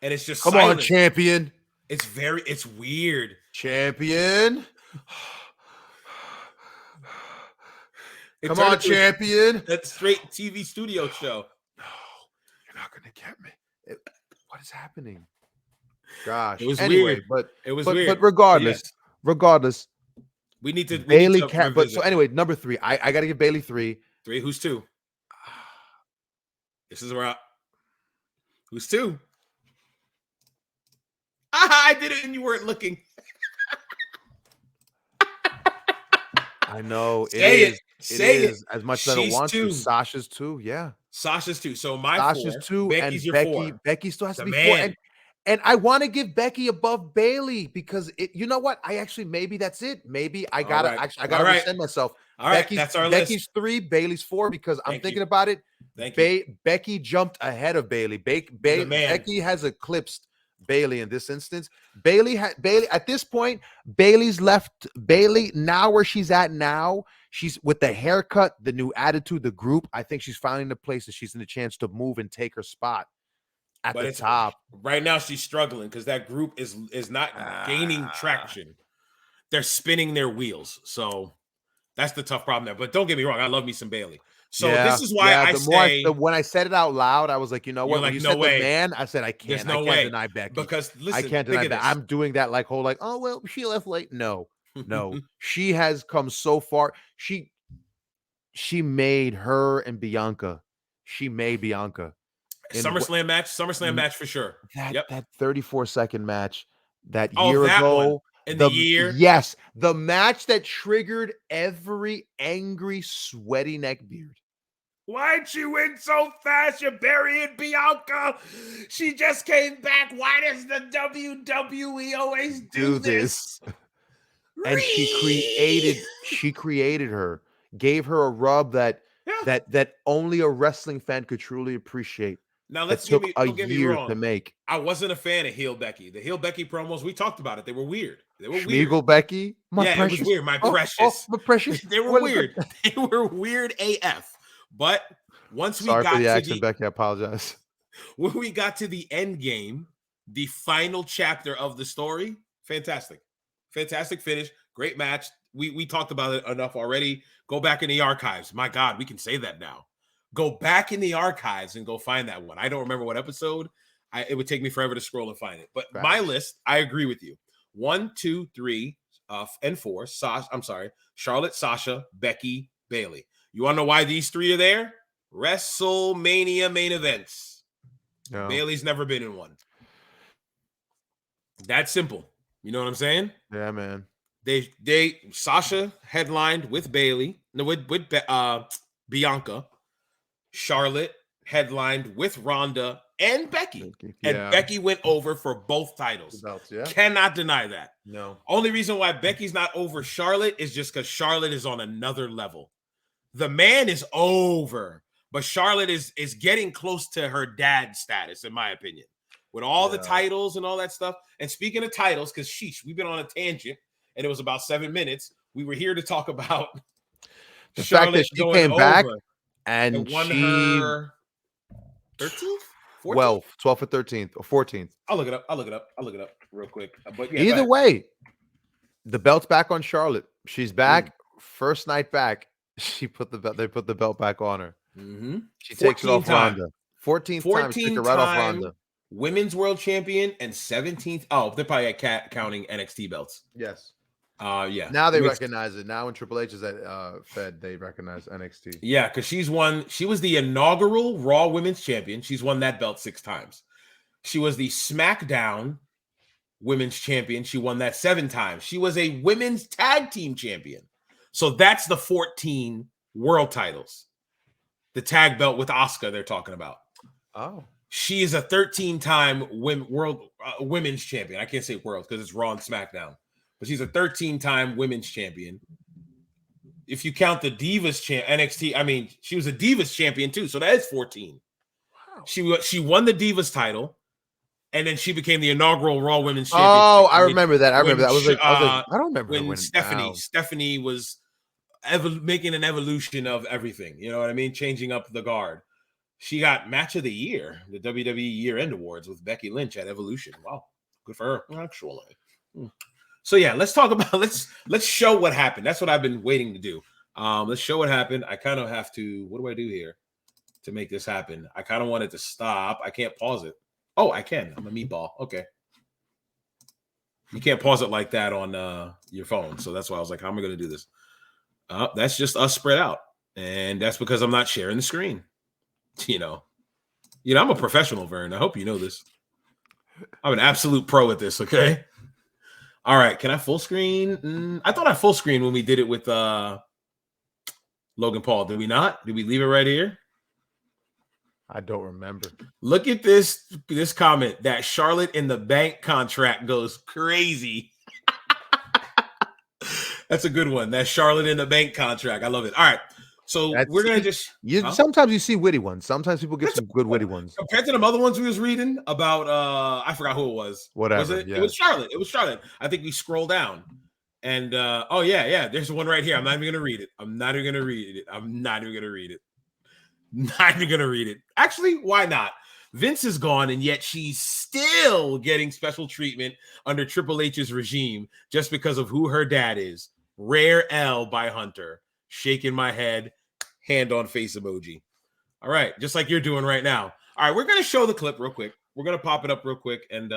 S2: And it's just
S1: come on, champion.
S2: It's weird.
S1: Champion. Come on, champion.
S2: That straight TV studio show.
S1: No, you're not gonna get me. What is happening? Gosh.
S2: It was weird.
S1: But
S2: it was weird.
S1: But regardless.
S2: We need to
S1: Bailey but so anyway, number 3. I gotta give Bailey 3.
S2: 3. Who's 2? This is where who's 2? I did it and you weren't looking.
S1: I know
S2: Say it. Say it.
S1: as much as I don't
S2: She's
S1: want to.
S2: two.
S1: Sasha's two, yeah.
S2: Sasha's two. So my
S1: Sasha's
S2: four.
S1: two,
S2: Becky's
S1: and
S2: your
S1: Becky.
S2: four.
S1: Becky still has to
S2: The
S1: be four,
S2: man.
S1: and I want to give Becky above Bailey because you know what? I actually maybe that's it. Maybe I gotta rescind myself.
S2: All right, that's our
S1: Becky's
S2: list.
S1: 3, Bailey's 4 because I'm thinking about it.
S2: Thank you.
S1: Becky jumped ahead of Bailey. Becky has eclipsed Bailey in this instance. Bailey at this point. Bailey's left Bailey now where she's at now. She's with the haircut, the new attitude, the group. I think she's finding the place that she's in the chance to move and take her spot at the top.
S2: Right now, she's struggling because that group is not gaining traction. They're spinning their wheels. So that's the tough problem there. But don't get me wrong, I love me some Bailey. So this is why
S1: when I said it out loud, I was like, you know what? When you said the man, I said I can't deny Becky.
S2: Because listen,
S1: I can't deny that. I'm doing that oh well, she left late. No. She has come so far. She made her and Bianca. She made Bianca.
S2: SummerSlam match for sure.
S1: That 34-second match that year ago.
S2: Yes,
S1: the match that triggered every angry, sweaty neckbeard.
S2: Why'd she win so fast? You're burying Bianca. She just came back. Why does the WWE always do this?
S1: And she created her, gave her a rub that only a wrestling fan could truly appreciate.
S2: Now
S1: took a year to make.
S2: I wasn't a fan of heel Becky. The heel Becky promos, we talked about it. They were weird. They were
S1: Schmiegel
S2: weird.
S1: Becky,
S2: it was weird. My precious.
S1: My precious.
S2: They were weird. They were weird AF. But once we got
S1: for the
S2: to
S1: accent, Becky, I apologize.
S2: When we got to the end game, the final chapter of the story, fantastic finish, great match. We talked about it enough already. Go back in the archives. My God, we can say that now. Go back in the archives and go find that one. I don't remember what episode. It would take me forever to scroll and find it. But my list, I agree with you. 1, 2, 3, and 4. Charlotte, Sasha, Becky, Bailey. You want to know why these 3 are there? WrestleMania main events. No. Bailey's never been in one. That's simple. You know what I'm saying?
S1: Yeah, man.
S2: Sasha headlined with Bailey, with Bianca. Charlotte headlined with Ronda and Becky. And Becky went over for both titles.
S1: Belts, yeah.
S2: Cannot deny that.
S1: No.
S2: Only reason why Becky's not over Charlotte is just because Charlotte is on another level. The man is over, but Charlotte is getting close to her dad status, in my opinion, with all the titles and all that stuff. And speaking of titles, because we've been on a tangent, and it was about 7 minutes. We were here to talk about
S1: the Charlotte fact that she came back and
S2: won
S1: she
S2: her 13th, 14th?
S1: 12th or 13th or 14th.
S2: I'll look it up real quick. But yeah,
S1: either way, the belt's back on Charlotte. She's back. First night back. They put the belt back on her.
S2: Mm-hmm.
S1: She takes it off Ronda. 14th time. She took it right off Ronda.
S2: Women's World Champion and 17th. Oh, they're probably counting NXT belts.
S1: Yes.
S2: Yeah.
S1: Now they recognize it. Now when Triple H is at Fed, they recognize NXT.
S2: Yeah, because she was the inaugural Raw Women's Champion. She's won that belt 6 times. She was the SmackDown Women's Champion. She won that 7 times. She was a Women's Tag Team Champion. So that's the 14 world titles. The tag belt with Asuka they're talking about.
S1: Oh.
S2: She is a 13-time world women's champion. I can't say world because it's Raw and SmackDown. But she's a 13-time women's champion. If you count the Divas NXT, I mean, she was a Divas champion too. So that is 14. Wow. She won the Divas title. And then she became the inaugural Raw Women's Champion.
S1: Oh, I remember that. I remember that. I don't remember
S2: when Stephanie was making an evolution of everything. You know what I mean? Changing up the guard. She got Match of the Year, the WWE Year-End Awards with Becky Lynch at Evolution. Wow, good for her, actually. So yeah, let's talk about let's show what happened. That's what I've been waiting to do. Let's show what happened. I kind of have to. What do I do here to make this happen? I kind of want it to stop. I can't pause it. Oh, I can. I'm a meatball. Okay. You can't pause it like that on your phone. So that's why I was like, how am I going to do this? That's just us spread out. And that's because I'm not sharing the screen. You know, I'm a professional, Vern. I hope you know this. I'm an absolute pro at this, okay? All right, can I full screen? I thought I full screen when we did it with Logan Paul. Did we not? Did we leave it right here?
S1: I don't remember.
S2: Look at this comment. That Charlotte in the Bank contract goes crazy. That's a good one. That Charlotte in the Bank contract. I love it. All right. So we're going to just...
S1: Sometimes you see witty ones. Sometimes people get some good witty ones.
S2: Compared to the other ones we was reading about, I forgot who it was.
S1: Whatever.
S2: Was it? Yeah. It was Charlotte. It was Charlotte. I think we scroll down. And, oh, yeah. There's one right here. I'm not even going to read it. Not even going to read it. Actually, why not? Vince is gone, and yet she's still getting special treatment under Triple H's regime just because of who her dad is. Rare L by Hunter. Shaking my head, hand on face emoji. All right, just like you're doing right now. All right, we're going to show the clip real quick. We're going to pop it up real quick. And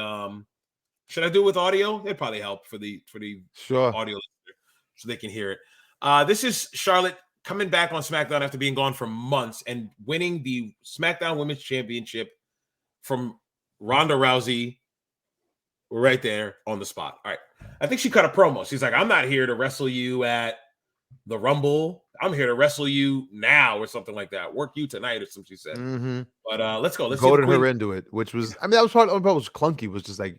S2: should I do it with audio? It'd probably help for the audio listener so they can hear it. This is Charlotte coming back on SmackDown after being gone for months and winning the SmackDown Women's Championship from Ronda Rousey right there on the spot. All right. I think she cut a promo. She's like, I'm not here to wrestle you at the Rumble. I'm here to wrestle you now or something like that. Work you tonight or something she said.
S1: Mm-hmm.
S2: But let's go. Let's
S1: goaded her into it, which was, I mean, that was part of what was clunky, was just like,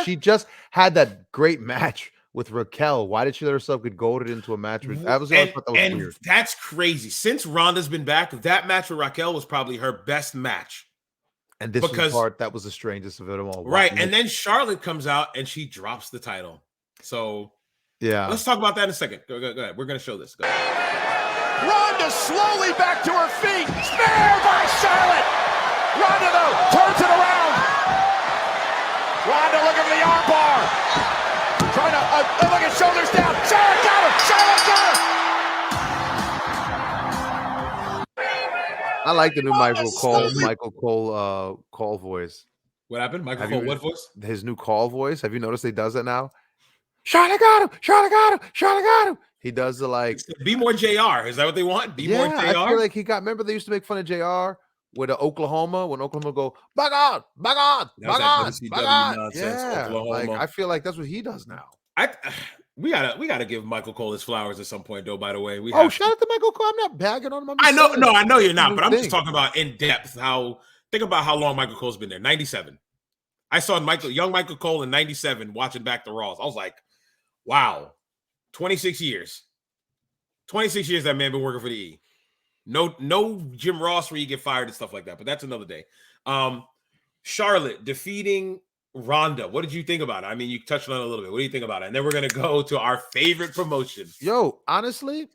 S1: she just had that great match with Raquel. Why did she let herself get goaded into a match? That was weird.
S2: That's crazy. Since Ronda's been back, that match with Raquel was probably her best match.
S1: And this was the part that was the strangest of it all.
S2: Right. And then Charlotte comes out and she drops the title. So
S1: yeah,
S2: let's talk about that in a second. Go ahead. We're going to show this. Go ahead.
S4: Ronda slowly back to her feet. Spear by Charlotte. Ronda, though, turns it around. Ronda looking for the arm bar. Trying to look at shoulders down. Charlotte got her. Charlotte got her.
S1: I like the new Michael Cole voice.
S2: What happened? Michael Cole, what voice?
S1: His new call voice. Have you noticed he does it now? Charlotte got him. Charlotte got him. Charlotte got him. He does the like.
S2: Be more JR. Is that what they want? Be more JR.
S1: I feel like he got. Remember they used to make fun of JR with Oklahoma when Oklahoma go back on, back on, back on, back on. Yeah, Oklahoma. Like I feel like that's what he does now.
S2: We gotta give Michael Cole his flowers at some point, though. By the way,
S1: shout out to Michael Cole. I'm not bagging on him.
S2: I know you're not, but I'm just talking about in depth. Think about how long Michael Cole's been there. 97. I saw young Michael Cole in 97 watching back the Raws. I was like, wow, 26 years. 26 years that man been working for the E. No Jim Ross where you get fired and stuff like that, but that's another day. Charlotte defeating Ronda. What did you think about it? I mean, you touched on it a little bit. What do you think about it? And then we're going to go to our favorite promotion.
S1: Yo, honestly,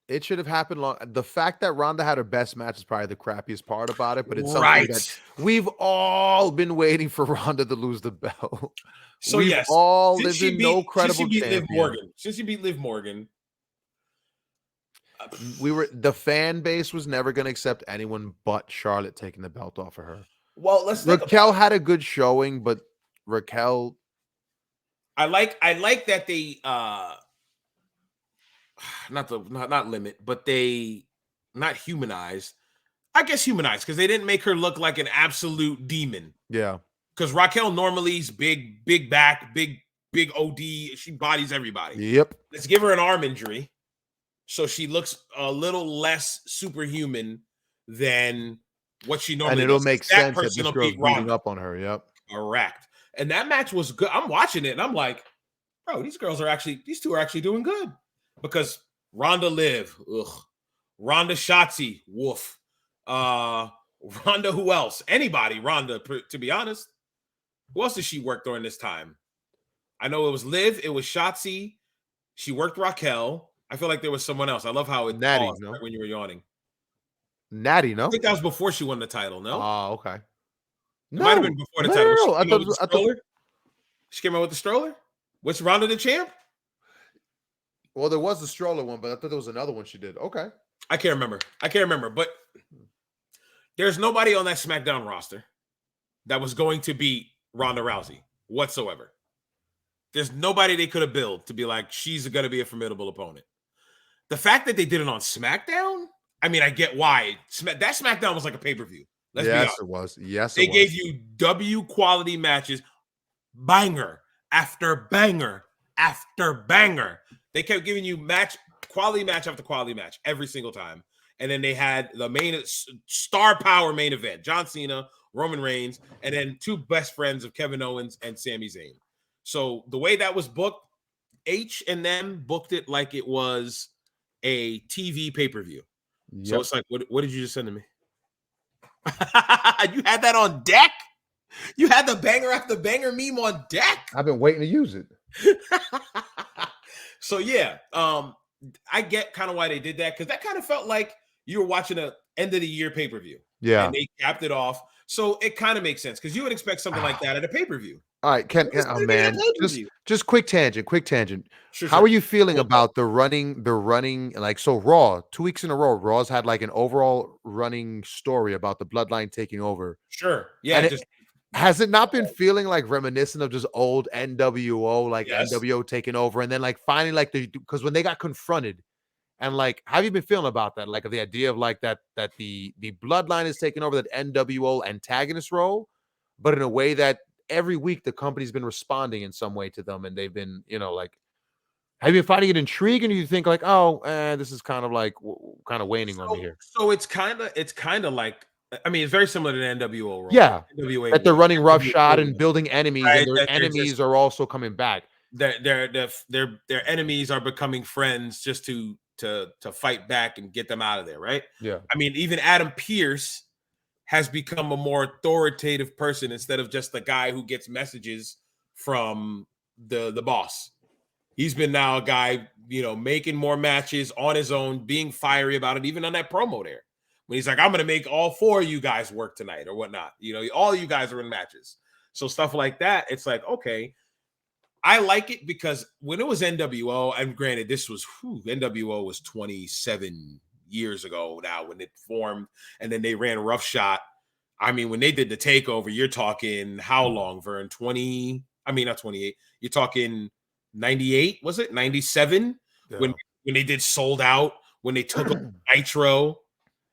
S1: it should have happened long. The fact that Ronda had her best match is probably the crappiest part about it, but it's something that we've all been waiting for Ronda to lose the belt.
S2: So
S1: we've
S2: yes,
S1: all lived in no credible champion.
S2: Since she beat Liv Morgan.
S1: The fan base was never going to accept anyone but Charlotte taking the belt off of her.
S2: Well,
S1: Raquel had a good showing, but Raquel,
S2: I like that they not limit, but they not humanize. I guess humanize because they didn't make her look like an absolute demon.
S1: Yeah,
S2: because Raquel normally is big back, big OD. She bodies everybody.
S1: Yep.
S2: Let's give her an arm injury, so she looks a little less superhuman than what she normally
S1: and it'll
S2: does.
S1: make sense that this girl's beating up on her. Yep.
S2: Correct. And that match was good. I'm watching it and I'm like, bro, these two are actually doing good. Because Ronda Liv, Ronda Shotzi, woof. Ronda, who else? Anybody, Ronda, to be honest. Who else did she work during this time? I know it was Liv, it was Shotzi. She worked Raquel. I feel like there was someone else. I love how it
S1: Natty,
S2: paused right when you were yawning.
S1: Natty, no?
S2: I think that was before she won the title, no?
S1: Oh, okay.
S2: No, might have been before the title. No. She came out with the stroller? Was Ronda the champ?
S1: Well, there was the stroller one, but I thought there was another one she did. Okay.
S2: I can't remember, but there's nobody on that SmackDown roster that was going to beat Ronda Rousey whatsoever. There's nobody they could have built to be like, she's going to be a formidable opponent. The fact that they did it on SmackDown, I mean, I get why. That SmackDown was like a pay-per-view. Let's be honest.
S1: It was. Yes,
S2: they gave you W quality matches, banger after banger after banger. They kept giving you quality match after quality match every single time. And then they had the main star power main event, John Cena, Roman Reigns, and then two best friends of Kevin Owens and Sami Zayn. So the way that was booked, H&M booked it like it was a TV pay-per-view. Yep. So it's like, what did you just send to me? You had that on deck? You had the banger after banger meme on deck?
S1: I've been waiting to use it.
S2: So yeah, I get kind of why they did that, because that kind of felt like you were watching a end of the year pay-per-view.
S1: Yeah.
S2: And they capped it off. So it kind of makes sense, because you would expect something like that at a pay-per-view.
S1: All right, oh man, just quick tangent.
S2: Sure,
S1: How are you feeling about the running, like, so Raw, 2 weeks in a row, Raw's had like an overall running story about the bloodline taking over.
S2: Sure. Yeah.
S1: And has it not been feeling like reminiscent of just old NWO, like NWO taking over, and then like finally like because when they got confronted, and like, how have you been feeling about that? Like the idea of like that the bloodline is taking over that NWO antagonist role, but in a way that every week the company's been responding in some way to them, and they've been, like, have you been finding it intriguing, or do you think like, this is kind of like waning on me here?
S2: So it's kind of like, I mean, it's very similar to the NWO role.
S1: Yeah,
S2: NWA
S1: that they're running roughshod and building enemies, right? And their enemies are also coming back.
S2: Their enemies are becoming friends just to fight back and get them out of there, right?
S1: Yeah.
S2: I mean, even Adam Pearce has become a more authoritative person instead of just the guy who gets messages from the boss. He's been now a guy, making more matches on his own, being fiery about it, even on that promo there. When he's like, I'm going to make all four of you guys work tonight or whatnot. All of you guys are in matches. So stuff like that, it's like, okay, I like it, because when it was NWO, and granted, this was, NWO was 27 years ago now when it formed, and then they ran roughshod. I mean, when they did the takeover, you're talking how long, Vern? Not 28. You're talking 98, was it? 97? Yeah. When they did Sold Out, when they took Nitro,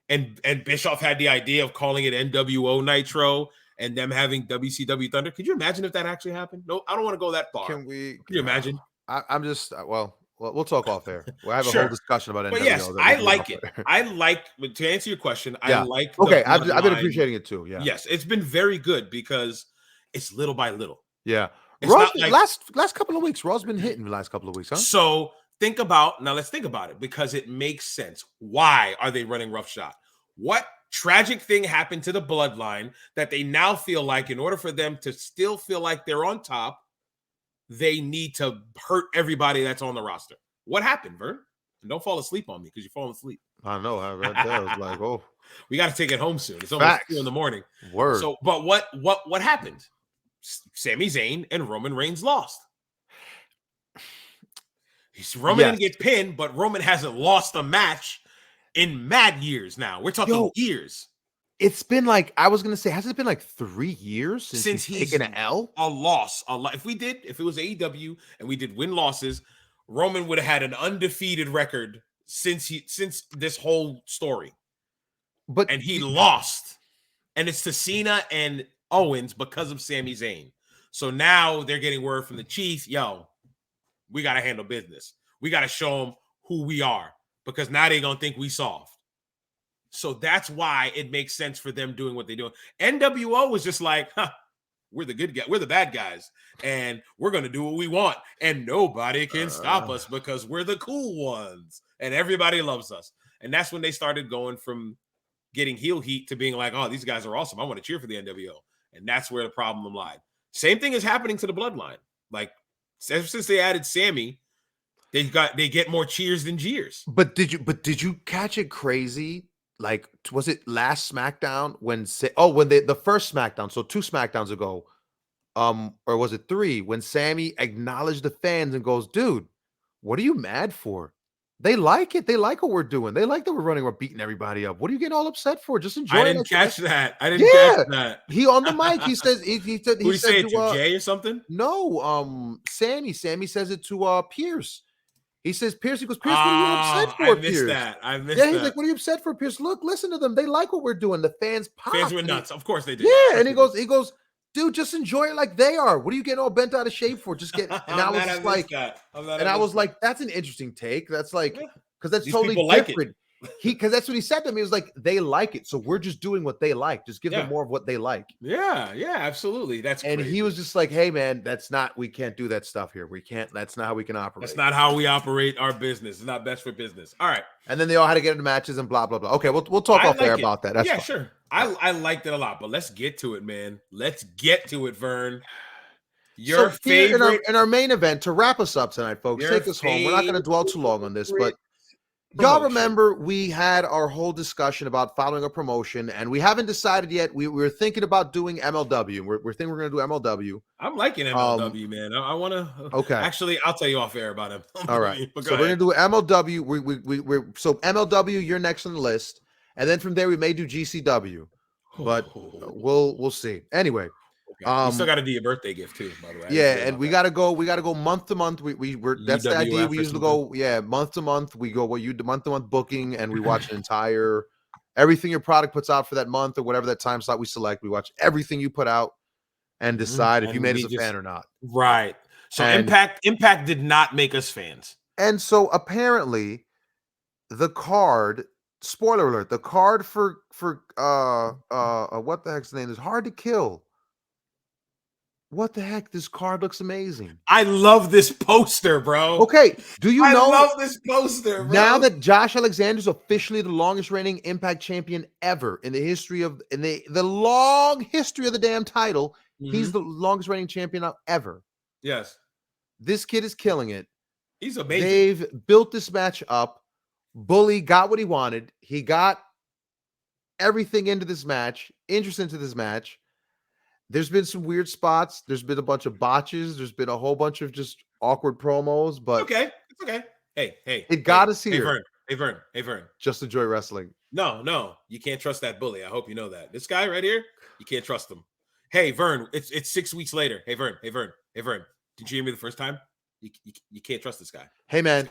S2: and Bischoff had the idea of calling it NWO Nitro, and them having WCW Thunder. Could you imagine if that actually happened? No, I don't want to go that far. Can you imagine?
S1: I'm just, we'll talk off there. We'll have a whole discussion about NWO.
S2: But yes, I like it. To answer your question,
S1: yeah.
S2: I like.
S1: Okay, I've been appreciating it too. Yeah.
S2: Yes, it's been very good because it's little by little.
S1: Yeah. Raw's last couple of weeks, Raw's been hitting the last couple of weeks, huh?
S2: So let's think about it, because it makes sense. Why are they running roughshod? What tragic thing happened to the bloodline that they now feel like, in order for them to still feel like they're on top, they need to hurt everybody that's on the roster? What happened, Vern? And don't fall asleep on me, because you're falling asleep.
S1: I know. I read that. I was like, oh,
S2: we got to take it home soon. It's almost 2 a.m.
S1: Word.
S2: So, but what happened? Sami Zayn and Roman Reigns lost. Roman didn't get pinned, but Roman hasn't lost a match in mad years now. We're talking years.
S1: It's been like, I was going to say, has it been like 3 years since he's taken an L?
S2: A loss. If it was AEW and we did win-losses, Roman would have had an undefeated record since this whole story. And he lost. And it's to Cena and Owens because of Sami Zayn. So now they're getting word from the chief, we got to handle business. We got to show them who we are, because now they're going to think we soft. So that's why it makes sense for them doing what they're doing. NWO was just like, we're the good guys, we're the bad guys, and we're going to do what we want, and nobody can stop us because we're the cool ones, and everybody loves us. And that's when they started going from getting heel heat to being like, oh, these guys are awesome, I want to cheer for the NWO. And that's where the problem lied. Same thing is happening to the bloodline. Like, ever since they added Sammy, they get more cheers than jeers.
S1: But did you catch it crazy? Like, was it last SmackDown when the first SmackDown, so 2 SmackDowns ago, or was it 3, when Sammy acknowledged the fans and goes, dude, what are you mad for? They like it. They like what we're doing. They like that we're beating everybody up. What are you getting all upset for? Just enjoy it.
S2: I didn't catch that. Catch that.
S1: He on the mic. He says he said
S2: he said to Jay or something?
S1: No, Sammy. Sammy says it to Pierce. He says, Pierce, he goes, Pierce, what are you upset for, Pierce?
S2: I missed that.
S1: He's like, what are you upset for, Pierce? Look, listen to them. They like what we're doing. The fans pop.
S2: Fans were nuts. Of course they did.
S1: Yeah, and he goes, dude, just enjoy it like they are. What are you getting all bent out of shape for? Just get. And I was just like, that's an interesting take. That's like,
S2: Yeah.
S1: because that's
S2: These
S1: totally
S2: people like it.
S1: different. Because that's what he said to me. He was like, they like it, so we're just doing what they like. Just give them more of what they like.
S2: Yeah, absolutely. That's
S1: and
S2: crazy.
S1: he was just like, hey man, we can't do that stuff here. That's not how we can operate.
S2: That's not how we operate our business. It's not best for business. All right.
S1: And then they all had to get into matches and blah blah blah. Okay, we'll talk off air about that. That's fine.
S2: Sure. I liked it a lot, but let's get to it, man. Let's get to it, Vern. Your favorite
S1: in our main event to wrap us up tonight, folks. Take us home. We're not going to dwell too long on this, but y'all remember we had our whole discussion about following a promotion, and we haven't decided yet. We were thinking about doing MLW. We're thinking we're going to do MLW.
S2: I'm liking MLW, man. I want to.
S1: Okay.
S2: Actually, I'll tell you off air about him.
S1: All right. So we're going to do MLW. So MLW, you're next on the list, and then from there we may do GCW, but we'll see. Anyway.
S2: You still got to do your birthday gift too, by the way.
S1: Yeah, and we gotta go month to month. We're that's the idea. We usually go month to month. We go month to month booking, and we watch an entire everything your product puts out for that month or whatever that time slot we select. We watch everything you put out and decide if you made us a fan or not.
S2: Right. So Impact did not make us fans.
S1: And so apparently, the card. Spoiler alert: the card for what the heck's the name is Hard to Kill. What the heck? This card looks amazing.
S2: I love this poster, bro.
S1: Okay. Do you know?
S2: I love this poster, bro.
S1: Now that Josh Alexander is officially the longest reigning Impact champion ever in the history of the long history of the damn title, he's the longest reigning champion ever.
S2: Yes.
S1: This kid is killing it.
S2: He's amazing.
S1: They've built this match up. Bully got what he wanted. He got everything into this match, interest into this match. There's been some weird spots. There's been a bunch of botches. There's been a whole bunch of just awkward promos, but
S2: it's okay. Hey,
S1: it got us here.
S2: Hey, Vern.
S1: Just enjoy wrestling.
S2: No, you can't trust that bully. I hope you know that. This guy right here, you can't trust him. Hey, Vern, it's 6 weeks later. Hey, Vern. Did you hear me the first time? You can't trust this guy.
S1: Hey, man,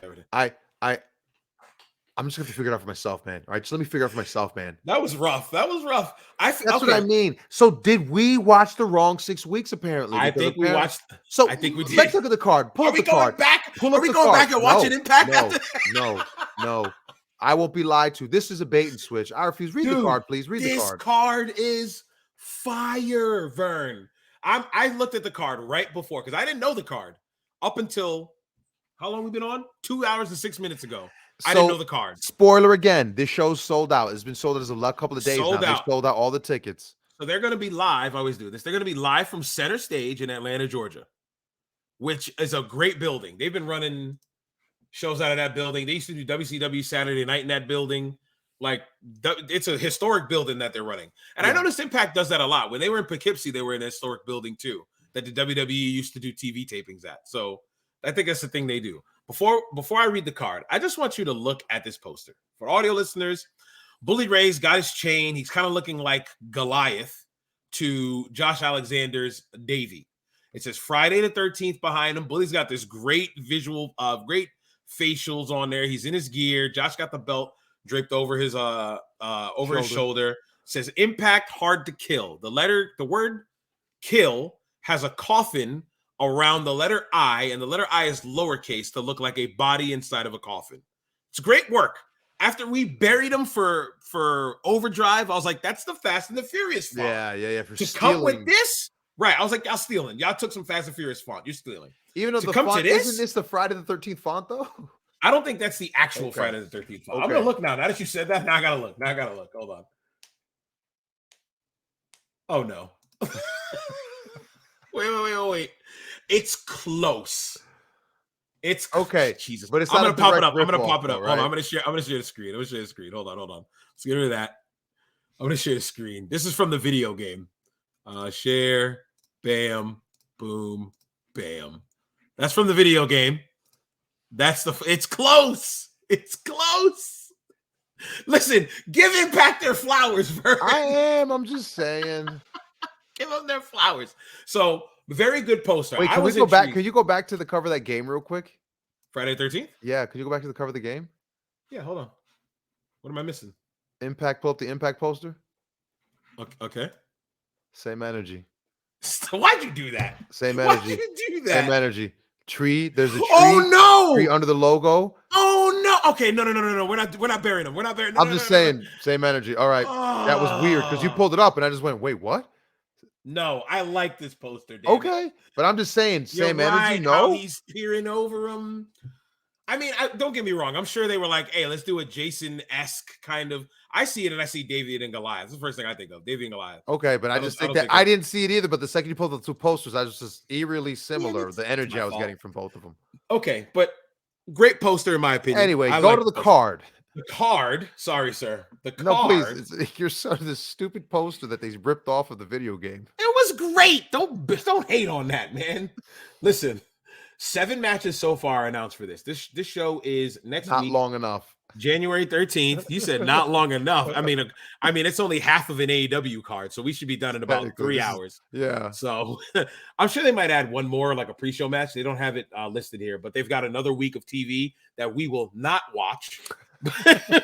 S1: I'm just going to figure it out for myself, man. All right, just let me figure it out for myself, man.
S2: That was rough. That's
S1: what I mean. So did we watch the wrong 6 weeks, apparently?
S2: I think we watched.
S1: So
S2: I think we did.
S1: Let's look at the card. Pull up the card.
S2: Are we going back and watching Impact?
S1: No. I won't be lied to. This is a bait and switch. I refuse. Read the card, please. Read the card.
S2: This card is fire, Vern. I looked at the card right before because I didn't know the card up until how long we been on? 2 hours and 6 minutes ago. I didn't know the card.
S1: Spoiler again. This show's sold out. It's been sold out as a couple of days now. They sold out all the tickets.
S2: So they're going to be live. I always do this. They're going to be live from Center Stage in Atlanta, Georgia, which is a great building. They've been running shows out of that building. They used to do WCW Saturday Night in that building. Like, it's a historic building that they're running. And I noticed Impact does that a lot. When they were in Poughkeepsie, they were in a historic building too, that the WWE used to do TV tapings at. So I think that's the thing they do. Before I read the card, I just want you to look at this poster. For audio listeners, Bully Ray's got his chain. He's kind of looking like Goliath to Josh Alexander's Davey. It says Friday the 13th behind him. Bully's got this great visual, great facials on there. He's in his gear. Josh got the belt draped over his his shoulder. It says Impact Hard to Kill. The word kill has a coffin around the letter I, and the letter I is lowercase to look like a body inside of a coffin. It's great work. After we buried him for Overdrive, I was like, that's the Fast and the Furious font.
S1: Yeah.
S2: Come with this? Right. I was like, y'all stealing. Y'all took some Fast and Furious font. You're stealing.
S1: Even though the font, isn't this the Friday the 13th font, though?
S2: I don't think that's the actual Friday the 13th font. I'm going to look now. Now that you said that, now I got to look. Hold on. Oh, no. Wait. It's close. It's
S1: okay.
S2: Jesus,
S1: but it's
S2: I'm
S1: not
S2: gonna pop it up. I'm gonna pop it up.
S1: Right?
S2: Hold on. I'm gonna share the screen. Hold on. Let's get rid of that. I'm gonna share the screen. This is from the video game. Share. Bam. Boom. Bam. That's from the video game. It's close. It's close. Listen, give Impact their flowers, Vern.
S1: I am. I'm just saying.
S2: Give them their flowers. So, very good poster.
S1: Wait, can we go back? Can you go back to the cover of that game real quick?
S2: Friday the 13th?
S1: Yeah, could you go back to the cover of the game?
S2: Yeah, hold on. What am I missing?
S1: Impact, pull up the Impact poster.
S2: Okay.
S1: Same energy.
S2: Why'd you do that?
S1: Same
S2: Why'd
S1: energy.
S2: you do that?
S1: Same energy. Tree. There's a tree.
S2: Oh
S1: Tree
S2: no!
S1: under the logo.
S2: Oh no! Okay, no. We're not burying him. We're not burying. No,
S1: I'm just saying, same energy. All right, that was weird because you pulled it up and I just went, wait, what?
S2: No, I like this poster. Damn
S1: Okay,
S2: it.
S1: but I'm just saying, same
S2: You're right,
S1: energy.
S2: how
S1: No,
S2: he's peering over him. I mean, don't get me wrong. I'm sure they were like, "Hey, let's do a Jason-esque kind of." I see it and I see David and Goliath. That's the first thing I think of. David and Goliath.
S1: okay, but I just think that I didn't see it either. But the second you pulled the two posters, I was just eerily similar. The energy I was getting from both of them.
S2: Okay, but great poster in my opinion.
S1: Anyway, go to the card.
S2: The card. Sorry, sir. The card.
S1: No, please. You're so this stupid poster that they ripped off of the video game.
S2: It was great. Don't hate on that, man. Listen, 7 matches so far announced for this. This show is next
S1: Not
S2: week.
S1: long enough.
S2: January 13th. You said not long enough. I mean, it's only half of an AEW card, so we should be done in about 3 hours.
S1: Yeah.
S2: So I'm sure they might add one more, like a pre-show match. They don't have it listed here, but they've got another week of TV that we will not watch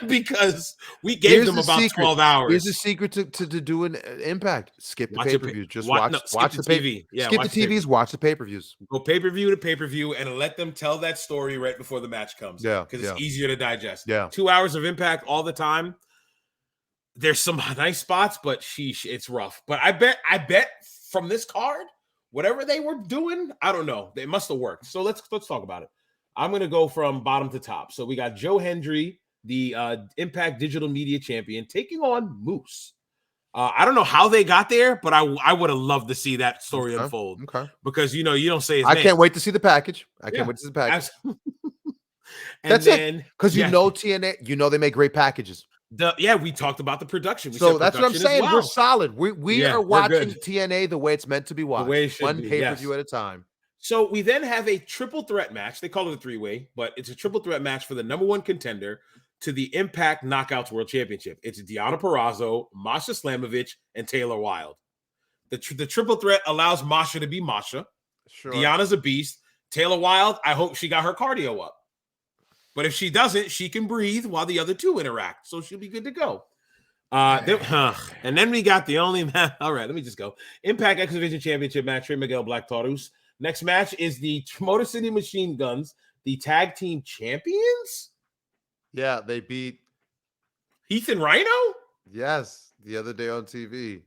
S2: because we gave them about 12 hours.
S1: Here's the secret to do an Impact. Skip the pay-per-views. Just watch the
S2: TV. Yeah,
S1: skip the TVs. Watch the pay-per-views.
S2: Go pay-per-view to pay-per-view and let them tell that story right before the match comes.
S1: Yeah,
S2: because it's easier to digest.
S1: Yeah,
S2: 2 hours of Impact all the time. There's some nice spots, but sheesh, it's rough. But I bet from this card, whatever they were doing, I don't know. They must have worked. So let's talk about it. I'm gonna go from bottom to top. So we got Joe Hendry, the Impact Digital Media Champion, taking on Moose. I don't know how they got there, but I would have loved to see that story unfold. Okay, because you don't say his name.
S1: I can't wait to see the package. I can't wait to see the package. That's it. Because TNA, they make great packages.
S2: We talked about the production.
S1: So that's what I'm saying. We're solid. We are watching TNA the way it's meant to be watched.
S2: The way it should
S1: One
S2: be,
S1: pay-per-view at a time.
S2: So we then have a triple threat match. They call it a 3-way, but it's a triple threat match for the number 1 contender to the Impact Knockouts World Championship. It's Deonna Purrazzo, Masha Slamovich, and Taylor Wilde. The triple threat allows Masha to be Masha. Sure. Deonna's a beast. Taylor Wilde, I hope she got her cardio up. But if she doesn't, she can breathe while the other two interact. So she'll be good to go. And then we got the only match. All right, let me just go. Impact X Division Championship match, Trey Miguel, Black Taurus. Next match is the Motor City Machine Guns, the tag team champions.
S1: Yeah, they beat
S2: Heath and Rhino?
S1: Yes, the other day on TV.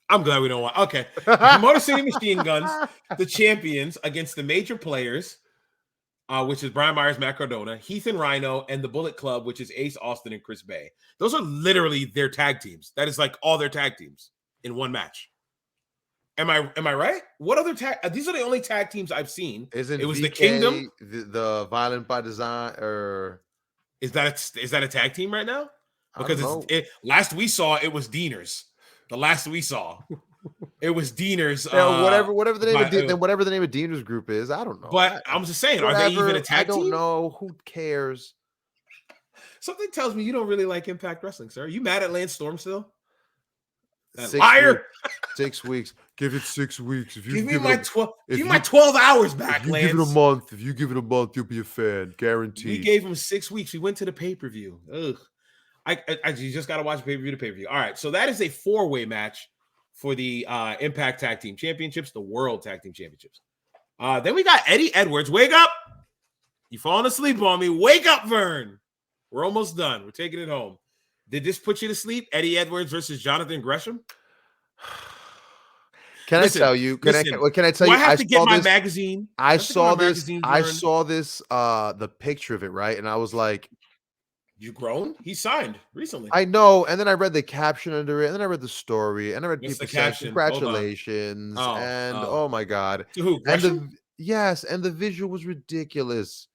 S2: I'm glad we don't want. Okay. Motor City Machine Guns, the champions against the major players, which is Brian Myers, Matt Cardona, Heath and Rhino, and the Bullet Club, which is Ace Austin and Chris Bay. Those are literally their tag teams. That is like all their tag teams in one match. Am I right? What other tag? These are the only tag teams I've seen.
S1: Isn't
S2: it was
S1: VK,
S2: the Kingdom,
S1: the Violent by Design, or
S2: is that a tag team right now? Because last we saw it was Deaners. The last we saw, it was Deaners.
S1: Whatever the name of whatever the name of Deaners group is, I don't know.
S2: But I'm just saying, are they even a tag team?
S1: I don't know. Who cares?
S2: Something tells me you don't really like Impact Wrestling, sir. Are you mad at Lance Storm still?
S1: That
S2: liar.
S1: 6 weeks. Give it 6 weeks. If you
S2: give me my 12, give me my 12 hours back, Lance.
S1: Give it a month. If you give it a month, you'll be a fan, guaranteed.
S2: We gave him 6 weeks. We went to the pay-per-view. Ugh. You just got to watch pay-per-view to pay-per-view. All right, so that is a 4-way match for the Impact Tag Team Championships, the World Tag Team Championships. Then we got Eddie Edwards. Wake up. You falling asleep on me. Wake up, Vern. We're almost done. We're taking it home. Did this put you to sleep? Eddie Edwards versus Jonathan Gresham?
S1: Can I tell you? Can I tell you?
S2: I have to get my magazine.
S1: I saw this. The picture of it, right? And I was like,
S2: "You grown?" He signed recently.
S1: I know. And then I read the caption under it, and then I read the story, and I read people saying congratulations, and oh my god,
S2: to who? Gresham?
S1: And the visual was ridiculous.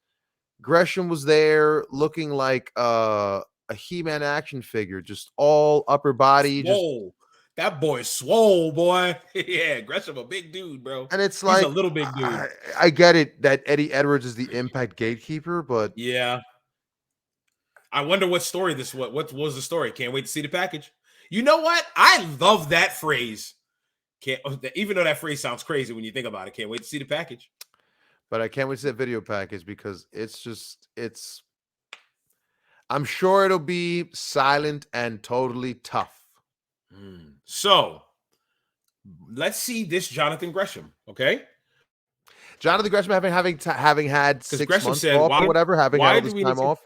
S1: Gresham was there looking like a He-Man action figure, just all upper body.
S2: Whoa. That boy's swole, boy. Yeah, Gresham, a big dude, bro.
S1: And it's like
S2: he's a little big dude.
S1: I get it that Eddie Edwards is the Impact gatekeeper, but
S2: yeah. I wonder what story this was. What was the story? Can't wait to see the package. You know what? I love that phrase. Even though that phrase sounds crazy when you think about it. Can't wait to see the package.
S1: But I can't wait to see that video package because it's I'm sure it'll be silent and totally tough.
S2: So Let's see this Jonathan Gresham, okay?
S1: Jonathan Gresham having had 6
S2: Gresham
S1: months
S2: said,
S1: off or whatever, having had all
S2: do
S1: this
S2: we
S1: time
S2: need to,
S1: off.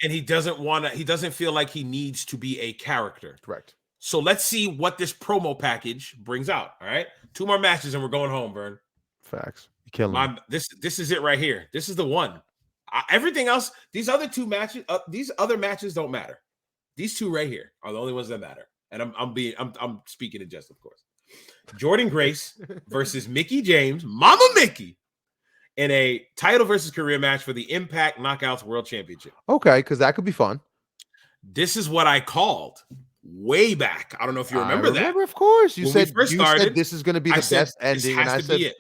S2: and he doesn't feel like he needs to be a character.
S1: Correct.
S2: So let's see what this promo package brings out. All right, 2 more matches and we're going home, Vern.
S1: Facts. You're killing me.
S2: This is it right here. This is the one. Everything else, these other 2 matches, these other matches don't matter. These 2 right here are the only ones that matter. And I'm speaking in jest, of course. Jordan Grace versus Mickie James, Mama Mickey, in a title versus career match for the Impact Knockouts World Championship.
S1: Okay, because that could be fun.
S2: This is what I called way back. I don't know if you remember that.
S1: Of course. You
S2: When
S1: said
S2: we first started,
S1: this is going to be the best ending, and I said,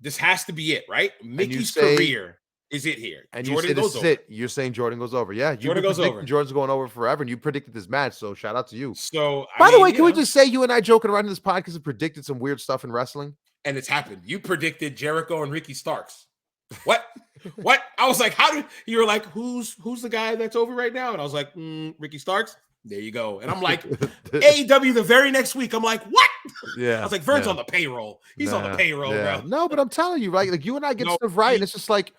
S2: this has to be it, right? Mickey's career is it here.
S1: And
S2: Jordan
S1: you said
S2: goes
S1: this is
S2: over.
S1: it. You're saying Jordan goes over. Yeah,
S2: Jordan goes over.
S1: Jordan's going over forever, and you predicted this match, so shout out to you.
S2: So,
S1: by the way, can we just say you and I joking around in this podcast have predicted some weird stuff in wrestling?
S2: And it's happened. You predicted Jericho and Ricky Starks. What? What? I was like, how did you were like, who's the guy that's over right now? And I was like, Ricky Starks. There you go. And I'm like, AEW the very next week. I'm like, what?
S1: Yeah.
S2: I was like, Vern's on the payroll. He's on the payroll, bro.
S1: No, but I'm telling you, right? Like you and I get stuff right, and it's just like,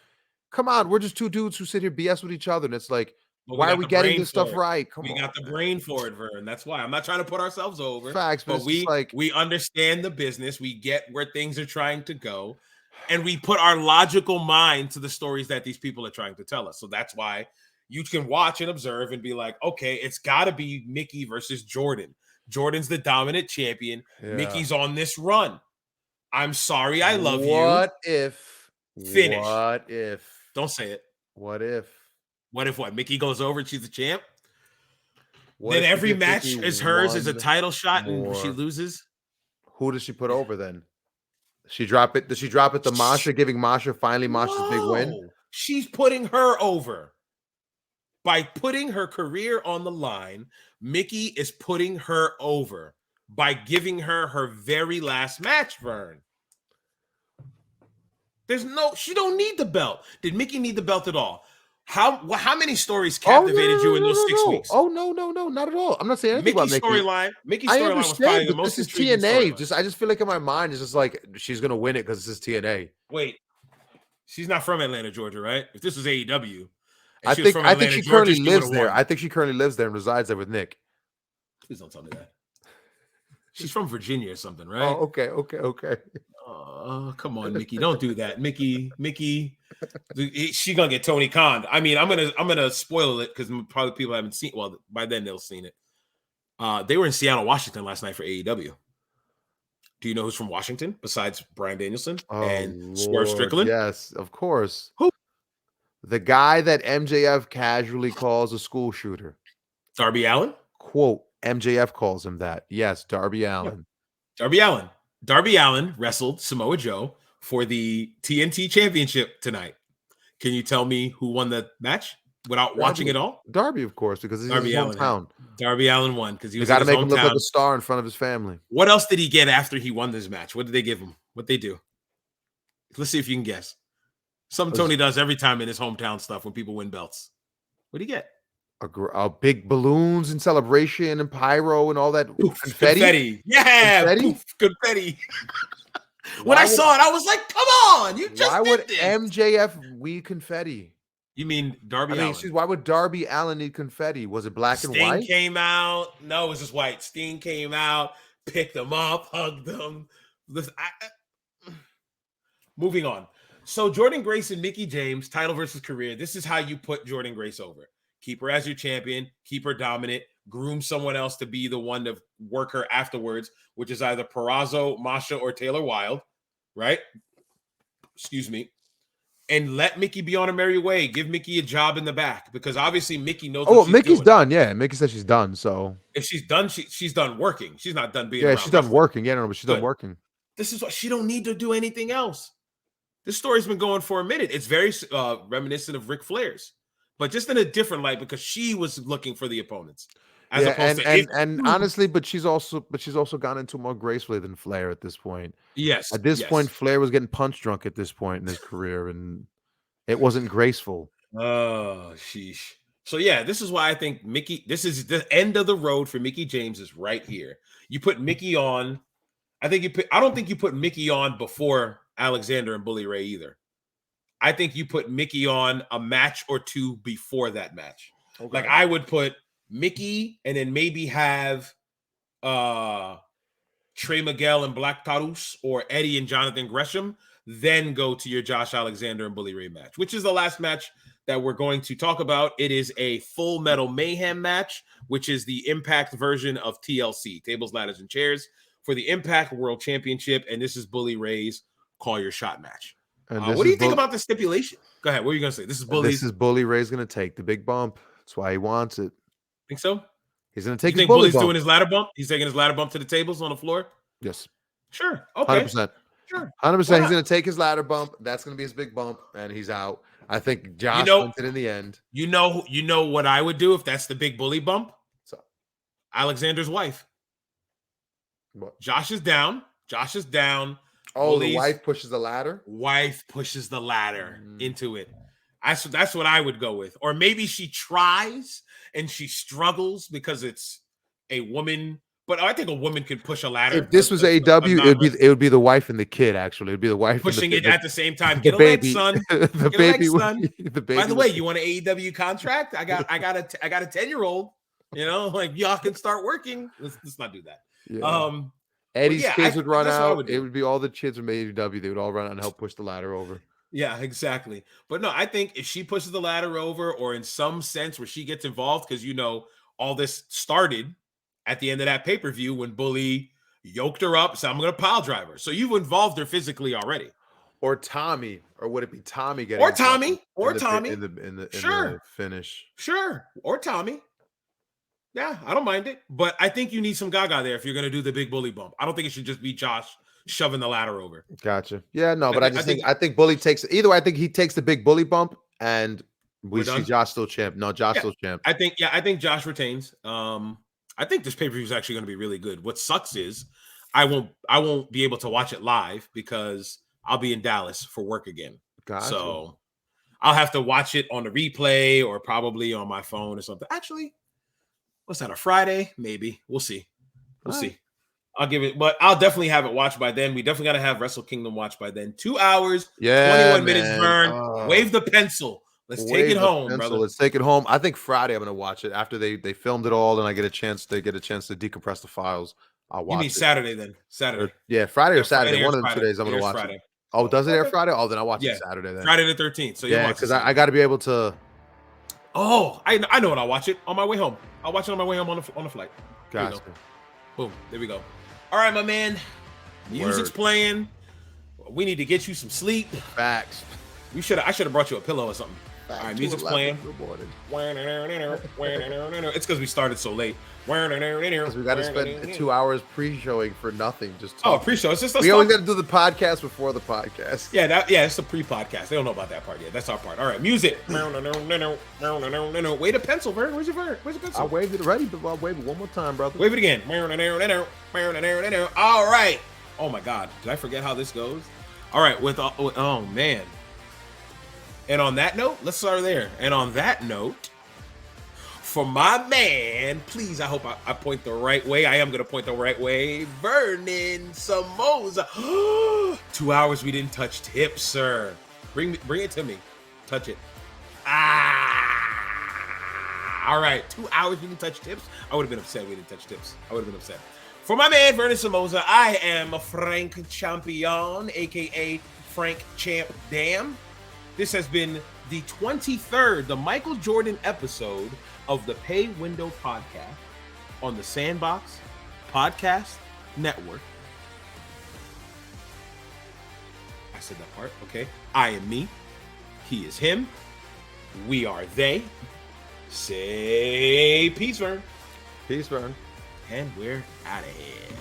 S1: come on, we're just 2 dudes who sit here BS with each other, and it's like, why are we getting this stuff right? Come on,
S2: we got the brain for it, Vern. That's why I'm not trying to put ourselves over.
S1: Facts,
S2: but we understand the business. We get where things are trying to go, and we put our logical mind to the stories that these people are trying to tell us. So that's why you can watch and observe and be like, okay, it's got to be Mickie versus Jordan. Jordan's the dominant champion. Yeah. Mickey's on this run. I'm sorry, I love you.
S1: What if?
S2: Finish.
S1: What if?
S2: Don't say it.
S1: What if?
S2: What if what? Mickey goes over and she's the champ?
S1: What
S2: then every match is hers as a title shot and she loses?
S1: Who does she put over then? She drop it? Does she drop it to Masha, giving Masha's big win?
S2: She's putting her over. By putting her career on the line, Mickie is putting her over by giving her very last match, Vern. She don't need the belt. Did Mickie need the belt at all? How many stories captivated you in those 6 weeks?
S1: Oh, no, not at all. I'm not saying anything about Mickie's
S2: storyline. Mickie's storyline was probably the most intriguing
S1: TNA. I just feel like in my mind, it's just like she's going to win it because this is TNA.
S2: Wait, she's not from Atlanta, Georgia, right? If this was AEW.
S1: I think she currently lives there. I think she currently lives there and resides there with Nick.
S2: Please don't tell me that. She's from Virginia or something, right?
S1: Oh, okay.
S2: Oh, come on, Mickie. Don't do that. Mickie, she gonna get Tony Khan. I mean, I'm gonna spoil it because probably people haven't seen. Well, by then they'll seen it. They were in Seattle, Washington last night for AEW. Do you know who's from Washington besides Bryan Danielson and Swerve Strickland?
S1: Yes, of course.
S2: Who?
S1: The guy that MJF casually calls a school shooter.
S2: Darby Allin?
S1: Quote, MJF calls him that. Yes, Darby Allin.
S2: Yeah. Darby Allin wrestled Samoa Joe for the TNT Championship tonight. Can you tell me who won the match without watching it all?
S1: Darby, of course, because he's in his hometown.
S2: Darby Allin won because he was
S1: got to make him look like a star in front of his family.
S2: What else did he get after he won this match? What did they give him? What they do? Let's see if you can guess. Something Tony does every time in his hometown stuff when people win belts. What do you get?
S1: Big balloons and celebration and pyro and all that.
S2: Confetti. Yeah. Confetti. When I saw it, I was like, come on. You just
S1: why would MJF need confetti?
S2: You mean Darby Allin?
S1: Why would Darby Allin need confetti? Was it black and white?
S2: Sting came out. No, it was just white. Sting came out, picked them up, hugged them. Moving on. So Jordan Grace and Mickie James, title versus career. This is how you put Jordan Grace over. Keep her as your champion, keep her dominant, groom someone else to be the one to work her afterwards, which is either Purrazzo, Masha, or Taylor Wilde, right? Excuse me. And let Mickie be on a merry way. Give Mickie a job in the back because obviously Mickie knows. Oh,
S1: Mickey's done. Yeah, Mickie said she's done. So
S2: if she's done, she's done working. She's not done being.
S1: Yeah, she's done working. Yeah, no, but she's done working.
S2: This is what she don't need to do anything else. This story's been going for a minute. It's very reminiscent of Ric Flair's, but just in a different light because she was looking for the opponents. As opposed to
S1: honestly, but she's also gone into more gracefully than Flair at this point.
S2: Yes.
S1: At this point, Flair was getting punch drunk at this point in his career, and it wasn't graceful.
S2: Oh, sheesh. So yeah, this is why I think this is the end of the road for Mickie James is right here. You put Mickie on. I don't think you put Mickie on before Alexander and Bully Ray either. I think you put Mickie on a match or two before that match. Okay. Like I would put Mickie and then maybe have Trey Miguel and Black Taurus or Eddie and Jonathan Gresham, then go to your Josh Alexander and Bully Ray match, which is the last match that we're going to talk about. It is a Full Metal Mayhem match, which is the Impact version of TLC, Tables, Ladders, and Chairs, for the Impact World Championship, and this is Bully Ray's Call Your Shot match. What do you think about the stipulation? Go ahead. What are you going to say? This is
S1: Bully Ray's going to take the big bump. That's why he wants it.
S2: Think so?
S1: He's going to take
S2: his bully bump. Doing his ladder bump? He's taking his ladder bump to the tables on the floor?
S1: Yes.
S2: Sure. Okay.
S1: 100%.
S2: Sure.
S1: 100%. He's going to take his ladder bump. That's going to be his big bump, and he's out. I think Josh wins it in the end.
S2: You know what I would do if that's the big bully bump?
S1: So,
S2: Alexander's wife.
S1: What?
S2: Josh is down.
S1: Oh, the wife pushes the ladder?
S2: Wife pushes the ladder into it. That's what I would go with. Or maybe she tries and she struggles because it's a woman. But I think a woman could push a ladder.
S1: If this was AEW, it would be the wife and the kid, actually. It would be the wife
S2: pushing
S1: and
S2: it at the same time. Get a leg, son.
S1: The baby, son.
S2: By the way, you want an AEW contract? I got a 10-year-old. You know, like y'all can start working. Let's not do that.
S1: Yeah. Eddie's kids would run out. It would be all the kids from AEW. They would all run out and help push the ladder over.
S2: Yeah, exactly. But no, I think if she pushes the ladder over, or in some sense where she gets involved, because all this started at the end of that pay-per-view when Bully yoked her up, so I'm going to pile drive her. So you've involved her physically already.
S1: Or Tommy, or would it be Tommy getting?
S2: Or Tommy
S1: in the finish.
S2: Sure, or Tommy. Yeah, I don't mind it, but I think you need some Gaga there if you're going to do the big Bully bump. I don't think it should just be Josh shoving the ladder over.
S1: Gotcha. Yeah, no, but I think Bully takes either way. I think he takes the big Bully bump, and we see Josh still champ. No, Josh still champ.
S2: I think Josh retains. I think this pay-per-view is actually going to be really good. What sucks is I won't be able to watch it live because I'll be in Dallas for work again.
S1: Gotcha.
S2: So I'll have to watch it on the replay or probably on my phone or something. Actually, what's that, a Friday? Maybe. We'll see. We'll see. I'll give it, but I'll definitely have it watched by then. We definitely got to have Wrestle Kingdom watched by then. 2 hours, 21 minutes, Vern. Wave the pencil. Let's take it home, brother.
S1: Let's take it home. I think Friday I'm going to watch it after they filmed it all and I get a chance to decompress the files. I'll watch it.
S2: You mean Saturday then? Saturday.
S1: Friday or Saturday. One of them 2 days I'm going to watch Friday. It. Oh, does it air Friday? Oh, then I'll watch it Saturday then.
S2: Friday the 13th. So
S1: yeah, because I got to be able to.
S2: Oh, I know what I'll watch it on my way home. I'll watch it on my way home on the flight.
S1: Gotcha.
S2: Boom. There we go. All right, my man. Music's playing. We need to get you some sleep.
S1: Facts.
S2: I should have brought you a pillow or something. All right, music's playing. It's because we started so late.
S1: Because we got to spend 2 hours pre-showing for nothing. Just
S2: pre-show. It's just
S1: we always got to do the podcast before the podcast.
S2: Yeah, it's a pre-podcast. They don't know about that part yet. That's our part. All right, music. Wait a pencil, Vern. Where's your pencil?
S1: I waved it already, but I'll wave it one more time, brother.
S2: Wave it again. All right. Oh my God, did I forget how this goes? All right, oh man. And on that note, let's start there. And on that note, for my man, please, I hope I point the right way. I am going to point the right way. Vernon Somoza. 2 hours we didn't touch tips, sir. Bring it to me. Touch it. All right. 2 hours we didn't touch tips. I would have been upset we didn't touch tips. I would have been upset. For my man, Vernon Somoza, I am a Frank Champion, a.k.a. Frank Champ Dam. This has been the 23rd, the Michael Jordan episode of the Pay Window Podcast on the Sandbox Podcast Network. I said that part, okay. I am me. He is him. We are they. Say peace, Vern.
S1: Peace, Vern.
S2: And we're out of here.